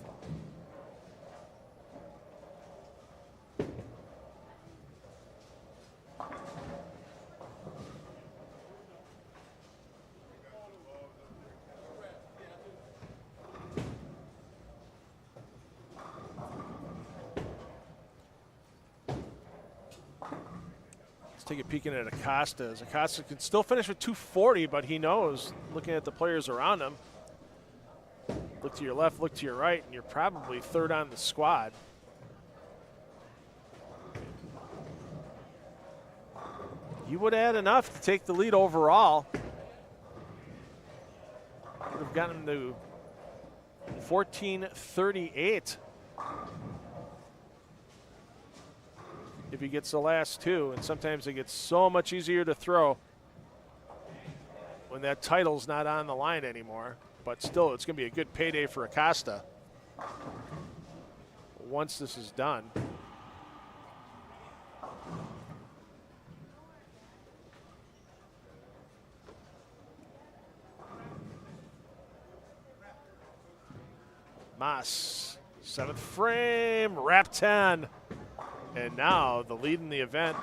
Take a peek in at Acosta. As Acosta can still finish with 240, but he knows, looking at the players around him, look to your left, look to your right, and you're probably 3rd on the squad. You would add enough to take the lead overall. Would have gotten to 14:38. If he gets the last 2, and sometimes it gets so much easier to throw when that title's not on the line anymore. But still, it's going to be a good payday for Acosta once this is done. Moss, 7th frame, wrap 10. And now the lead in the event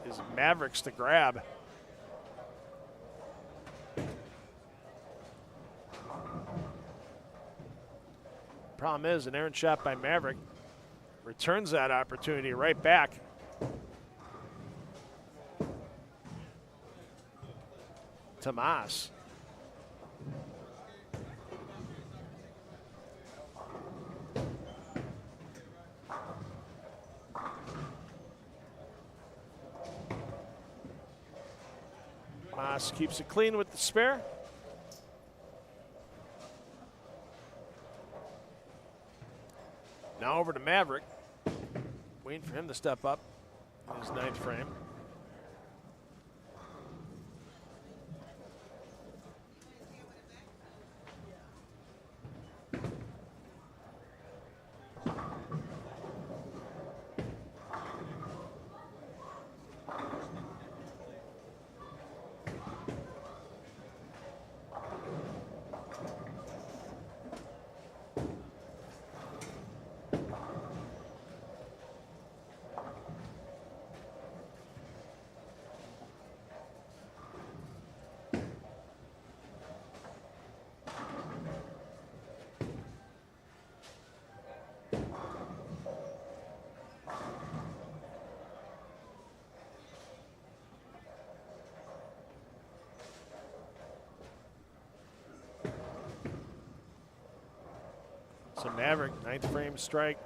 is Mavericks to grab. Problem is, an errant shot by Maverick returns that opportunity right back. Tomas. Moss keeps it clean with the spare. Now over to Maverick. Waiting for him to step up in his 9th frame. So Maverick, 9th frame strike.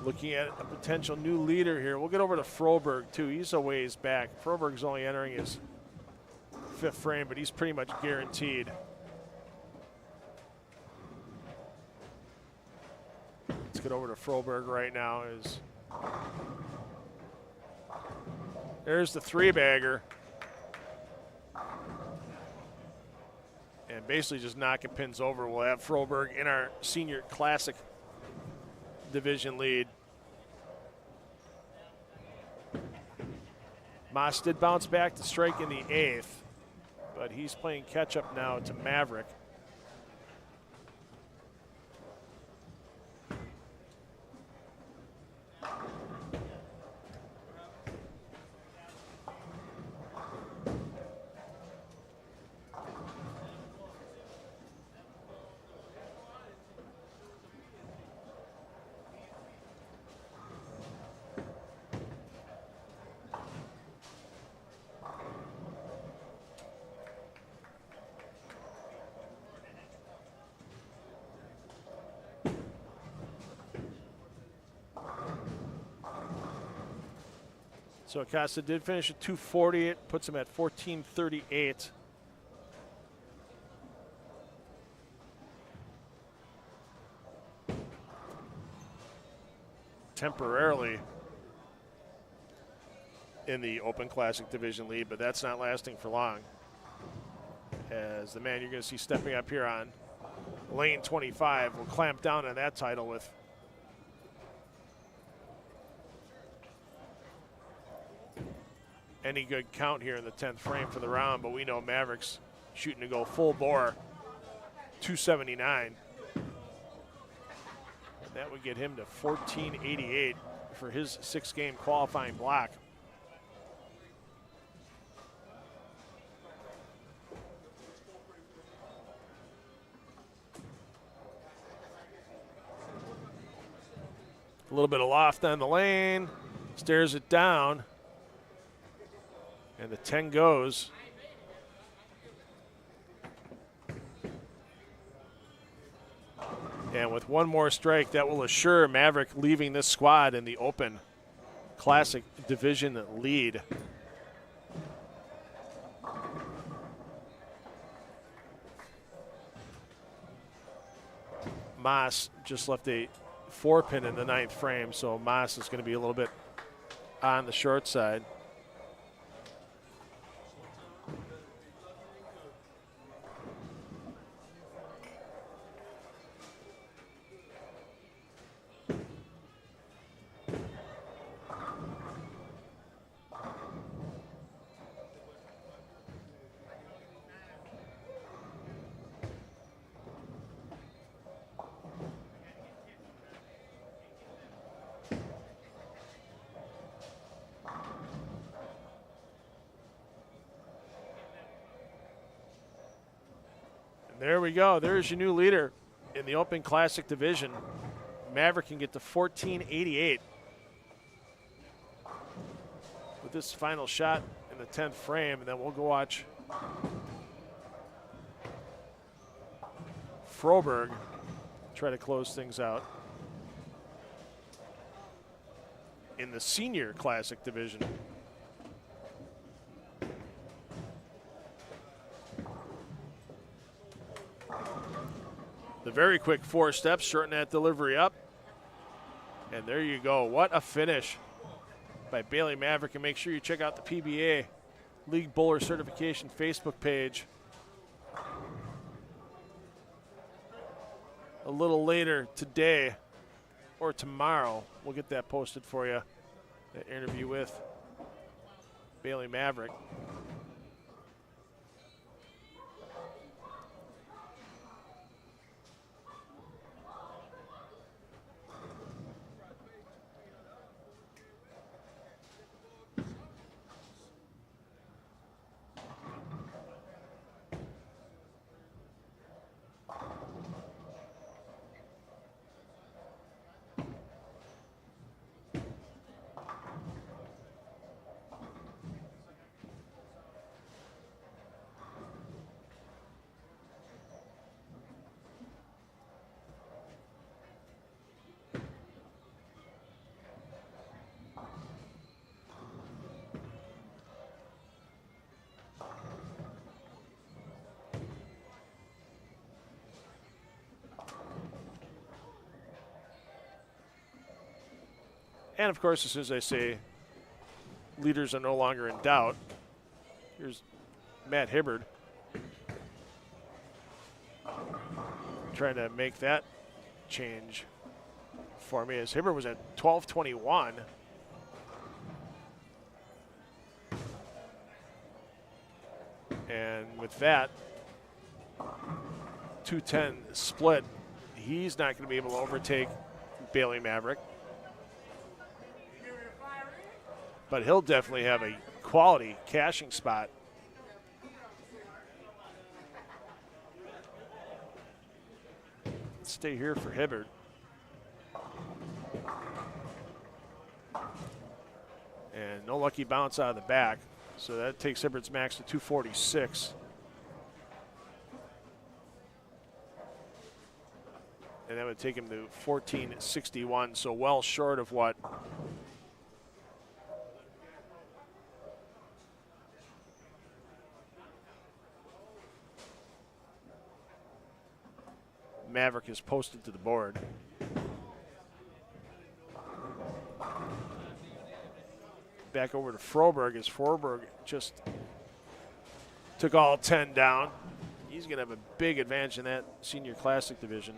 Looking at a potential new leader here. We'll get over to Froberg, too. He's a ways back. Froberg's only entering his 5th frame, but he's pretty much guaranteed. Let's get over to Froberg right now. There's the 3-bagger. And basically just knocking pins over. We'll have Froberg in our senior classic division lead. Moss did bounce back to strike in the 8th, but he's playing catch up now to Maverick. So Acosta did finish at 240. It puts him at 1438. Temporarily in the Open Classic Division lead, but that's not lasting for long. As the man you're going to see stepping up here on lane 25 will clamp down on that title with any good count here in the 10th frame for the round, but we know Maverick's shooting to go full bore, 279. And that would get him to 1488 for his 6-game qualifying block. A little bit of loft on the lane, stares it down. And the 10 goes. And with one more strike, that will assure Maverick leaving this squad in the Open Classic Division lead. Moss just left a 4-pin in the 9th frame, so Moss is going to be a little bit on the short side. There we go. There's your new leader in the Open Classic Division. Maverick can get to 1488 with this final shot in the 10th frame, and then we'll go watch Froberg try to close things out in the Senior Classic Division. The very quick 4 steps, shorten that delivery up. And there you go. What a finish by Bailey Maverick. And make sure you check out the PBA League Bowler Certification Facebook page. A little later today or tomorrow, we'll get that posted for you. That interview with Bailey Maverick. And, of course, as soon as I say leaders are no longer in doubt, here's Matt Hibbard trying to make that change for me, as Hibbard was at 12:21. And with that 2:10 split, he's not going to be able to overtake Bailey Maverick. But he'll definitely have a quality cashing spot. Stay here for Hibbard. And no lucky bounce out of the back. So that takes Hibbard's max to 246. And that would take him to 1461, so well short of what Maverick has posted to the board. Back over to Froberg as Froberg just took all 10 down. He's going to have a big advantage in that senior classic division.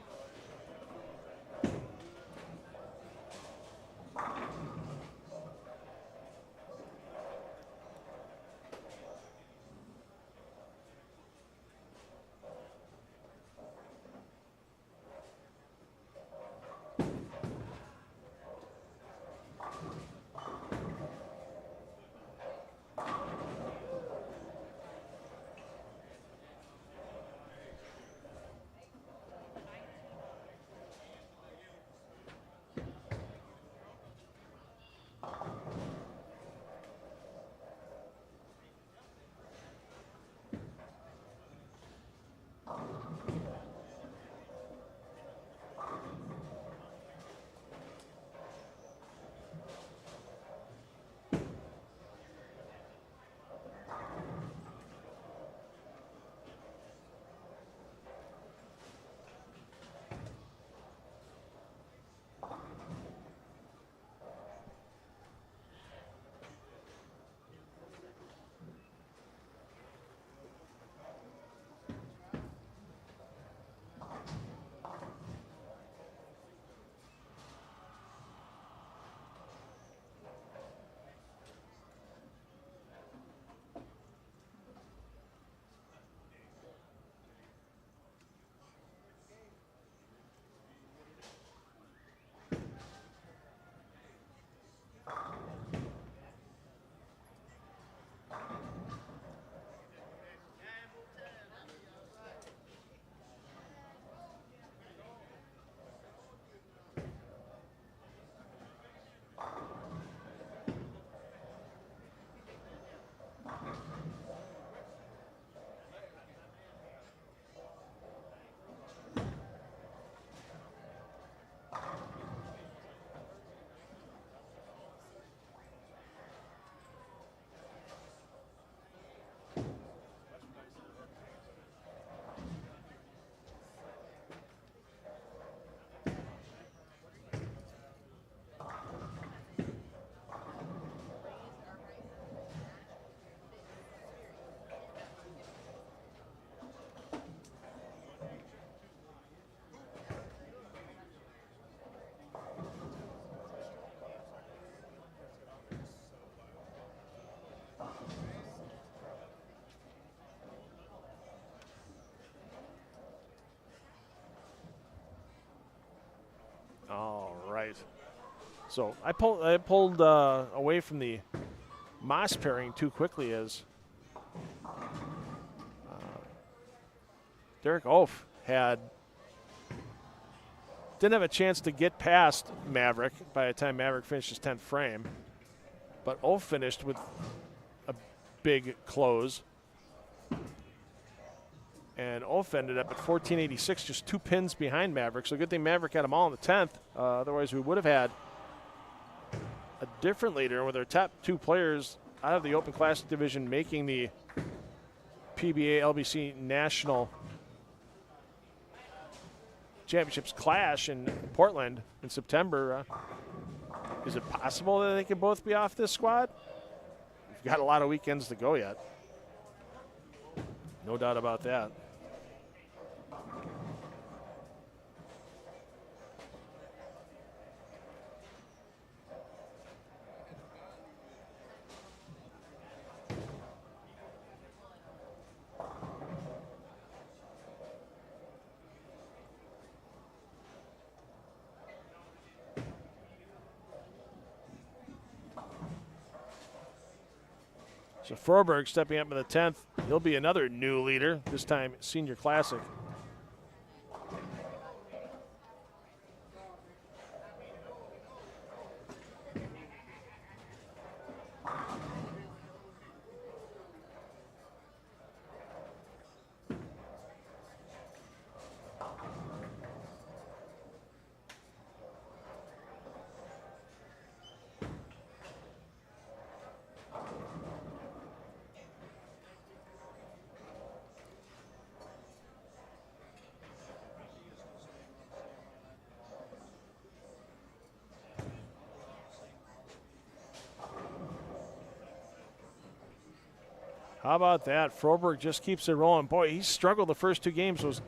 All right. So I pulled away from the Moss pairing too quickly as Derek Oaf didn't have a chance to get past Maverick by the time Maverick finished his 10th frame. But Oaf finished with a big close. And Oaf ended up at 1486, just 2 pins behind Maverick. So good thing Maverick had them all in the 10th. Otherwise, we would have had a different leader with our top 2 players out of the Open Classic division making the PBA LBC National Championships clash in Portland in September. Is it possible that they could both be off this squad? We've got a lot of weekends to go yet. No doubt about that. So Froberg stepping up in the 10th. He'll be another new leader, this time Senior Classic. How about that? Froberg just keeps it rolling. Boy, he struggled the first two games. Was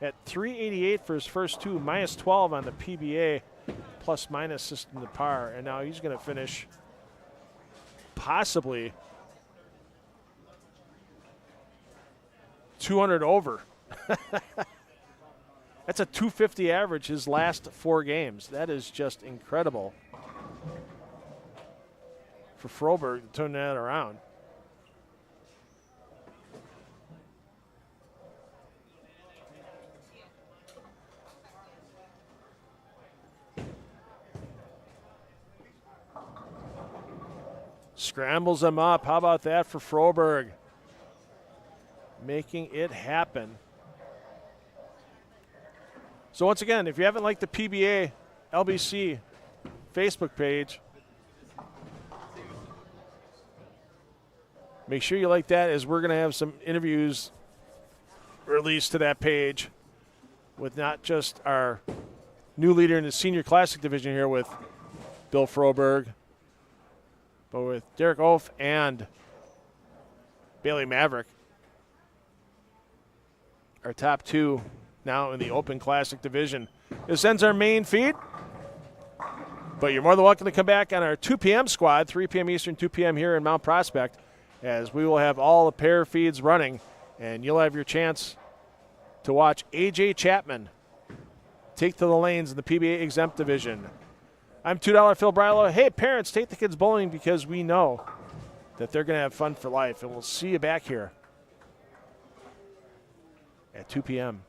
at 388 for his first two, minus 12 on the PBA, plus minus system to par. And now he's going to finish possibly 200 over. That's a 250 average his last 4 games. That is just incredible for Froberg to turn that around. Scrambles him up. How about that for Froberg? Making it happen. So once again, if you haven't liked the PBA LBC Facebook page, make sure you like that, as we're going to have some interviews released to that page with not just our new leader in the Senior Classic division here with Bill Froberg, but with Derek Oaf and Bailey Maverick, our top 2 now in the Open Classic division. This ends our main feed, but you're more than welcome to come back on our 2 p.m. squad, 3 p.m. Eastern, 2 p.m. here in Mount Prospect, as we will have all the pair feeds running, and you'll have your chance to watch AJ Chapman take to the lanes in the PBA exempt division. I'm $2 Phil Brilo. Hey, parents, take the kids bowling, because we know that they're going to have fun for life. And we'll see you back here at 2 p.m.